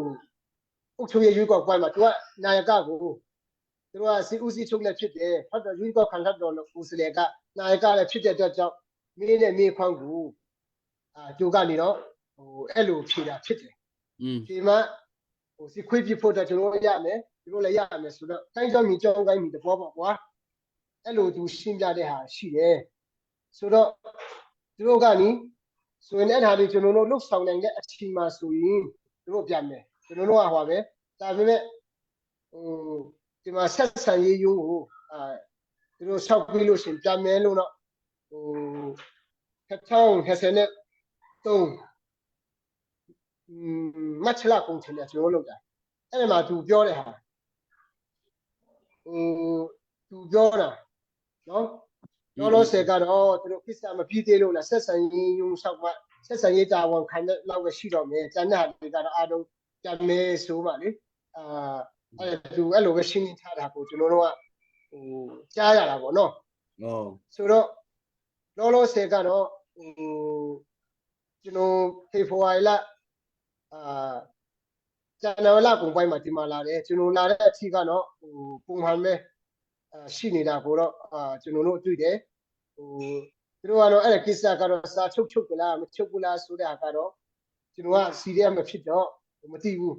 အုပ်ချုပ်ရေးရွေးကောက်ပွဲမှာသူကနာယကကိုသူတို့ကစီဦးစီးချုပ်လည်းဖြစ်တယ်ဟုတ်တယ်ရွေးကောက်ခံထတော်လို့ကိုစလေကနာယကလည်းဖြစ်တဲ့အတွက်ကြောင့်မင်းနဲ့မင်းခွန်းကိုသူကနေတော့အဲ့လိုဖြေတာဖြစ်တယ်ဒီမှာစီခွေးပြဖို့တော့ကျွန်တော်ရမယ်သူတို့လည်းရမယ်ဆိုတော့တိုင်းကြောင်းမြင်ကြောင်းကိုင်းမြင်တဘောပေါ့ကွာအဲ့လိုသူရှင်းပြတဲ့ဟာရှိတယ်ဆိုတော့သူတို့ကနေဆိုရင်အဲ့ဒါတွေကျွန်တော်တို့လှုပ်ဆောင်နိုင်တဲ့အချိန်မှာဆိုရင်သူတို့ပြန်မယ်ကျွန်တော်တို့ကဟောပဲဒါပေမဲ့ဒီမှာဆက်ဆံရေးရုံးကိုသူတို့ဆောက်ပြီးလို့ရှင်ပြန်မယ်လို့တော့2023မတ်လကုန်ချင်တယ်ကျွန်တော်လုပ်တာအဲ့ဒီမှာသူပြောတဲ့ဟာသူပြောတာနော်လောလောဆယ်ကတော့သူတို့ကိစ္စမပြီးသေးလို့လားဆက်ဆံရေးရုံးဆောက်မှဆက်ဆံရေးတာဝန်ခံတဲ့လောက်ပဲရှိတော့မယ်ကျန်တဲ့ဟာတွေကတော့အားလုံးပြန်မယ်ဆိုပါလေအဲ့သူအဲ့လိုပဲရှင်းပြထားတာကိုကျွန်တော်တို့ကကြားရတာပေါ့နော်ဆိုတော့လောလောဆယ်ကတော့ကျွန်တော်ဖေဖော်ဝါရီလဇန်နဝါရီလကုန်ပိုင်းမှာဒီမှာလာတယ်ကျွန်တော်လာတဲ့အထိကတော့ပုံမှန်ပဲရှိနေတာကိုတော့ကျွန်တော်တို့တွေ့တယ်သူတို့ကတော့အဲ့ဒီကိစ္စကတော့စာချုပ်ကလားမချုပ်ဘူးလားဆိုတဲ့အခါတော့ကျွန်တော်ကစီရီယက်မဖြစ်တော့မသိဘူး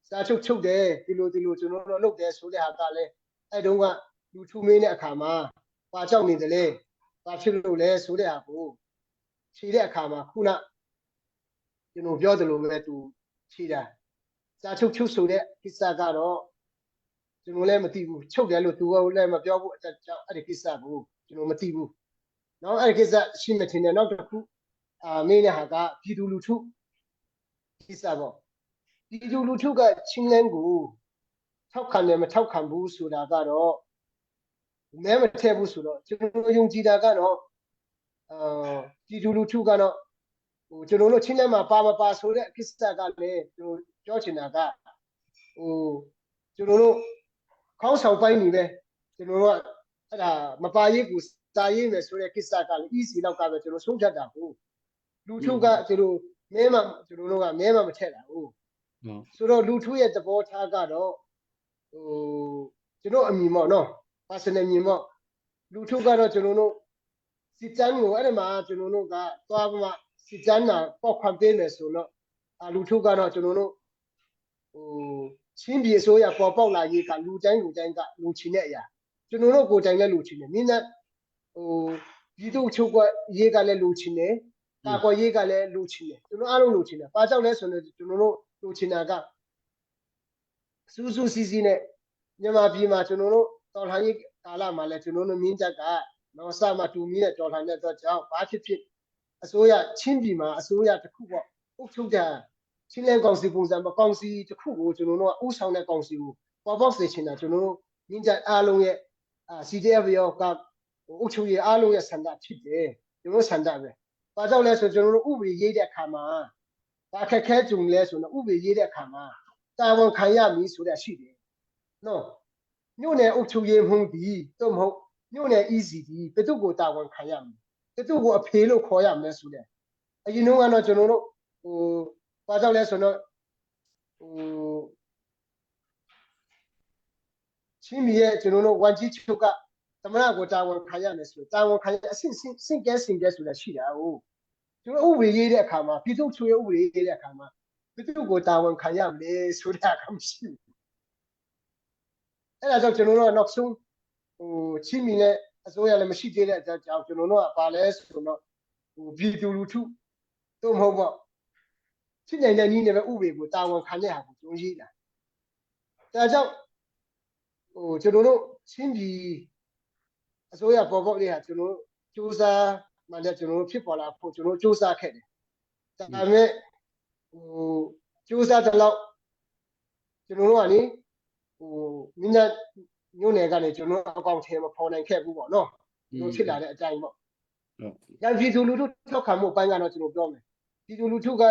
စာချုပ်တယ်ဒီလိုကျွန်တော်တို့လုပ်တယ်ဆိုတဲ့အခါကလည်းအဲ့တုန်းကလူထုမင်းတဲ့အခါမှာပါကြောက်နေတယ်လေဘာဖြစ်လို့လဲဆိုတဲ့အခါကိုခြေတဲ့အခါမှာခုနကျွန်တော်ပြောသလိုပဲသူခြေတာစာချုပ်ဆိုတဲ့ကိစ္စကတော့ကျွန်တော်လည်းမသိဘူးချုပ်တယ်လို့သူကလည်းမပြောဘူးအကြောင်းအဲ့ဒီကိစ္စကိုကျွန်တော်မသိဘူးနော်အဲ့ဒီကိစ္စရှိမှထင်တယ်နောက်တစ်ခုမင်းနဲ့ဟာကပြည်သူလူထုကိစ္စပေါ့ပြည်သူလူထုကချင်းလန်းကိုထောက်ခံတယ်မထောက်ခံဘူးဆိုတာကတော့မဲမထည့်ဘူးဆိုတော့ကျွန်တော်ယုံကြည်တာကတော့ပြည်သူလူထုကတော့ကျွန်တော်တို့ချင်းလန်းမှာပါမပါဆိုတဲ့ကိစ္စကလည်းကျွန်တော်ပြောချင်တာကကျွန်တော်တို့ခေါင်းဆောင်ပိုင်းနေပဲကျွန်တော်တို့ကအဲ့ဒါမပါရေးကိုစာရေးမယ်ဆိုတဲ့ကိစ္စကလည်း easy လောက်ကပဲကျွန်တော်ဆုံးဖြတ်တာကိုလူထုကကျွန်တော်မဲမှကျွန်တော်တို့ကမဲမှမထည့်တာဟုတ်ဆိုတော့လူထုရဲ့သဘောထားကတော့ကျွန်တော်အမြင်ပေါ့နော် personal မြင်ပေါ့လူထုကတော့ကျွန်တော်တို့စစ်တမ်းကိုအဲ့ဒီမှာကျွန်တော်တို့ကသွားမှစစ်တမ်းမှာပေါက်ခွန်ပေးမယ်ဆိုတော့လူထုကတော့ကျွန်တော်တို့ ချင်းပြည်အစိုးရပေါ်ပေါက်လာရေးကလူတိုင်းကလူချင်းတဲ့အရာကျွန်တော်တို့ကိုယ်တိုင်လည်းလူချင်းတယ်မင်းနဲ့ပြည်သူ့ချုပ်ကရေးကလည်းလူချင်းတယ်ကာကွယ်ရေးကလည်းလူချင်းတယ်ကျွန်တော်အားလုံးလူချင်းတယ်ဘာကြောင့်လဲဆိုတော့ကျွန်တော်တို့လူချင်းတာကစူးစူးစီးစီးနဲ့မြန်မာပြည်မှာကျွန်တော်တို့တော်လှန်ရေးကာလမှာလည်းကျွန်တော်တို့မြင်းချက်ကနော်စမတူမီနဲ့တော်လှန်တဲ့အတွက်ကြောင့်ဘာဖြစ်အစိုးရချင်းပြည်မှာအစိုးရတစ်ခုပေါ့အုပ်ချုပ်တဲ့ချင်းလန်းကောင်စီပုံစံမကောင်စီတစ်ခုကိုကျွန်တော်တို့ကဥဆောင်တဲ့ကောင်စီကိုပေါ်ပေါက်စေချင်တာကျွန်တော်တို့မြင်းချက်အားလုံးရဲ့ CDF ရောကအုပ်ချုပ်ရေးအားလုံးရဲ့ဆန္ဒဖြစ်တယ်ကျွန်တော်ဆန္ဒပဲဘာကြောင့်လဲဆိုကျွန်တော်တို့ဥပဒေရေးတဲ့အခါမှာဘာခက်ခဲကြုံလဲဆိုတော့ဥပဒေရေးတဲ့အခါမှာတာဝန်ခံရမည်ဆိုတာရှိတယ်နော်မြို့နယ်အုပ်ချုပ်ရေးမှူးဒီတော့မဟုတ်မြို့နယ် ECD ဘယ်သူကိုတာဝန်ခံရမလဲဘယ်သူကိုအဖေလို့ခေါ်ရမလဲဆိုတဲ့အရင်တော့ကတော့ကျွန်တော်တို့ဘာကြောင့်လဲဆိုတော့ချင်းမီရဲ့ကျွန်တော်တို့ဝန်ကြီးချုပ်ကသမဏကိုတာဝန်ခံရမယ်ဆိုတာဝန်ခံရအဆင့်စင်ကဲဆိုတာရှိတာဟုတ်ကျွန်တော်ဥပဒေရေးတဲ့အခါမှာပြည်သူ့ချုပ်ရဲ့ဥပဒေရေးတဲ့အခါမှာဘယ်သူကိုတာဝန်ခံရမလဲဆိုတာကမရှိဘူးအဲ့ဒါကြောင့်ကျွန်တော်တို့ကနောက်ဆုံးချင်းမီနဲ့အစိုးရလည်းမရှိသေးတဲ့အကြောင်းကျွန်တော်တို့ကပါလဲဆိုတော့ပြည်သူလူထုတို့မဟုတ်ပေါ့ချင်းနိုင်တဲ့နည်းနဲ့ပဲဥပဒေကိုတာဝန်ခံတဲ့ဟာကိုကျွန်တော်ရေးတာဒါကြောင့်ကျွန်တော်တို့ချင်းပြည်အစိုးရပေါ်ပေါက်တဲ့ဟာကျွန်တော်တို့စူးစမ်းမှလည်းကျွန်တော်တို့ဖြစ်ပေါ်လာဖို့ကျွန်တော်တို့စူးစမ်းခဲ့တယ်ဒါပေမဲ့စူးစမ်းတဲ့လောက်ကျွန်တော်တို့ကလေမိနစ်ညနေကနေကျွန်တော်တို့အကောင့်ထဲမှာပေါ်နိုင်ခဲ့ဘူးပေါ့နော်တို့ဖြစ်လာတဲ့အတိုင်းပေါ့ဒါပြည်သူလူထုထောက်ခံမှုပိုင်းကတော့ကျွန်တော်ပြောမယ်ပြည်သူလူထုက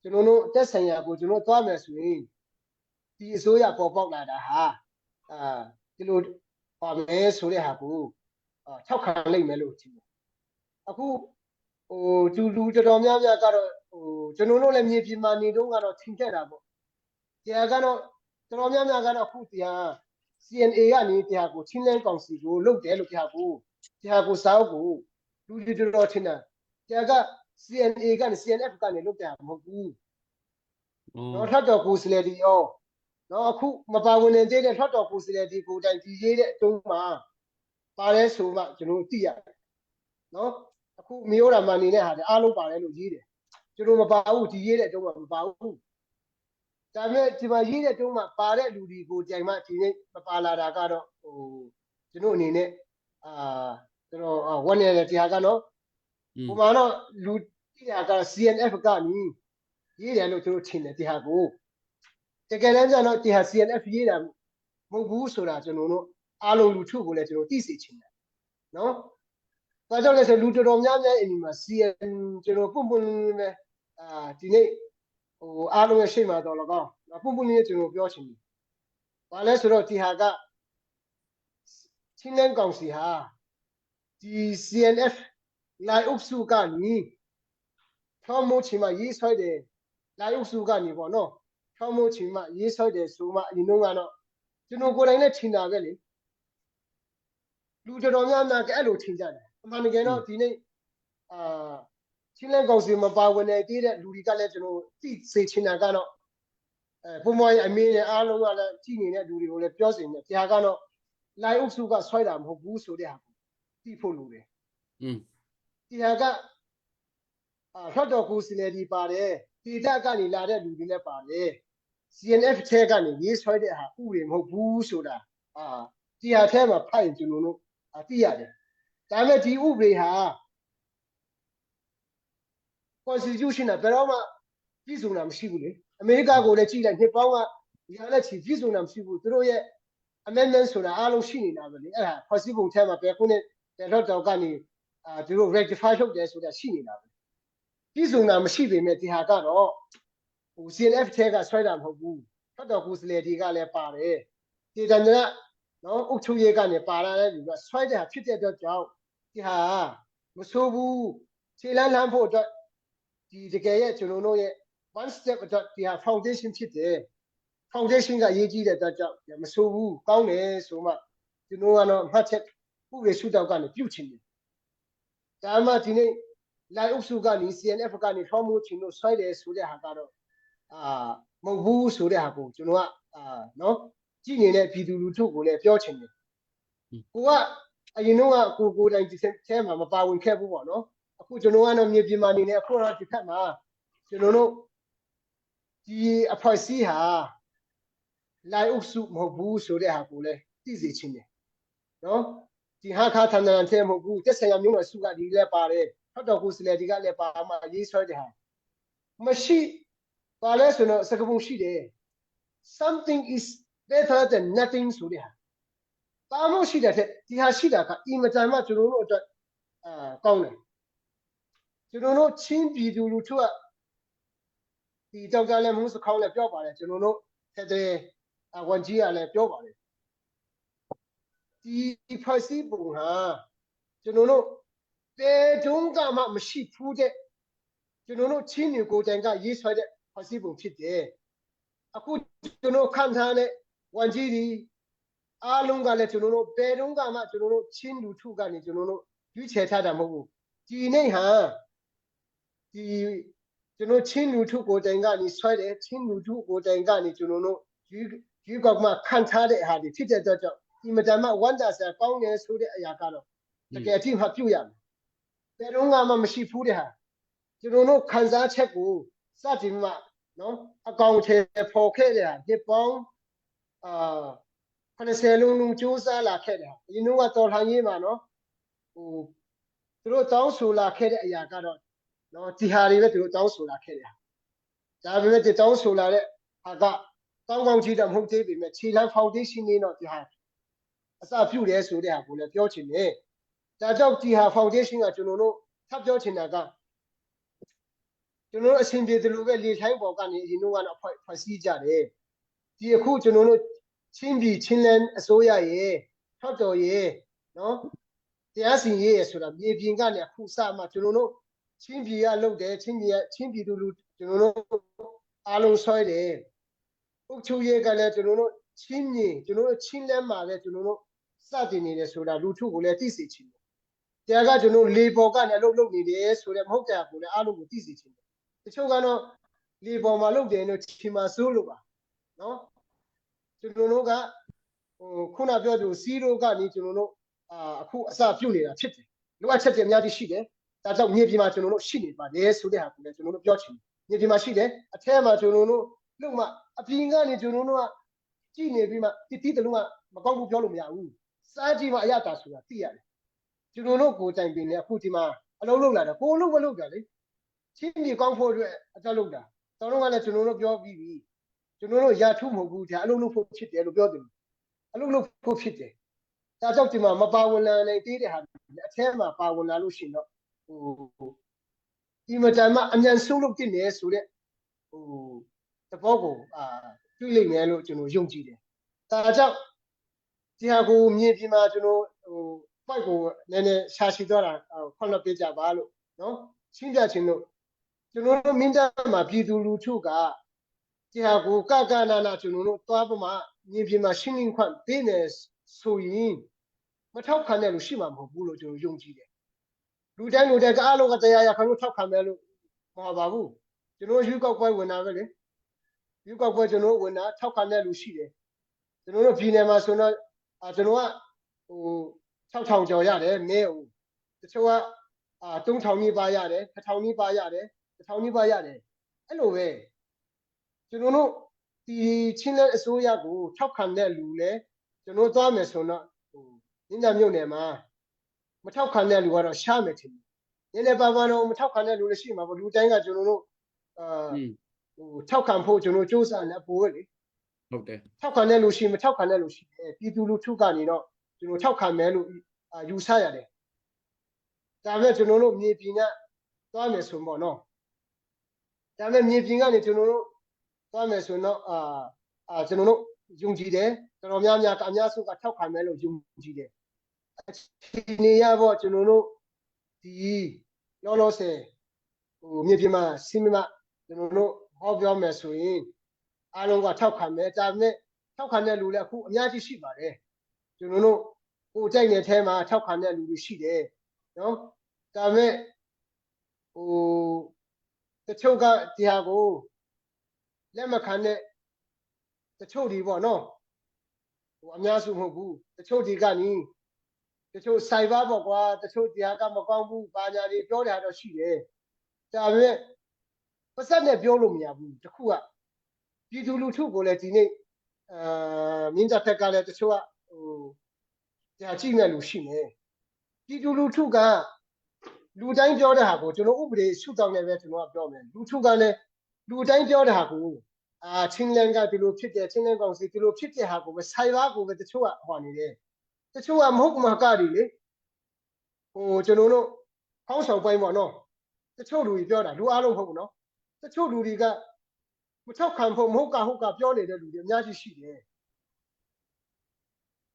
ကျွန်တော်တို့တက်ဆိုင်ရာကိုကျွန်တော်သွားမယ်ဆိုရင်ဒီအစိုးရပေါ်ပေါက်လာတာဟာဒီလိုပါမယ်ဆိုတဲ့ဟာကိုထောက်ခံလိုက်မယ်လို့ထင်တယ်အခုလူတော်များများကတော့ကျွန်တော်တို့လည်းမြေပြင်မှာနေတော့ကတော့ထင်ခဲ့တာပေါ့တရားကတော့တော်များများကတော့အခုတရား CNA ကနေတရားကိုချင်းလန်းကောင်စီကိုလုပ်တယ်လို့တရားကိုစောက်ကိုလူတော်ထင်တာတရားက CNA ကနေ CNF ကနေလုပ်တယ်မဟုတ်ဘူးတော့ထပ်တော့ကိုစလေဒီရောနော်အခုမပါဝင်နေတဲ့ထပ်တော့ကိုစလေဒီကိုတိုင်ဒီရေးတဲ့အတုံးမှာပါလဲဆိုမှကျွန်တော်သိရတယ်နော်အခုမျိုးရာမန်နေတဲ့ဟာတွေအားလုံးပါတယ်လို့ရေးတယ်ကျွန်တော်မပါဘူးဒီရေးတဲ့အတုံးမှာမပါဘူးဒါပေမဲ့ဒီမှာရေးတဲ့တုံးမှာပါတဲ့လူတွေကိုကြိုင်မှဒီနေ့မပါလာတာကတော့ကျွန်တော်အနေနဲ့ကျွန်တော်ဝန်ရတဲ့တရားကတော့ဟိုမှာတော့လူတရားက CNF ကနေရေးတယ်လို့ကျွန်တော်ထင်တယ်တရားကိုတကယ်တမ်းကျတော့တရား CNF ရေးတာမဟုတ်ဘူးဆိုတာကျွန်တော်တို့အားလုံးလူထုကိုလည်းကျွန်တော်သိစေချင်တယ်နော်ဒါကြောင့်လည်းဆိုလူတော်များများအိမ်မှာ CN ကျွန်တော်ပုံပဲဒီနေ့အားလုံးရဲ့ရှေ့မှာတော့၎င်းပုံလေးကျွန်တော်ပြောချင်တယ်။ဘာလဲဆိုတော့ဒီဟာကချင်းလန်းကောင်စီဟာဒီ CNF လိုက်အုပ်စုကနေထောင်းမိုးချီမှာရေးဆွဲတယ်လိုက်အုပ်စုကနေပေါ့နော်ထောင်းမိုးချီမှာရေးဆွဲတယ်ဆိုမှအရင်တော့ကတော့ကျွန်တော်ကိုယ်တိုင်နဲ့ထင်တာပဲလေလူတော်များများကအဲ့လိုထင်ကြတယ်အမှန်တကယ်တော့ဒီနေ့ချင်းလန်းကောင်စီမှာပါဝင်နေတဲ့လူတွေကလည်းကျွန်တော်သိစေချင်တာကတော့ပုံမှန်အမေနဲ့အားလုံးကလည်းကြည်နေတဲ့လူတွေကိုလည်းပြောစင်တယ်တရားကတော့လိုက်အုပ်စုကဆွဲတာမဟုတ်ဘူးဆိုတဲ့ဟာကိုသိဖို့လိုတယ်တရားကဖတ်တော်ကိုစီလေဒီပါတယ်ဒေတာကနေလာတဲ့လူတွေလည်းပါတယ် CNF ထဲကနေရေးဆွဲတဲ့ဟာဥတွေမဟုတ်ဘူးဆိုတာတရားထဲမှာဖတ်ရင်ကျွန်တော်တို့သိရတယ်ဒါပေမဲ့ဒီဥပဒေဟာ constitution ကဘယ်တော့မှပြည့်စုံတာမရှိဘူးလေအမေရိကကိုလည်းကြည့်လိုက်နှစ်ပေါင်းကဒီဟာလည်းပြည့်စုံတာမရှိဘူးသူတို့ရဲ့ amendment ဆိုတာအားလုံးရှိနေတာပဲလေအဲ့ဒါဖွဲ့စည်းပုံထဲမှာဘယ်ခုနဲ့တော့ကနေသူတို့ rectify လုပ်တယ်ဆိုတာရှိနေတာပဲပြည့်စုံတာမရှိပေမဲ့ဒီဟာကတော့CNF ထဲကဆွဲတာမဟုတ်ဘူးဖတ်တော်ကိုစလေဒီကလည်းပါတယ်ဒီတန်ကနော်အုပ်ချုပ်ရေးကနေပါလာတဲ့လူကဆွဲတဲ့ဟာဖြစ်တဲ့အတွက်ကြောင့်ဒီဟာမဆိုးဘူးခြေလန်းလန်းဖို့အတွက်ဒီတကယ်ရဲ့ကျွန်တော်တို့ရဲ့ one step အတွက်ဒီဟာ foundation ဖြစ်တယ် foundation ကအရေးကြီးတဲ့အတွက်ကြောင့်မဆိုးဘူးကောင်းတယ်ဆိုမှကျွန်တော်ကတော့မှတ်ချက်ဥပဒေစုတောက်ကနေပြုတ်ချင်တယ်ဒါမှဒီနေ့လိုက်အုပ်စုကနေ CNF ကနေထောင်းမှုချင်လို့ဆွဲတယ်ဆိုတဲ့ဟာကတော့ မဟုတ်ဘူးဆိုတဲ့ဟာကိုကျွန်တော်ကနော်ကြည့်နေတဲ့ပြည်သူလူထုကိုလည်းပြောချင်တယ်ကိုကအရင်တော့ကိုတိုင်ဒီထဲမှာမပါဝင်ခဲ့ဘူးပေါ့နော်အခုကျွန်တော်ကတော့မြေပြင်မှာနေနေအခုတော့ဒီခက်မှာကျွန်တော်တို့ဒီအဖွဲ့အစည်းဟာလိုက်အုပ်စုမဟုတ်ဘူးဆိုတဲ့ဟာကိုလည်းသိစေချင်တယ်နော်ဒီဟာခါထန်တန်ထဲမဟုတ်ဘူးတက်ဆိုင်ရာမျိုးတော်စုကဒီလည်းပါတယ်ဟောက်တော်ကိုစလေဒီကလည်းပါမှရေးဆွဲတဲ့ဟာမရှိပါလဲဆိုတော့စကပုံရှိတယ် something is better than nothing ဆိုတဲ့ဟာပါလို့ရှိတဲ့ဒီဟာရှိတာကအင်မတန်မှကျွန်တော်တို့အတွက်ကောင်းတယ်ကျွန်တော်တို့ချင်းပြည်သူလူထုကဒီတောက်ကြလဲမှုစခေါင်းလည်းပြောပါတယ်ကျွန်တော်တို့တဲ့ဝန်ကြီးကလည်းပြောပါတယ်ဒီဖွဲ့စည်းပုံဟာကျွန်တော်တို့တေတုံးကမှမရှိဘူးတဲ့ကျွန်တော်တို့ချင်းမျိုးကိုတိုင်ကရေးဆွဲတဲ့ဖွဲ့စည်းပုံဖြစ်တယ်အခုကျွန်တော်ခံထားတဲ့ဝန်ကြီးဒီအားလုံးကလည်းကျွန်တော်တို့တေတုံးကမှကျွန်တော်တို့ချင်းလူထုကနေကျွန်တော်တို့ရွေးချယ်ထားတာမဟုတ်ဘူးဒီနေ့ဟာဒီကျွန်တော်ချင်းလူထုကိုတိုင်ကနေဆွဲတယ်ချင်းလူထုကိုတိုင်ကနေကျွန်တော်တို့ရွေးကောက်မှခံထားတဲ့ဟာဒီဖြစ်တဲ့အတွက်ကြောင့်ဒီမတန်မှဝန်တာဆာကောင်းနေဆိုတဲ့အရာကတော့တကယ်အထိမှပြုတ်ရမယ်ဘယ်တော့မှမရှိဘူးတဲ့ဟာကျွန်တော်တို့ခံစားချက်ကိုစတင်မှနော်အကောင့်ထဲပေါ်ခဲ့တဲ့ဟာဒီပေါင်း80လုံးစူးစမ်းလာခဲ့တယ်အရင်ကတော်လှန်ရေးမှာနော်ဟိုသူတို့တောင်းဆိုလာခဲ့တဲ့အရာကတော့နော်ဒီဟာတွေပဲသူတို့တောင်းဆိုလာခဲ့တယ်ဒါပေမဲ့ဒီတောင်းဆိုလာတဲ့ဟာကကောင်းကောင်းကြည့်တော့မဟုတ်သေးပေမဲ့ခြေလမ်း foundation နေတော့ဒီဟာအစပြုတယ်ဆိုတဲ့ဟာကိုလည်းပြောချင်တယ်ဒါကြောင့်ဒီဟာ foundation ကကျွန်တော်တို့ထပ်ပြောချင်တာကကျွန်တော်တို့အရှင်ပြေတယ်လို့ပဲလေထိုင်းပေါ်ကနေအရင်ကတော့ဖွဲ့စည်းကြတယ်ဒီအခုကျွန်တော်တို့ချင်းပြည်ချင်းလန်းအစိုးရရဲ့ထောက်တော်ရဲ့နော်တရားစီရင်ရဲ့ဆိုတာမြေပြင်ကနေအခုစမှကျွန်တော်တို့ချင်းပြည်ကလုပ်တယ်ချင်းပြည်သူလူကျွန်တော်တို့အားလုံးဆွဲတယ်အုတ်ချုပ်ရဲ့ကလည်းကျွန်တော်တို့ချင်းမြေကျွန်တော်တို့ချင်းလန်းမှာလည်းကျွန်တော်တို့စတင်နေတယ်ဆိုတာလူထုကိုလည်းသိစေချင်တယ်တရားကကျွန်တော်လေပေါ်ကနေလုပ်နေတယ်ဆိုတဲ့မဟုတ်တဲ့ကိုလည်းအားလုံးကိုသိစေချင်တယ်တချို့ကတော့လေပေါ်မှာလုပ်တယ်လို့ချင်းမှာစိုးလို့ပါနော်ကျွန်တော်တို့ကခုနပြောသူစီးရိုကနေကျွန်တော်တို့အခုအစပြုတ်နေတာဖြစ်တယ်လိုအပ်ချက်တွေအများကြီးရှိတယ်ဒါကြောင့်မြေပြင်မှာကျွန်တော်တို့ရှိနေပါတယ်ဆိုတဲ့ဟာကိုလည်းကျွန်တော်တို့ပြောချင်တယ်မြေပြင်မှာရှိတယ်အထက်မှာကျွန်တော်တို့လုံမှအပြင်ကနေကျွန်တော်တို့ကကြည့်နေပြီးမှတိတလုံးကမကောင်းဘူးပြောလို့မရဘူးစားကြည့်မှအရတာဆိုတာသိရတယ်ကျွန်တော်တို့ကိုတိုင်ပင်နေအခုဒီမှာအလုံးလုံးလာတာကိုလုံးမလုံးတာလေချင်းမြေကောင်းဖို့အတွက်အကြောက်လုံးတာတော်တော်ကလည်းကျွန်တော်တို့ပြောပြီးပြီကျွန်တော်တို့ရာထုမဟုတ်ဘူးဒါအလုံးလုံးဖို့ဖြစ်တယ်လို့ပြောတယ်အလုံးလုံးဖို့ဖြစ်တယ်ဒါကြောင့်ဒီမှာမပါဝင်လာနိုင်သေးတဲ့ဟာအထဲမှာပါဝင်လာလို့ရှိရင်တော့ဒီမတန်မှအမြန်ဆုံးလုပ်တင်နေဆိုတဲ့သဘောကိုတွေ့လိမ့်မယ်လို့ကျွန်တော်ယုံကြည်တယ်ဒါကြောင့်ဒီဟာကိုမြေပြင်မှာကျွန်တော်ပိုက်ကိုနည်းနည်းရှာရှိသွားတာခွင့်လွှတ်ပေးကြပါလို့နော်ရှင်းပြချင်လို့ကျွန်တော်တို့မင်းတပ်မှာပြည်သူလူထုကဒီဟာကိုကနာကျွန်တော်တို့သွားပမှာမြေပြင်မှာရှင်းလင်းခွင့်ပေးနေဆိုရင်မထောက်ခံတဲ့လူရှိမှာမဟုတ်ဘူးလို့ကျွန်တော်ယုံကြည်တယ်လူတိုင်းကအားလုံးကတရားရခံလို့ထောက်ခံမယ်လို့မဟုတ်ပါဘူးကျွန်တော်ရွေးကောက်ပွဲဝင်တာပဲလေရွေးကောက်ပွဲကျွန်တော်ဝင်တာထောက်ခံတဲ့လူရှိတယ်ကျွန်တော်တို့ပြည်နယ်မှာဆိုတော့ကျွန်တော်က6000ကျော်ရတယ်မဲဦးတချို့က3000နီးပါးရတယ်1000နီးပါးရတယ်1000နီးပါးရတယ်အဲ့လိုပဲကျွန်တော်တို့ဒီချင်းလက်အစိုးရကိုထောက်ခံတဲ့လူလဲကျွန်တော်သွားမယ်ဆိုတော့ညညမြို့နယ်မှာမထောက်ခံတဲ့လူကတော့ရှားမယ်ထင်တယ်။ညနေပါတော့မထောက်ခံတဲ့လူလည်းရှိမှာပေါ့လူတိုင်းကကျွန်တော်တို့ထောက်ခံဖို့ကျွန်တော်စူးစမ်းနေပို့လေဟုတ်တယ်ထောက်ခံတဲ့လူရှိမထောက်ခံတဲ့လူရှိတယ်ပြည်သူလူထုကနေတော့ကျွန်တော်ထောက်ခံမယ်လို့ယူဆရတယ်။ဒါပေမဲ့ကျွန်တော်တို့မြေပြင်ကသွားမယ်ဆိုပေါ့နော်။ဒါပေမဲ့မြေပြင်ကနေကျွန်တော်တို့သွားမယ်ဆိုတော့ကျွန်တော်တို့ယုံကြည်တယ်တော်တော်များများကအများစုကထောက်ခံမယ်လို့ယုံကြည်တယ်အခြေအနေရပေါ့ကျွန်တော်တို့ဒီလောဆယ်မြေပြင်မှာစီမံကျွန်တော်တို့ဟောပြောမယ်ဆိုရင်အားလုံးကထောက်ခံမယ်ဒါပေမဲ့ထောက်ခံတဲ့လူလည်းအခုအများကြီးရှိပါတယ်ကျွန်တော်တို့ကိုကြိုက်နေတဲ့အထဲမှာထောက်ခံတဲ့လူတွေရှိတယ်နော်ဒါပေမဲ့တချို့ကဒီဟာကို လက်မခံတဲ့တချို့ဒီပေါ့နော်ဟိုအများစုမဟုတ်ဘူးတချို့ဒီကနီးတချို့စိုက်ပါပေါ့ကွာတချို့တရားကမကောင်းဘူးဘာညာတွေပြောတာတော့ရှိတယ်ဒါပေမဲ့ပတ်သက်နဲ့ပြောလို့မရဘူးတခုကပြည်သူလူထုကိုလည်းဒီနေ့မြင်းတပ်ဖက်ကလည်းတချို့ကဟိုတရားကြည့်မဲ့လူရှိနေပြည်သူလူထုကလူတိုင်းပြောတဲ့ဟာကိုကျွန်တော်ဥပဒေရှုထောင့်နဲ့ပဲကျွန်တော်ကပြောမယ်လူထုကလည်းလူတိုင်းပြောတဲ့ဟာကိုချင်းလန်ကဒီလိုဖြစ်တယ်ချင်းလန်ကောင်စီဒီလိုဖြစ်တဲ့ဟာကိုပဲဆိုင်ပါကိုပဲတချို့ကဟောနေတယ်တချို့ကမဟုတ်မှာကတွေလေဟိုကျွန်တော်တို့ခေါင်းဆောင်ပိုင်းပေါ့နော်တချို့လူကြီးပြောတာလူအားလုံးမဟုတ်ဘူးနော်တချို့လူတွေကမထောက်ခံဖို့မဟုတ်ကဟုတ်ကပြောနေတဲ့လူတွေအများကြီးရှိတယ်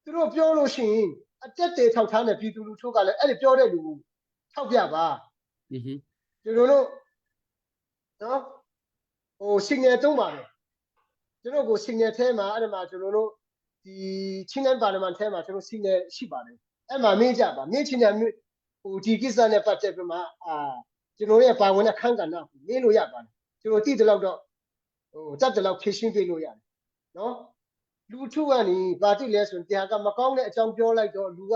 သူတို့ပြောလို့ရှိရင်အတက်တေထောက်ထားတဲ့ပြည်သူလူထုကလည်းအဲ့ဒီပြောတဲ့လူကိုထောက်ပြပါ อือฮึ ကျွန်တော်တို့နော်ဟို signal တုံးပါတယ်ကျွန်တော်ကို signal ထဲမှာအဲ့ဒီမှာကျွန်တော်တို့ဒီချင်းလန်ပါလီမန်ထဲမှာကျွန်တော် signal ရှိပါတယ်အဲ့မှာမေးကြပါမေးချင်တယ်ဟိုဒီကိစ္စနဲ့ပတ်သက်ပြီးမှကျွန်တော်ရဲ့ပါဝင်တဲ့ခန်းကဏ္ဍကိုမေးလို့ရပါတယ်ကျွန်တော်တည်တယ်လို့တော့ဟိုတတ်တယ်လို့ဖြည့်ရှင်းပေးလို့ရတယ်နော်လူထုကနေဘာတိလဲဆိုရင်တရားကမကောင်းတဲ့အကြောင်းပြောလိုက်တော့လူက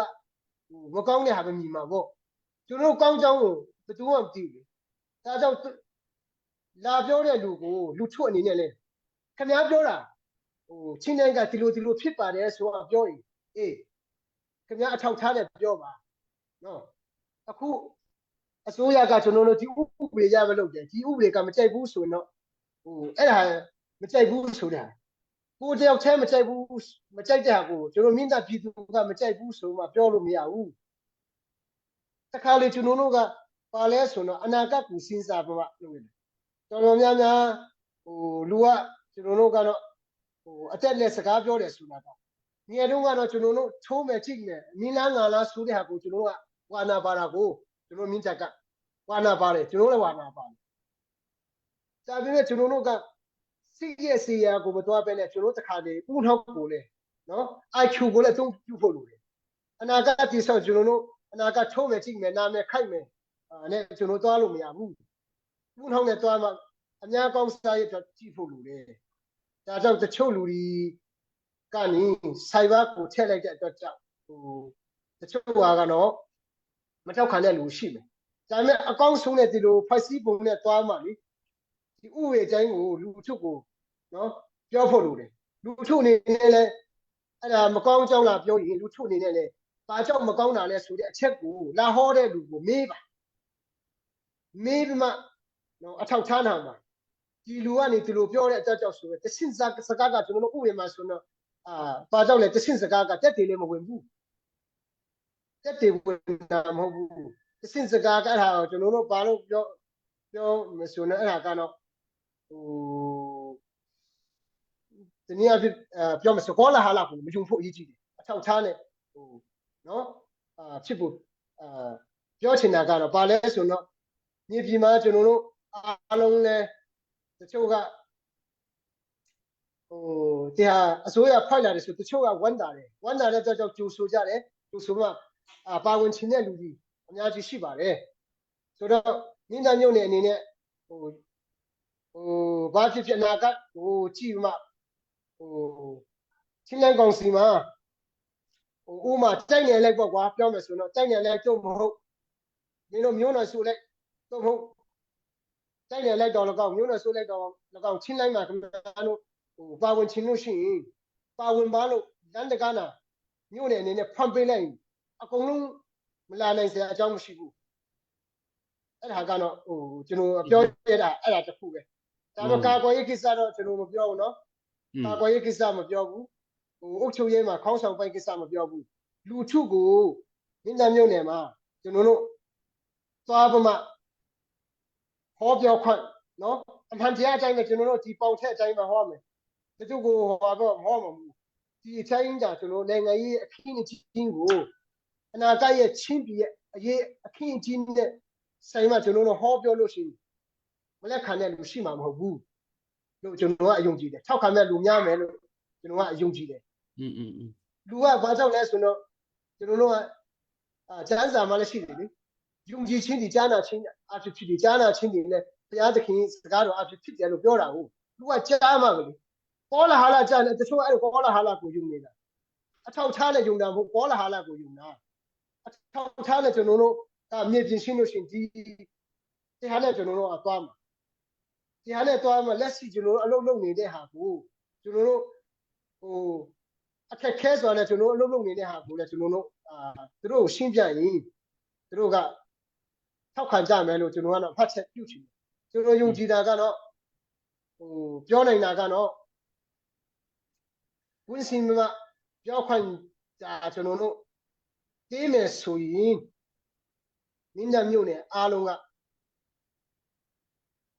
ဟိုမကောင်းတဲ့ဟာပဲမြင်မှာပေါ့ကျွန်တော်ကောင်းကြောင်းကိုဘယ်သူမှမသိဘူးဒါကြောင့်လာပြောတဲ့လူကိုလူထုအနေနဲ့လေခင်ဗျားပြောတာဟိုချင်းတိုင်းကဒီလိုဖြစ်ပါတယ်ဆိုတော့ပြောရင်အေးခင်ဗျားအထောက်ထားတဲ့ပြောပါနော်အခုအစိုးရကကျွန်တော်တို့ဒီဥပဒေရမလုပ်တယ်ဒီဥပဒေကမကြိုက်ဘူးဆိုတော့ဟိုအဲ့ဒါမကြိုက်ဘူးဆိုတာကိုတယောက်တည်းမကြိုက်ဘူးမကြိုက်တဲ့ဟာကိုကျွန်တော်မြင့်တာပြည်သူကမကြိုက်ဘူးဆိုမှပြောလို့မရဘူးတခါလေကျွန်တော်တို့ကပါလဲဆိုတော့အနာဂတ်ကိုစဉ်းစားပါလို့ရတယ်တော်တော်များများဟိုလူကကျွန်တော်တို့ကတော့ဟိုအတက်နဲ့စကားပြောတယ်ဆိုတာကငယ်တုန်းကတော့ကျွန်တော်တို့ချိုးမယ်ကြည့်မယ်မင်းလားငါလားဆိုတဲ့ဟာကိုကျွန်တော်ကဝါနာပါတာကိုကျွန်တော်မြင့်ချက်ကဝါနာပါတယ်ကျွန်တော်လည်းဝါနာပါတယ်ဒါပေမဲ့ကျွန်တော်တို့ကစီရဲ့စီယာကိုမတော်ပဲနဲ့ကျွန်တော်တခါလေဥထောက်ကိုလေနော် IQ ကိုလည်းသုံးပြုဖို့လိုတယ်အနာဂတ်တည်ဆောက်ကျွန်တော်တို့အနာဂတ်ချိုးမယ်ကြည့်မယ်နာမယ်ခိုက်မယ်နဲ့ကျွန်တော်သွားလို့မရဘူးဥထောက်နဲ့သွားမှအများကောင်းစားရကြည့်ဖို့လိုတယ်ဒါကြောင့်တချို့လူတွေကနေစိုက်ဘာကိုထည့်လိုက်တဲ့အတွက်ကြောင့်ဟိုတချို့ကတော့မထောက်ခံတဲ့လူရှိမယ်ဒါပေမဲ့အကောင့်ဆုံးတဲ့ဒီလိုဖိုက်စီပုံနဲ့သွားမှလေဒီဥဝေအတိုင်းကိုလူထုကိုနော်ပြောဖို့လိုတယ်လူထုအနေနဲ့လည်းအဲ့ဒါမကောင်းကြောင်းလားပြောရင်လူထုအနေနဲ့လည်းဘာကြောင့်မကောင်းတာလဲဆိုတဲ့အချက်ကိုလာဟောတဲ့လူကိုမေးပါမေးပြီးမှနော်အထောက်ထားနာမှာဒီလူကနေဒီလိုပြောတဲ့အကြောင်းဆိုတော့တဆင့်စကားကကျွန်တော်တို့ဥပဒေမှာဆိုတော့ဘာကြောင့်လဲတဆင့်စကားကတက်တယ်လည်းမဝင်ဘူးတက်တယ်ဝင်တာမဟုတ်ဘူးတဆင့်စကားကအဲ့ဒါကိုကျွန်တော်တို့ဘာလို့ပြောမဆိုတော့အဲ့ဒါကတော့ဟိုဒီနေ့အဖြစ်ပြောမစကောလာဟာလာကိုမယုံဖို့အရေးကြီးတယ်အထောက်ထားနဲ့ဟိုနော်ဖြစ်ဖို့ပြောချင်တာကတော့ဘာလဲဆိုတော့မြေပြည်မှာကျွန်တော်တို့အားလုံးလဲတချို့ကဟိုတရားအစိုးရဖိုက်လာတယ်ဆိုတချို့ကဝမ်းတာတယ်ဝမ်းတာတဲ့ကြောင့်ကြိုဆိုကြတယ်ကြိုဆိုမှပါဝင်ချင်တဲ့လူကြီးအများကြီးရှိပါတယ်ဆိုတော့မြင်းသားမြို့နယ်အနေနဲ့ဟိုဘာဖြစ်အနာဂတ်ဟိုကြည့်မှဟိုချင်းလန်ကောင်စီမှာဟိုဥမာတိုက်နယ်လိုက်ပေါ့ကွာပြောမယ်ဆိုတော့တိုက်နယ်လိုက်တော့မဟုတ်မင်းတို့မျိုးနယ်ဆိုလိုက်တော့မဟုတ်တိုက်နယ်လိုက်တော့လကောက်မျိုးနယ်ဆိုလိုက်တော့လကောက်ချင်းလိုက်မှာခင်ဗျားတို့ဟိုပါဝင်ချင်လို့ရှိရင်ပါဝင်ပါလို့လမ်းတကားနာမြို့နယ်အနေနဲ့ဖွင့်ပေးလိုက်အကုန်လုံးမလာနိုင်စရာအကြောင်းမရှိဘူးအဲ့ဒါကတော့ဟိုကျွန်တော်ပြောရတာအဲ့ဒါတခုပဲဒါတော့ကာကွယ်ရေးကိစ္စတော့ကျွန်တော်မပြောဘူးเนาะကာကွယ်ရေးကိစ္စမပြောဘူးဟိုအုပ်ချုပ်ရေးမှာခေါင်းဆောင်ပိုင်းကိစ္စမပြောဘူးလူထုကိုမြင်းတမ်းမြို့နယ်မှာကျွန်တော်တို့သွားပမှဟောပြောခွင့်เนาะအမှန်တရားအတိုင်းပဲကျွန်တော်တို့ဒီပေါင်ထက်အတိုင်းပဲဟောမယ်တချို့ကိုဟောတော့ဟောမှာမဟုတ်ဒီအတိုင်းကြာကျွန်တော်နိုင်ငံရေးအခင်းအကျင်းကိုအနာဂတ်ရဲ့ချင်းပြည်ရဲ့အရေးအခင်းအကျင်းနဲ့ဆိုင်မှာကျွန်တော်တို့ဟောပြောလို့ရှိရင်မလက်ခံတဲ့လူရှိမှာမဟုတ်ဘူးလို့ကျွန်တော်ကအယုံကြည်တယ်ထောက်ခံတဲ့လူများမယ်လို့ကျွန်တော်ကအယုံကြည်တယ်လူကဘာကြောင့်လဲဆိုတော့ကျွန်တော်တို့ကကျမ်းစာမှာလည်းရှိတယ်လေယုံကြည်ခြင်းဒီကြားနာခြင်းအဖြစ်ဖြစ်ဒီကြားနာခြင်းဒီလည်းဘုရားသခင်စကားတော်အဖြစ်ဖြစ်တယ်လို့ပြောတာဟုတ် လူကကြားမှာပဲလေကောလာဟာလာကြားတယ်တချို့အဲ့ကောလာဟာလာကိုယူနေတာအထောက်ထားနဲ့ယူတာမဟုတ်ကောလာဟာလာကိုယူတာအထောက်ထားနဲ့ကျွန်တော်တို့မြေပြင်ရှင်းလို့ရှိရင်ဒီဟာနဲ့ကျွန်တော်တို့ကသွားမှာဒီဟာနဲ့သွားမှာလက်ရှိကျွန်တော်တို့အလုပ်လုပ်နေတဲ့ဟာကိုကျွန်တော်တို့ဟိုအခက်ခဲဆိုတာနဲ့ကျွန်တော်တို့အလုပ်လုပ်နေတဲ့ဟာကိုလည်းကျွန်တော်တို့သူတို့ကိုရှင်းပြရင်သူတို့ကထောက်ခံကြမယ်လို့ကျွန်တော်ကတော့ဖတ်ချက်ပြုချင်တယ်ကျွန်တော်ယုံကြည်တာကတော့ဟိုပြောနိုင်တာကတော့ဝင်းစင်မှာပြောခွင့်ကျွန်တော်တို့တေးမယ်ဆိုရင်နင်းညမြို့နယ်အားလုံးက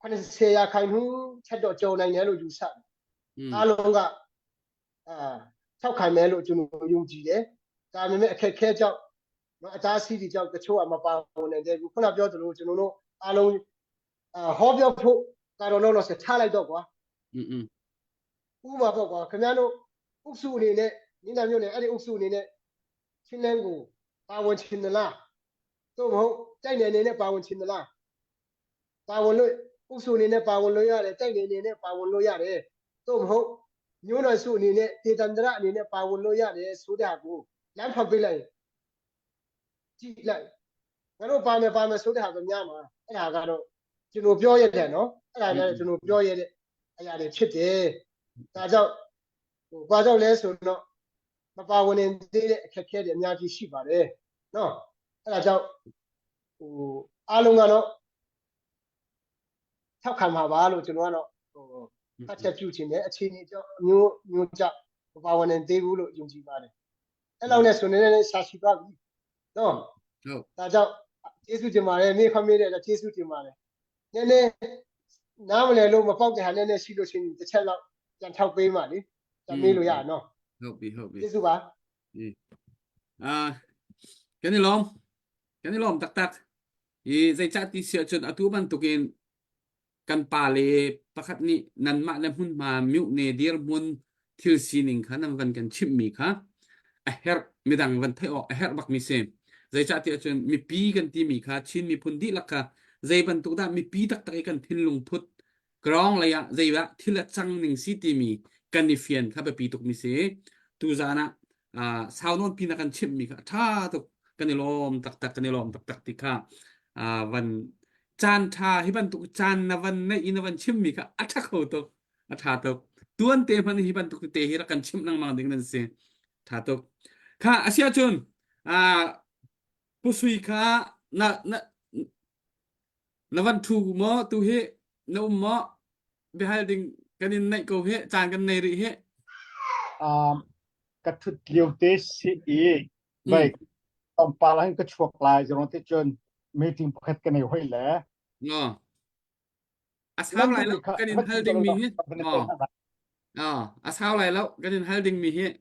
80ရာခိုင်နှုန်းချက်တော့ကြော်နိုင်တယ်လို့ယူဆတယ်အားလုံးကထောက်ခံမယ်လို့ကျွန်တော်ယုံကြည်တယ်ဒါပေမဲ့အခက်ခဲကြောင့်နော်အသားစီးတွေကြောင့်တချို့ကမပါဝင်နိုင်တယ်ခုနပြောသလိုကျွန်တော်တို့အားလုံးဟောပြောဖို့ကတော့တော့ဆက်ထားလိုက်တော့ကွာဥပမာပေါ့ကွာခင်ဗျားတို့ဥက္စုအနေနဲ့နင်းညမြို့နယ်အဲ့ဒီဥက္စုအနေနဲ့ချင်းလန်းကိုပါဝင်ချင်သလားသို့မဟုတ်တိုက်နယ်အနေနဲ့ပါဝင်ချင်သလားပါဝင်လို့ဥစုအနေနဲ့ပါဝင်လို့ရတယ်တိုက်နယ်အနေနဲ့ပါဝင်လို့ရတယ်သို့မဟုတ်မျိုးတော်စုအနေနဲ့ဒေသန္တရအနေနဲ့ပါဝင်လို့ရတယ်ဆိုတဲ့ဟာကိုလမ်းဖတ်ပေးလိုက်ကြည့်လိုက်ငါတို့ပါမယ်ဆိုတဲ့ဟာပဲများမှာအဲ့ဒါကတော့ကျွန်တော်ပြောရတယ်နော်အဲ့ဒါလည်းကျွန်တော်ပြောရတဲ့အရာတွေဖြစ်တယ်ဒါကြောင့်ဘာကြောင့်လဲဆိုတော့မပါဝင်နေတဲ့အခက်အခဲတွေအများကြီးရှိပါတယ်နော်အဲ့ဒါကြောင့်အားလုံးကတော့ထောက်ခံပါပါလို့ကျွန်တော်ကတော့ဖတ်ချက်ပြုချင်တယ်အခြေအနေကြောင့်မျိုးကြောင့်မပါဝင်နေသေးဘူးလို့ယုံကြည်ပါတယ်အဲ့လောက်နဲ့ဆိုနေနေရှာရှိသွားပြီနော်ဟုတ်ဒါကြောင့်ကျေးဇူးတင်ပါတယ်မိခမေးတဲ့ကျေးဇူးတင်ပါတယ်နည်းနည်းနားမလည်လို့မပေါက်တဲ့ဟာနည်းနည်းရှိလို့ရှိရင်တစ်ချက်လောက်ပြန်ထောက်ပေးပါလေပြန်မေးလို့ရအောင်နော်ဟုတ်ပြီကျေးဇူးပါCái này lom tak tak i zai chat ti sia chun atu ban tukin kan pa le pakhat ni nan ma na hun ma myu ne dir mun thil sining khanam van kan chim mi kha a her midang van thai o a her bak mi se zai chat ti chun mi pi kan ti mi kha chin mi phun di laka zai ban tu da mi pi tak tak kan thil lung phut grong la ya zai wa thil a chang ning si ti mi kan ni fian kha ba pi tuk mi se tu zana sao non pi na kan chim mi kha tha tuk kanilom tak kanilom tak tika van chan tha hi ban tu chan na van na in van chim mi ka athak ho to atha to tuan te man hi ban tu te hi ra kan chim nang mang ding nan se tha to kha asia chun pusui kha na van thu mo tu he no mo behind ding kanin nai ko he chan kan nei ri he ka thut liu te si e bai ông pa lại cái chuộc lại rồi nó chân meeting phát cái này hơi lẽ sao lại lâu cái đến holding mi hết sao lại lâu cái đến holding mi hết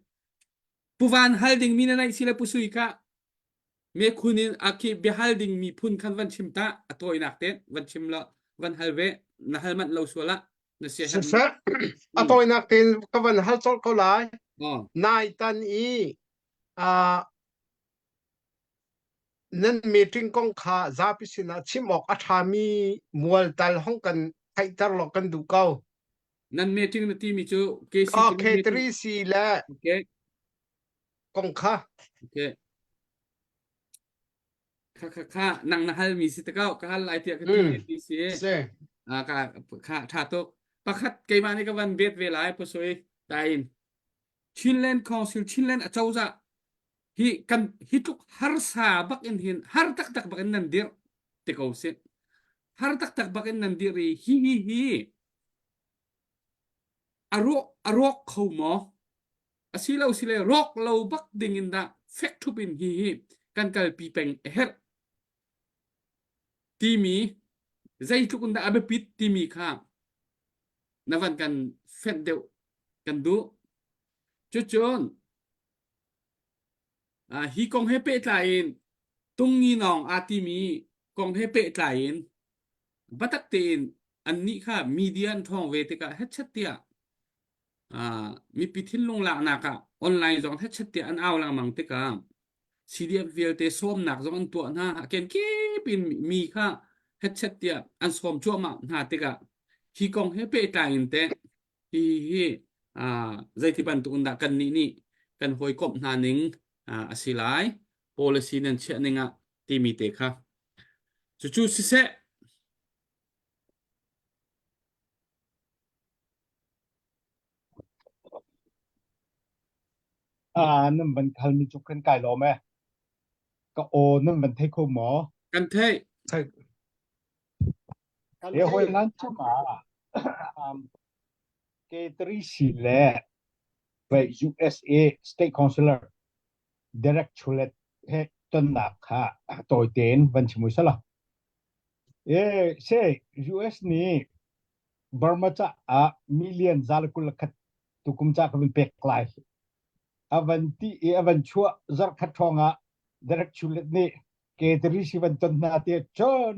puvan holding mi này sila pusui ka me kunin aki be holding mi pun kan van chim ta atoi nak ten van chim la van halve na halmat lâu suala na siya atoi nak ten ka van hal chol ko lai nai tan i nên meeting công khá giá bị xin là chim ọc athami mual tal hong kan thay tar lo kan du câu nên meeting là team chu KC K3C là okay công khá okay kha nang na hal mi si ta ka hal lai tia ka team KC ka tha to pakhat ke ma ni ka van bet ve lai posoi tain Chinland Council Chinland achau za hi kan hituk har sa bak in hin har tak bak in nan dir te ko se har tak bak in nan dir hi arok khau mo asilo sile rock lo bak ding in da fek thu bin hi kan kal pi peng her ti mi zai thu kun da abe pit ti mi kha navan kan fet deu kan du chuchon hi kong he pe tlain tung ni nong ati mi kong he pe tlain batak tin an ni kha median thong ve te ka het chat tia mi pithin lung la na ka online jong het chat tia an aw lang mang te ka CDF vel te som nak jong an tu na ken ki pin mi kha het chat tia an som chu ma na te ka hi kong he pe tlain te hi zai thi ban tu unda kan ni kan hoi kop na ning asilai policy nan che ninga ti mi te kha chu chu si seนั่นมันคันมีจุกขึ้นไก่หรอแม่ก็โอนั่นมันเทคโคหมอ kan thai ใช่ กัน เดี๋ยว เท หอยนั้นจะมาเกตรีสิแลไป USA State Consular Direct ชุเลตเฮต้นหนักค่ะตัวเต็นวันชิมุสละเช่ US นี่บาร์มาจะมิลเลียนซาลกุลคัดตุกุมจากเป็นเป็กไกลอวันชัวจักคัดทองdirect ชุเลตนี่เกตรีสิวันต้นนาเตียจน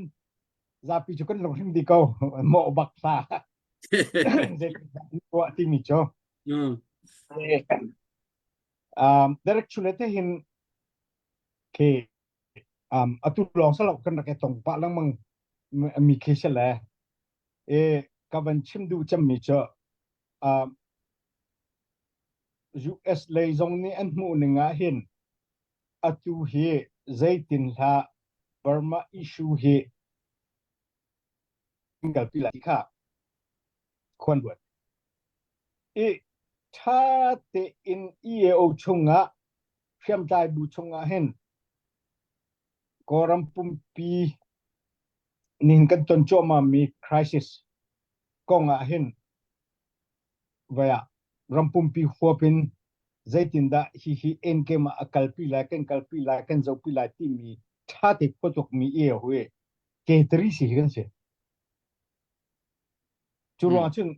zapi cukan long him di kau mo baksa ko ti mi cho direct chulete hin ke atu long sa lo kan ke tong pa lang mang mi ke sele ka ban chim du cham mi cho US le zong ni an mu ninga hin atu hi zaitin la Burma issue hi ngal pila ka kwan botถ้าเตอินเอโอชงเชื่อมใจบูชงเห็นกอรัมปุ่มปีนินกันจนโจมามีคริสิสกงเห็นเวียรัมปุ่มปีหัวเป็นใจตินดาฮิเอ็นเกมากัลปีลากันเจ้าปีลาที่มีถ้าเตปตกมีหัวเกตรีสิกันเสียจุลวันจึง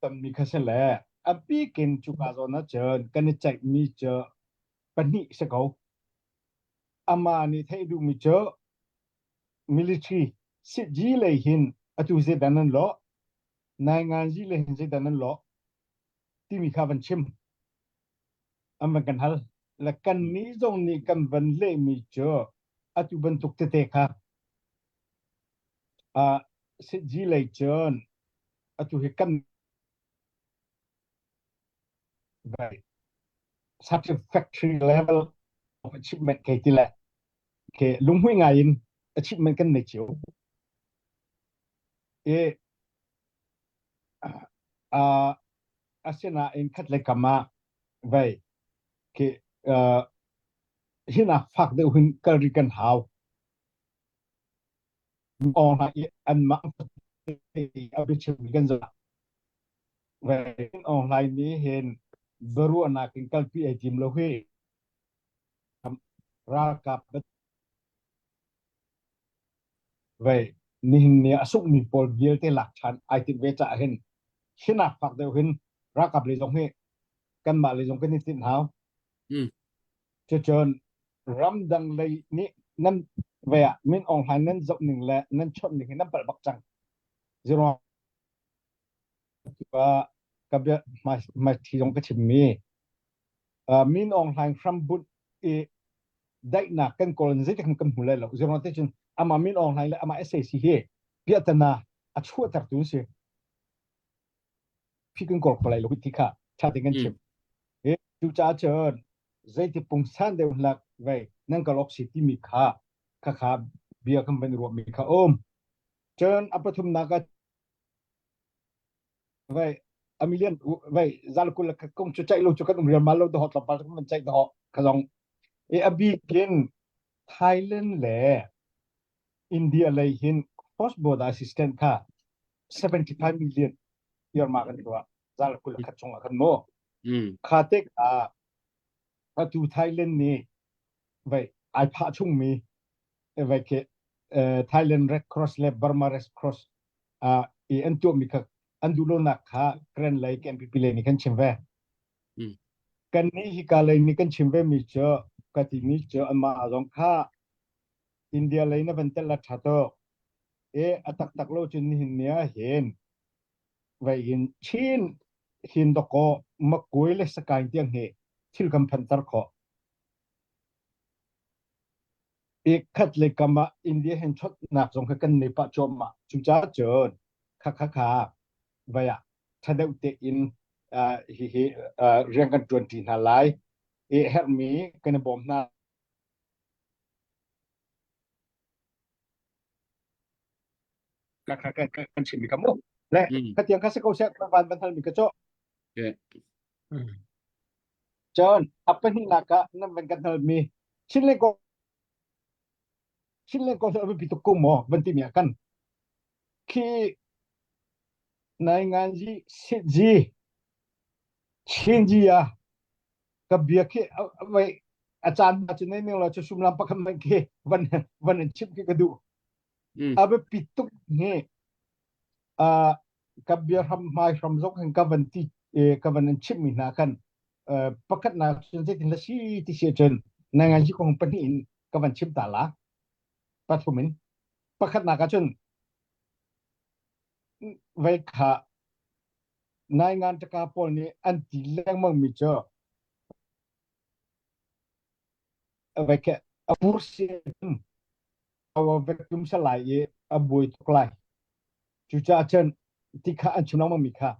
ตมีขั้นแหละปีกินจุกาโซนะเจอกันใจมีเจอปนิสกาวอามานี่ให้ดูมีเจอ military สิจีเลยหินอตุเซดันนั่นล้อนายงานจีเลยหินเซดันนั่นล้อที่มีข้าวันชิมอามันกันฮัลและกันนี้ตรงนี้กันวันเล่มีเจออตุบันทุกเตะค่ะสิจีเลยเจออตุเหกันไป satisfactory level of achievement แค่ที่แหละแค่ลุงห้วยไงอิน achievement กันในเจียวasena in kat le kama vai ke hina fak de hun kari kan haw on an ma abichu gan za vai online ni hen baru anak in kalpi e jim lo he ra kap vai ni ni asuk ni pol biel te lak chan ai ti ve cha hen hina fak de hun ra kap le jong he kan ma le jong kan ni tin haw chon ram dang le ni nan về min online nan dọc ning le nan chọn ning nan bal bak chang zero và cái việc mà thì trong cái chim mi min online from but e dai na kan kolon zai kan hulai lo zero te chin ama min online le ama SAC he piatana a chua tar tu se phi kan kol palai lo ti kha cha te kan chim e tu cha chon zai ti pung san de lak ve nan ka lok si ti mi kha kha bia kan ben ro mi kha chon apathum naga vậy Amilian vậy zal kul ka kong chu chạy lo chu kan real malo do hot la par man chạy do ka dong abi ken Thailand le India le hin cross border assistant ka 75 million year ma kan do zal kul ka chong kan mo kha te ka tu Thailand ni vậy ai pha chung mi vậy ke Thailand Red Cross le Burma Red Cross en tu mi ka andulo na kha kren lai ken pipile ni kan chimve kan ni hi ka lai ni kan chimve mi cho ka ti mi cho ama azong kha India lai na ban tel la thato atak tak lo chin hin nia hen vai in chin hin do ko ma koi le sakai tiang he thil kam phan tar kho khat le kama India hen chot nak jong ka kan ni pa cho ma chu cha chon kha vai ถ้าเดาเตอินฮิเรียงกันจวนที่นาไลเฮร์มีกันบอมนากันชิมิกามุและ อืม ขัดยังข้าศึกเขาเช็ควันบรรทัดมิกาโจ โอเค จอนapa ni naka na venkat mi chinle ko sa bitu ko mo banti mi akan ki nai nganji siji chinji ya ka bia ki vai achan ma chinai ne lo chu sumlam pakam mai ke van chip ki kadu อืม abe pituk ne a ka bia ham mai from zok han ka vanti ka van chip mi na kan pakat na chin se tin la si ti se chen na nganji ko pani in ka van chip ta la patumin pakat na ka chun vai kha nai ngan ta ka pol ni an ti leng mang mi cho vai ke apur se awa vacuum salai ye aboi to klai chu cha chen ti kha an chunang mang mi kha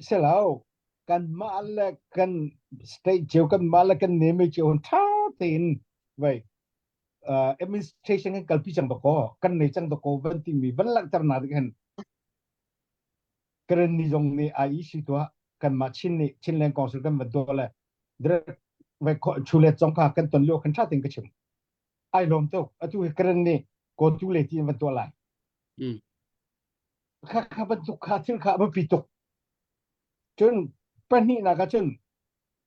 se lao kan ma la kan stay cheu kan ma la kan ne me cheu tha tin vai administration kan kalpi chang ba ko kan nei chang to ko van ti mi van lak tar na kan keren ni jong ni ai si to kan ma chin ni chin leng kong sul kan ma do la dre vai ko chule chong kha kan ton lo kan tha tin ka chim ai lom to atu keren ni ko tu le ti van to la อืม kha kha ban tu kha til kha ba pi tok chun pan ni na ka chun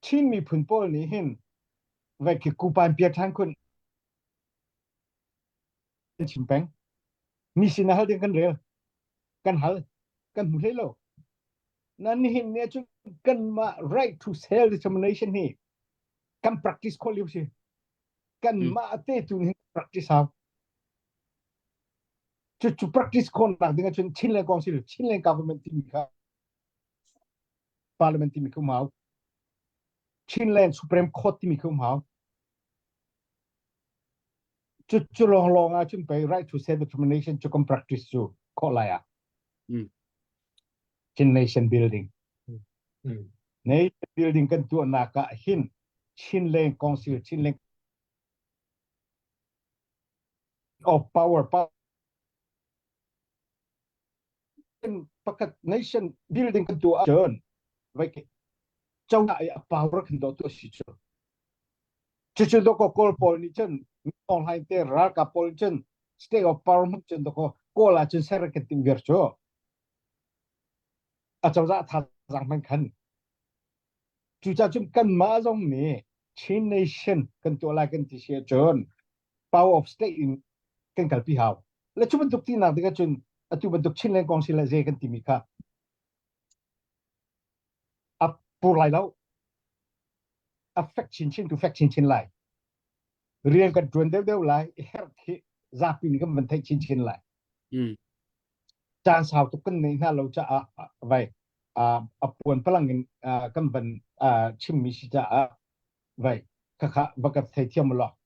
chin mi phun pol ni hin vai ki ku pan pia thang kun chim peng ni sin hal den kan rel kan hal kan mu le lo nan ni hin ne chun kan ma right to self determination ni kan practice ko liu si kan Mm. ma te tu ni practice how to practice ko na dengan chun chin le kong si chin le government ti mi kha parliament ti mi ko mau chin le supreme court ti mi ko mau chu long long a chun pe right to self determination chu kan practice chu ko la ya Mm. chin nation building อืม nation building kan tu na ka hin chin le kong si chin le of power pakat nation building kan tu a chun vai ke chau na ya power kan do tu si chu chu do ko kol pol ni chen online te ra ka pol chen state of power mu chen do ko la chen ser ke tim ver cho a chau za tha zang man khan chu cha chum kan ma zong ni chin nation kan tu la kan ti se chon power of state in kan kal pi haw le chu ban tuk ti na de ka chun atu ban tuk chin le kong si la je kan ti mi kha a pur lai lau affect chin chin to fact chin chin lai riêng kan tuần đều lại her khi ra pin cái vấn đề chin chin lại อืม cha sao tục cái này na lâu cha vậy buồn phăng cái vấn chim mi si cha vậy khá khá và cái thấy thiam lo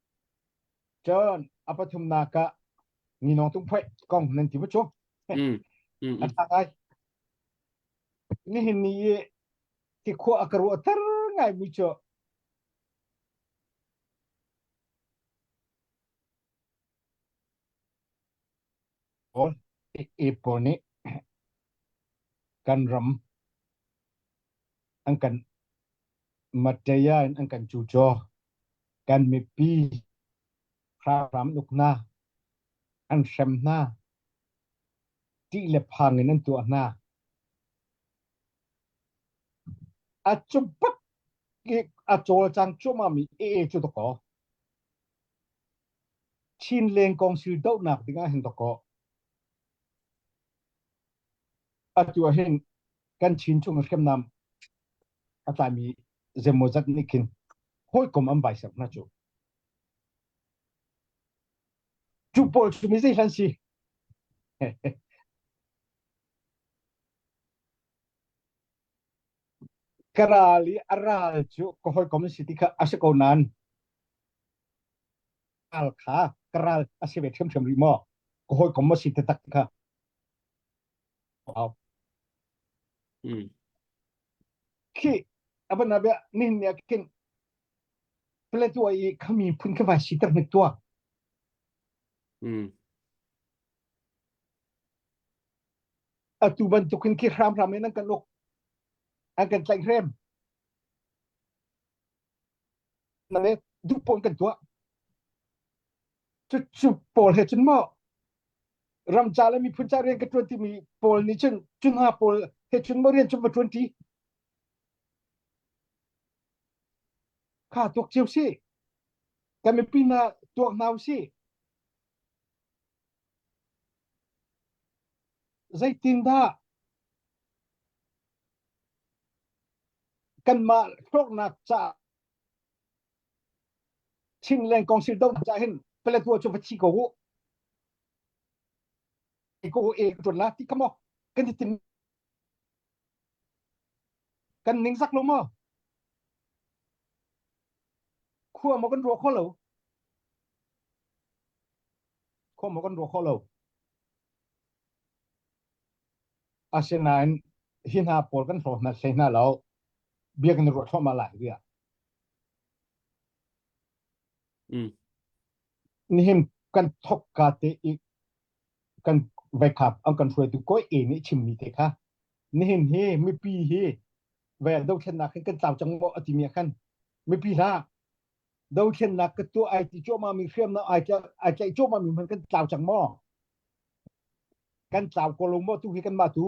cho apa thum na ka ni nong tung phai kong nên chỉ biết chỗ อืม อืม anh ai ni hin ni thì khoa akaru tar ngai mi cho ol e poni kan ram ang kan mataya ang kan chu cho kan mi pi khra ram nuk na an sem na ti le phang nan tu na a chu pak ki a chol chang chu ma mi chu to ko chin leng kong sil do nak dinga hen to ko a tu hen kan chin chu ngam nam a ta mi zemozat nikin hoi kom am bai sak na chu pol chu mi sei han si karali aral chu ko hoi kom si ti kha asako nan al kha karal asive them them ri mo ko hoi kom si te tak kha อืม khi aban na be nin ya kin ple tu ai khami phun ka va si tak nik tu tu ban tu kin ki ram ram nan kan lok an kan tlai rem na le du pon kan tu chu pol he chun mo ram cha la mi phun cha ren ka 20 mi pol ni chun ha pol he chun mo ren chun ma 20 kha tok chiu si ka mi pina tok nau si zai tin da kan ma khok nak cha chin len kong sil dong cha hin ple tu chu chi ko e tu la ti kamo kan ti tin kan ning sak lo mo khua mo kan ro kho lo khua mo kan ro kho lo asenan hin ha pol kan ro na se na lo bia kan ro tho ma la ria ni him kan thok ka te i kan vai khap ang kan ro tu ko e ni chim mi te kha ni him he mi pi he ve do chen na kan taw chang mo ati mi kan mi pi la do chen na ka tu ai ti cho ma mi khrem na ai cha cho ma mi man kan taw chang mo kan taw ko lo mo tu hi kan ma tu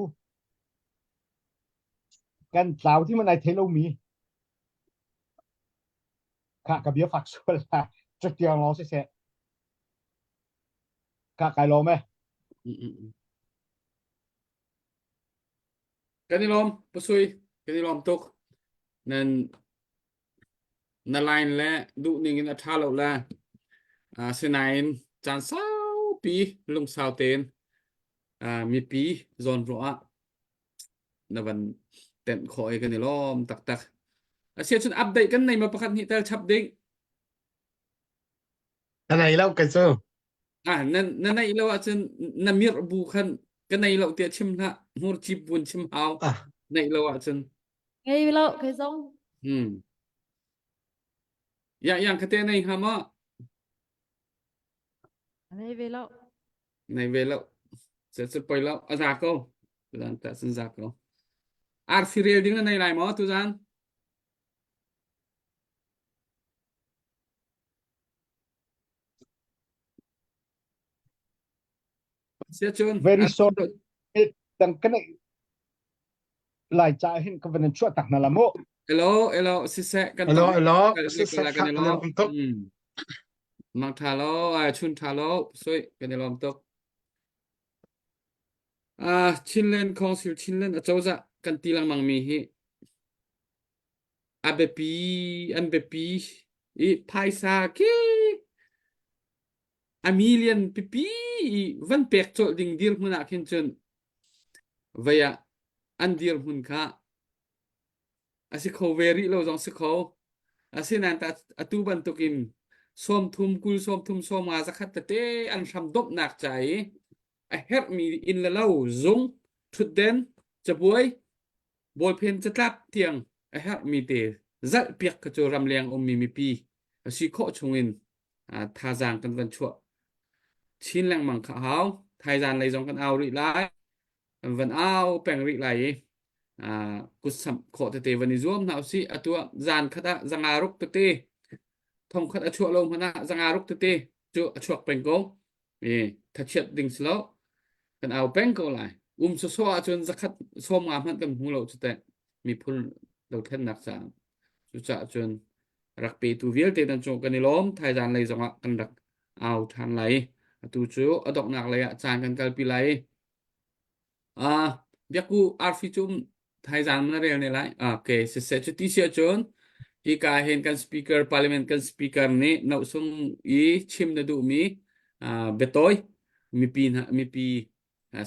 กันสาวที่มันในเทโลมีข้ากับเบียฝักส่วนละจะเตียงรอเสียข้าไกลรอไหม Cái này lom pasui cái này lom tok nên na line le du ning in atha lo la senain chan sao pi lung sao ten mi pi zon ro a na van ten khoi cái này lom tak tak sẽ chun update cái này mà pakhat hi tel chap ding anh này lâu cái số nên này lo chun na mir bu khan cái này lo tia chim na hur chi bun chim hao này lo chun ngay lâu cái giống yang cái này ha ma ngay về lâu này về lâu sẽ poi lâu ra câu dan ta sin ra câu ar serial ding này lại mà tu gian sẽ chun very sorry dan cái này lại chạy hình cái vấn đề chuột tặng là mộ hello sẽ cái hello đó hello cái sẽ cái là cái khác này anh lo em tốt mang thà lo chun thà lo soi cái này lo tốt chin lên con siêu chin lên ở chỗ dạ cần ti lang mang mi hi abepi an bepi i paisa ki a million pipi i van pek chol ding dir huna khin chun vaya an dir hun kha asi kho veri lo jong si kho asinan ta atu ban tukin som thum kul som thum som nga zakhat te an sam dop nak chai a her mi in la lo zung thut den chabuai bol pen chatlap tiang a her mi te zal piak ka cho ram leng mi pi asi kho chungin tha jang kan van chua chin lang mang kha hao thai jan lai jong kan au ri lai van au peng ri lai ku sam kho te van izom na si atua jan khata zanga ruk te thong khat a chua lo hana zanga ruk te chu a chuak peng ko tha chet ding slo kan au peng ko lai so so a chun zakhat som ngam han kan hu lo chute mi phul lo then nak sa chu cha chun rak pe tu vial te dan chu kan ni lom thai jan lai zonga kan rak au than lai tu chu adok nak lai chan kan kal pi lai biaku arfi chum thai jan na rel ne lai okay se chu ti sia chun i ka hen kan speaker parliament kan speaker ni no sung i chim na du mi betoi mi pi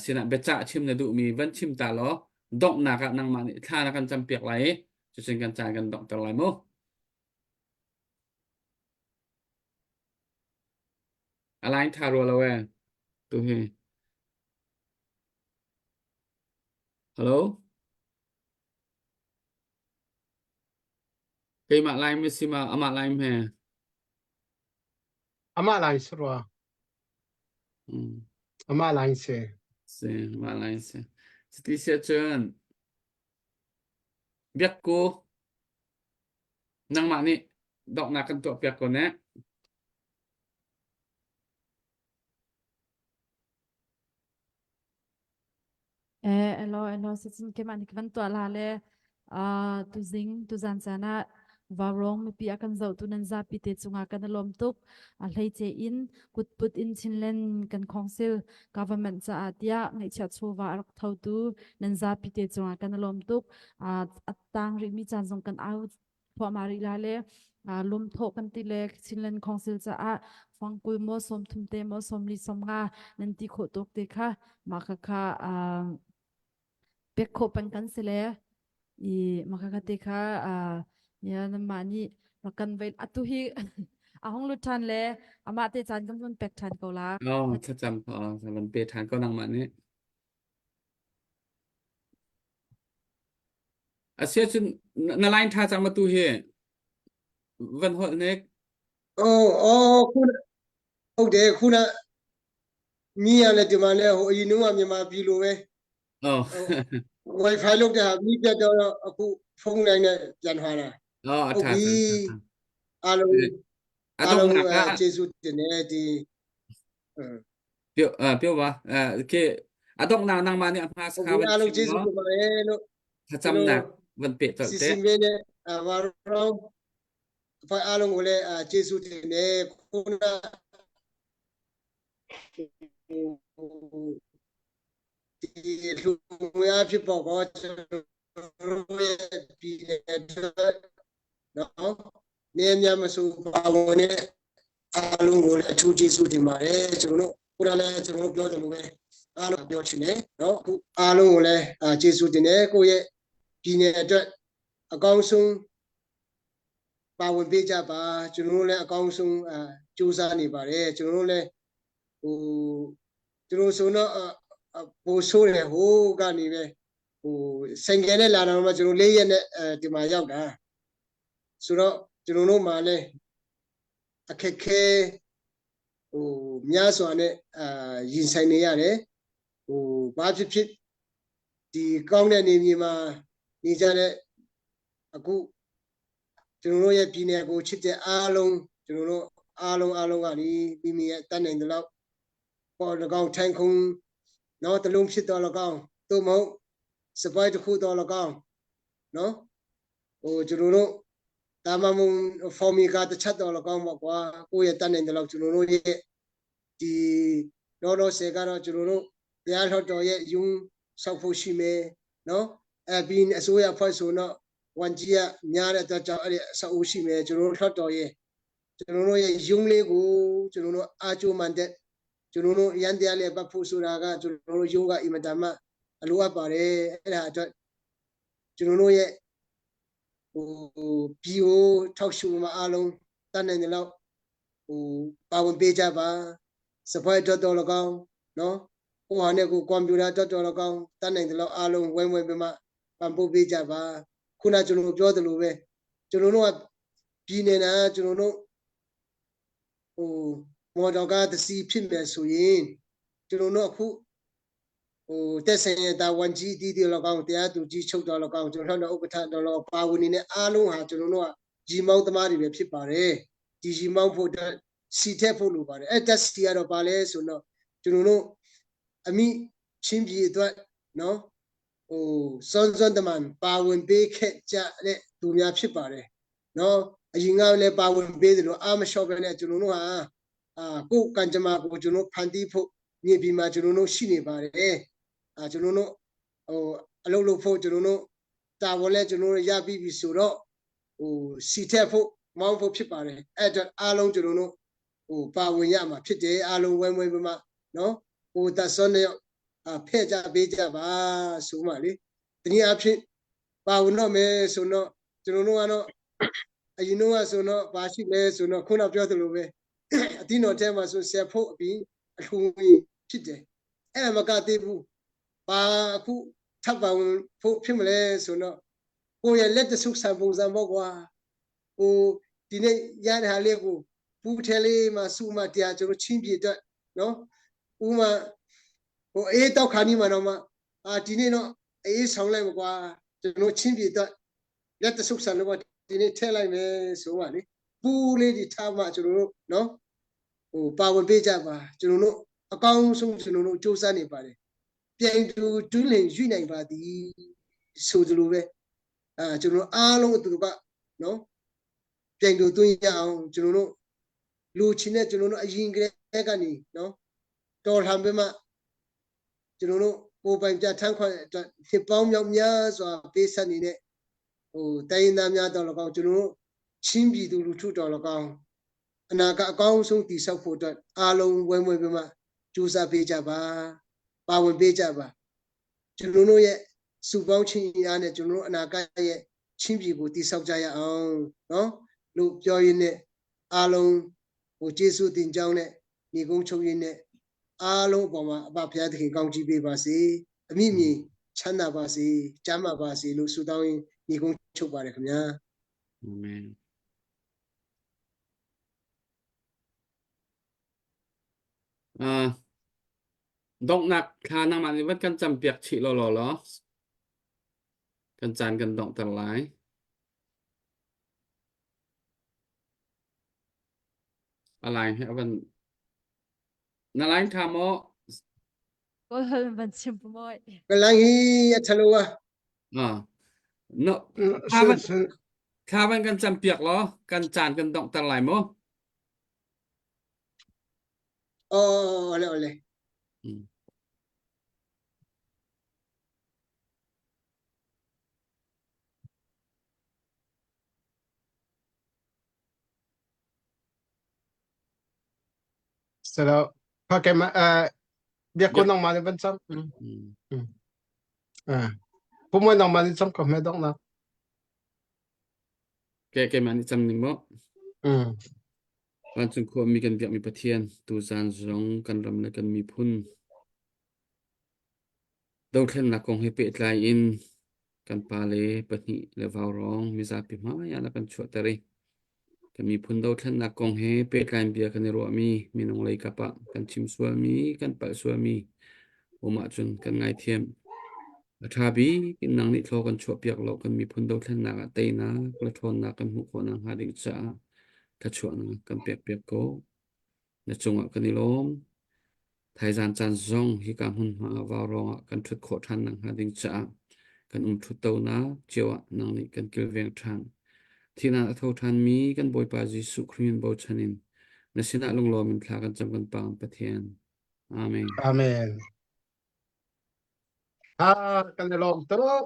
sina becha chim na du mi van chim ta lo dok na ka nang mani tha na kan cham piak lai chu sen kan chan kan dok tar lai mo alain tha ro la we tu he hello Kay mak lain mesti ma amak lain he. ama lain surwa ama lain se Se mak lain se. Seti sia chen. Biak ko nang mak ni dok nak kan tok biak ko ne. Elo sitzen keman ik van tua lale tu zing tu zan sana varong mi pi akan zau tu nan za pi te chunga kan lom tuk a hlei che in kut put in chinlen kan council government cha atia ngai cha chuwa ar thau tu nan za pi te chunga kan lom tuk atang ri mi chan jong kan au pho mari lale lom tho kan ti le chinlen council cha a fangkul mo som thum te mo som li som nga nan ti kho tok te kha ma kha pekho pan kan sele I makakatika ya namani makan vel atu hi ahong lu chan le ama te chan kam pun pek chan ko laถ้าจำพอมันเปทานก็นางเmak ni. Asia chen na lain tha chang ma tu he. Van hot nek. ဟုတ်တယ်ခုနမီးရလဲဒီမှာလဲဟိုအရင်ကမြန်မာပြည်လိုပဲ Oh. Wi-Fi လုပ်တဲ့ဟာမီးပြတ်တော့အခုဖုန်းလိုင်းနဲ့ပြန်ထားတာ Oh, ဟုတ် tha ပြီ tha. အားလုံး Adong nak ka ကျေးဇူးတင်တယ်ဒီ ပြောပါke adong na nang mak ni apha ဟုတ် sakha ပြီ van အားလုံးကျေး chim ဇူး no. တင်ပါတယ်လို့ Tha cham nak van pe tok စီ te. စဉ်ပေးတဲ့ဘာရောအဖွဲ့အားလုံးကိုလည်းကျေးဇူးတင်တယ်ခုနဒီလူများဖြစ်ပေါ်တော့ကျွန်တော်ရဲ့ပြည်နယ်နော်နေများမဆိုပါဝင်တဲ့အားလုံးကိုလည်းအထူးကျေးဇူးတင်ပါတယ်ကျွန်တော်တို့ခုနလည်းကျွန်တော်တို့ပြောတယ်လို့ပဲအားလုံးပြောချင်တယ်နော်အခုအားလုံးကိုလည်းကျေးဇူးတင်တယ်ကိုယ့်ရဲ့ပြည်နယ်အတွက်အကောင်းဆုံးပါဝင်ပေးကြပါကျွန်တော်တို့လည်းအကောင်းဆုံးကြိုးစားနေပါတယ်ကျွန်တော်တို့လည်းဟိုကျွန်တော်ဆိုတော့ပို့ဆိုးတယ်ဟိုကနေပဲဟိုဆိုင်ကယ်နဲ့လာတော့မှကျွန်တော်၄ရက်နဲ့ဒီမှာရောက်တာဆိုတော့ကျွန်တော်တို့မှလည်းအခက်ခဲဟိုများစွာနဲ့ရင်ဆိုင်နေရတယ်ဟိုဘာဖြစ်ဖြစ်ဒီကောင်းတဲ့နေမြေမှာနေကြတဲ့အခုကျွန်တော်တို့ရဲ့ပြည်နယ်ကိုချစ်တဲ့အားလုံးကျွန်တော်တို့အားလုံးကနေမိမိရဲ့တတ်နိုင်တဲ့လောက်ပေါ်၎င်းထိုင်ခုံနော်တလုံးဖြစ်တော်၎င်းသို့မဟုတ်စပိုက်တစ်ခုတော်၎င်းနော်ဟိုကျွန်တော်တို့တာမမုံဖော်မီကာတစ်ချက်တော်၎င်းပေါ့ကွာကိုယ့်ရဲ့တတ်နိုင်တဲ့လောက်ကျွန်တော်တို့ရဲ့ဒီတော့ဆေကတော့ကျွန်တော်တို့တရားထောက်တော်ရဲ့ယုံဆောက်ဖို့ရှိမယ်နော်ပြီးအစိုးရဖွဲ့ဆိုတော့ဝန်ကြီးကများတဲ့အတွက်ကြောင့်အဲ့ဒီအဆောက်အဦရှိမယ်ကျွန်တော်တို့ထောက်တော်ရဲ့ကျွန်တော်တို့ရဲ့ယုံလေးကိုကျွန်တော်တို့အားကျိုးမှန်တဲ့ကျွန်တော်တို့ရန်တရားလေးပတ်ဖို့ဆိုတာကကျွန်တော်တို့ယုံကအင်မတန်မှအလိုအပ်ပါတယ်အဲ့ဒါအတွက်ကျွန်တော်တို့ရဲ့ဟိုဘီယိုထောက်ရှုမှာအားလုံးတတ်နိုင်တဲ့လောက်ဟိုပါဝင်ပေးကြပါစပွဲတော်တော်၎င်းနော်ဟိုဟာနဲ့ကိုကွန်ပျူတာတော်တော်၎င်းတတ်နိုင်တဲ့လောက်အားလုံးဝဲပြီးမှပံ့ပိုးပေးကြပါခုနကျွန်တော်ပြောသလိုပဲကျွန်တော်တို့ကပြည်နေတာကျွန်တော်တို့ဟိုမော်တော်ကားတစ်စီးဖြစ်မယ်ဆိုရင်ကျွန်တော်တို့အခုဟိုတက်ဆိုင်ရတာဝန်ကြီးတီးတီးလောက်အောင်တရားသူကြီးချုပ်တော်လောက်အောင်ကျွန်တော်တို့ဥက္ကဋ္ဌတော်လောက်ပါဝင်နေတဲ့အားလုံးဟာကျွန်တော်တို့ကကြီးမောင်းသမားတွေပဲဖြစ်ပါတယ်ဒီကြီးမောင်းဖို့စီထက်ဖို့လိုပါတယ်အဲ့တက်စီကတော့ပါလဲဆိုတော့ကျွန်တော်တို့အမိချင်းပြည်အတွက်နော်ဟိုစွန်တမန်ပါဝင်ပေးခဲ့ကြတဲ့သူများဖြစ်ပါတယ်နော်အရင်ကလည်းပါဝင်ပေးတယ်လို့အာမလျှော့ပဲနဲ့ကျွန်တော်တို့ဟာကိုကံကြမ္မာကိုကျွန်တော်ဖန်တီးဖို့မြေပြင်မှာကျွန်တော်တို့ရှိနေပါတယ်ကျွန်တော်တို့ဟိုအလုပ်လုပ်ဖို့ကျွန်တော်တို့တာဝန်လဲကျွန်တော်တို့ရပြီးပြီဆိုတော့ဟိုစီထက်ဖို့မောင်းဖို့ဖြစ်ပါတယ်အဲ့တော့အားလုံးကျွန်တော်တို့ဟိုပါဝင်ရမှာဖြစ်တယ်အားလုံးဝဲပြီးမှနော်ဟိုသက်စွန်းနဲ့ဖဲ့ကြပေးကြပါဆိုမှလေတနည်းအားဖြင့်ပါဝင်တော့မယ်ဆိုတော့ကျွန်တော်တို့ကတော့အရင်တော့ဆိုတော့ဘာရှိလဲဆိုတော့ခုနပြောသလိုပဲအတိတော်ထဲမှာဆိုဆက်ဖို့အပြီးအထုံးဖြစ်တယ်အဲ့ဒါမကသေးဘူးပါအခုထပ်ပါဝင်ဖို့ဖြစ်မလဲဆိုတော့ကိုယ့်ရဲ့လက်တဆုပ်ဆံပုံစံပေါ့ကွာ ဒီနေ့ရတဲ့ဟာလေးကိုပူးထဲလေးမှာစုမှတရားကျွန်တော်ချင်းပြအတွက်နော်ဥမာအေးတောက်ခါနီးမှာတော့မှဒီနေ့တော့အေးဆောင်လိုက်မကွာကျွန်တော်ချင်းပြအတွက်လက်တဆုပ်ဆန်လို့ဒီနေ့ထည့်လိုက်မယ်ဆိုပါလေပူးလေးဒီထားမှကျွန်တော်တို့နော်ပါဝင်ပေးကြပါကျွန်တော်တို့အကောင်းဆုံးကျွန်တော်တို့စူးစမ်းနေပါတယ်ပြိုင်တူတွင်းလင်ရွိနိုင်ပါသည်ဆိုသလိုပဲကျွန်တော်အားလုံးအတူတူကနော်ပြိုင်တူသွင်းရအောင်ကျွန်တော်တို့လူချင်းနဲ့ကျွန်တော်တို့အရင်ကတည်းကနေနော်တော်လှန်ပြီးမှကျွန်တော်တို့ကိုယ်ပိုင်ပြဋ္ဌာန်းခွင့်အတွက်ဖြစ်ပေါင်းမြောက်များစွာပေးဆက်နေတဲ့တိုင်းရင်းသားများတော်၎င်းကျွန်တော်တို့ချင်းပြည်သူလူထုတော်၎င်းအနာကအကောင်းဆုံးတည်ဆောက်ဖို့အတွက်အားလုံးဝဲဝဲပြီးမှကြိုးစားပေးကြပါပါဝင်ပေးကြပါကျွန်တော်တို့ရဲ့စုပေါင်းချင်းအားနဲ့ကျွန်တော်တို့အနာကရဲ့ချင်းပြည်ကိုတည်ဆောက်ကြရအောင်နော်လို့ပြောရင်းနဲ့အားလုံးကျေးဇူးတင်ကြောင်းနဲ့ညီကုန်းချုပ်ရင်းနဲ့အားလုံးအပေါ်မှာအဘဘုရားသခင်ကောင်းချီးပေးပါစေအမိမြေချမ်းသာပါစေကျမ်းမာပါစေလို့ဆုတောင်းရင်းညီကုန်းချုပ်ပါတယ်ခင်ဗျာ Amen. Dong nak khả năng mà vẫn cần chăm việc chị lo cần chán cần động tần lái lại hay vẫn nó lái tham mô Cô hơn vẫn chim môi กำลังฮีทะลุอ่ะ nó ส่วนส่วน khả vẫn cần chăm việc lo cần chán cần động tần lái mô เอาเลย เสร็จแล้วพอแกมาเบียร์คนออกมาเลยเป็นซ้ำผมว่าออกมาเลยซ้ำก็ไม่ต้องนะ cái mà đi chăm nín mô วันจึงควรมีกันเบียกมีประเทียนตูจานจงกันรำและกันมีพุ่นดาวเทนนักคงให้เปิดลายอินกันปาเลปนิและวาวร้องมีซาปิมายาและกันชวดตะเรกันมีพุ่นดาวเทนนักคงให้เปิดลายเบียกันในรัวมีน้องเลยกับปะกันชิมสวมีกันปะสวมีโอมาจุนกันไงเทียมทาบีกินนางนิโทกันชวดเปียกโลกันมีพุ่นดาวเทนนักเตยนะกระทอนนักกันหุกคนนังหาดิจ้าถ้าชวนกันเปียกโกในจงกันนิลมไทยจานจานจงที่การหุ่นมาวารองกันทุดโคทันนังหาดิงจ้ากันทุดเต้านะเจียวนังนี่กันเกลเวียงทันที่นาเท่าทันมีกันบอยปาจิสุครีนบอยชนินในสินะลงรอมันพลากันจำกันปางประเทียนอาเมน อาเมนกันลองตลอด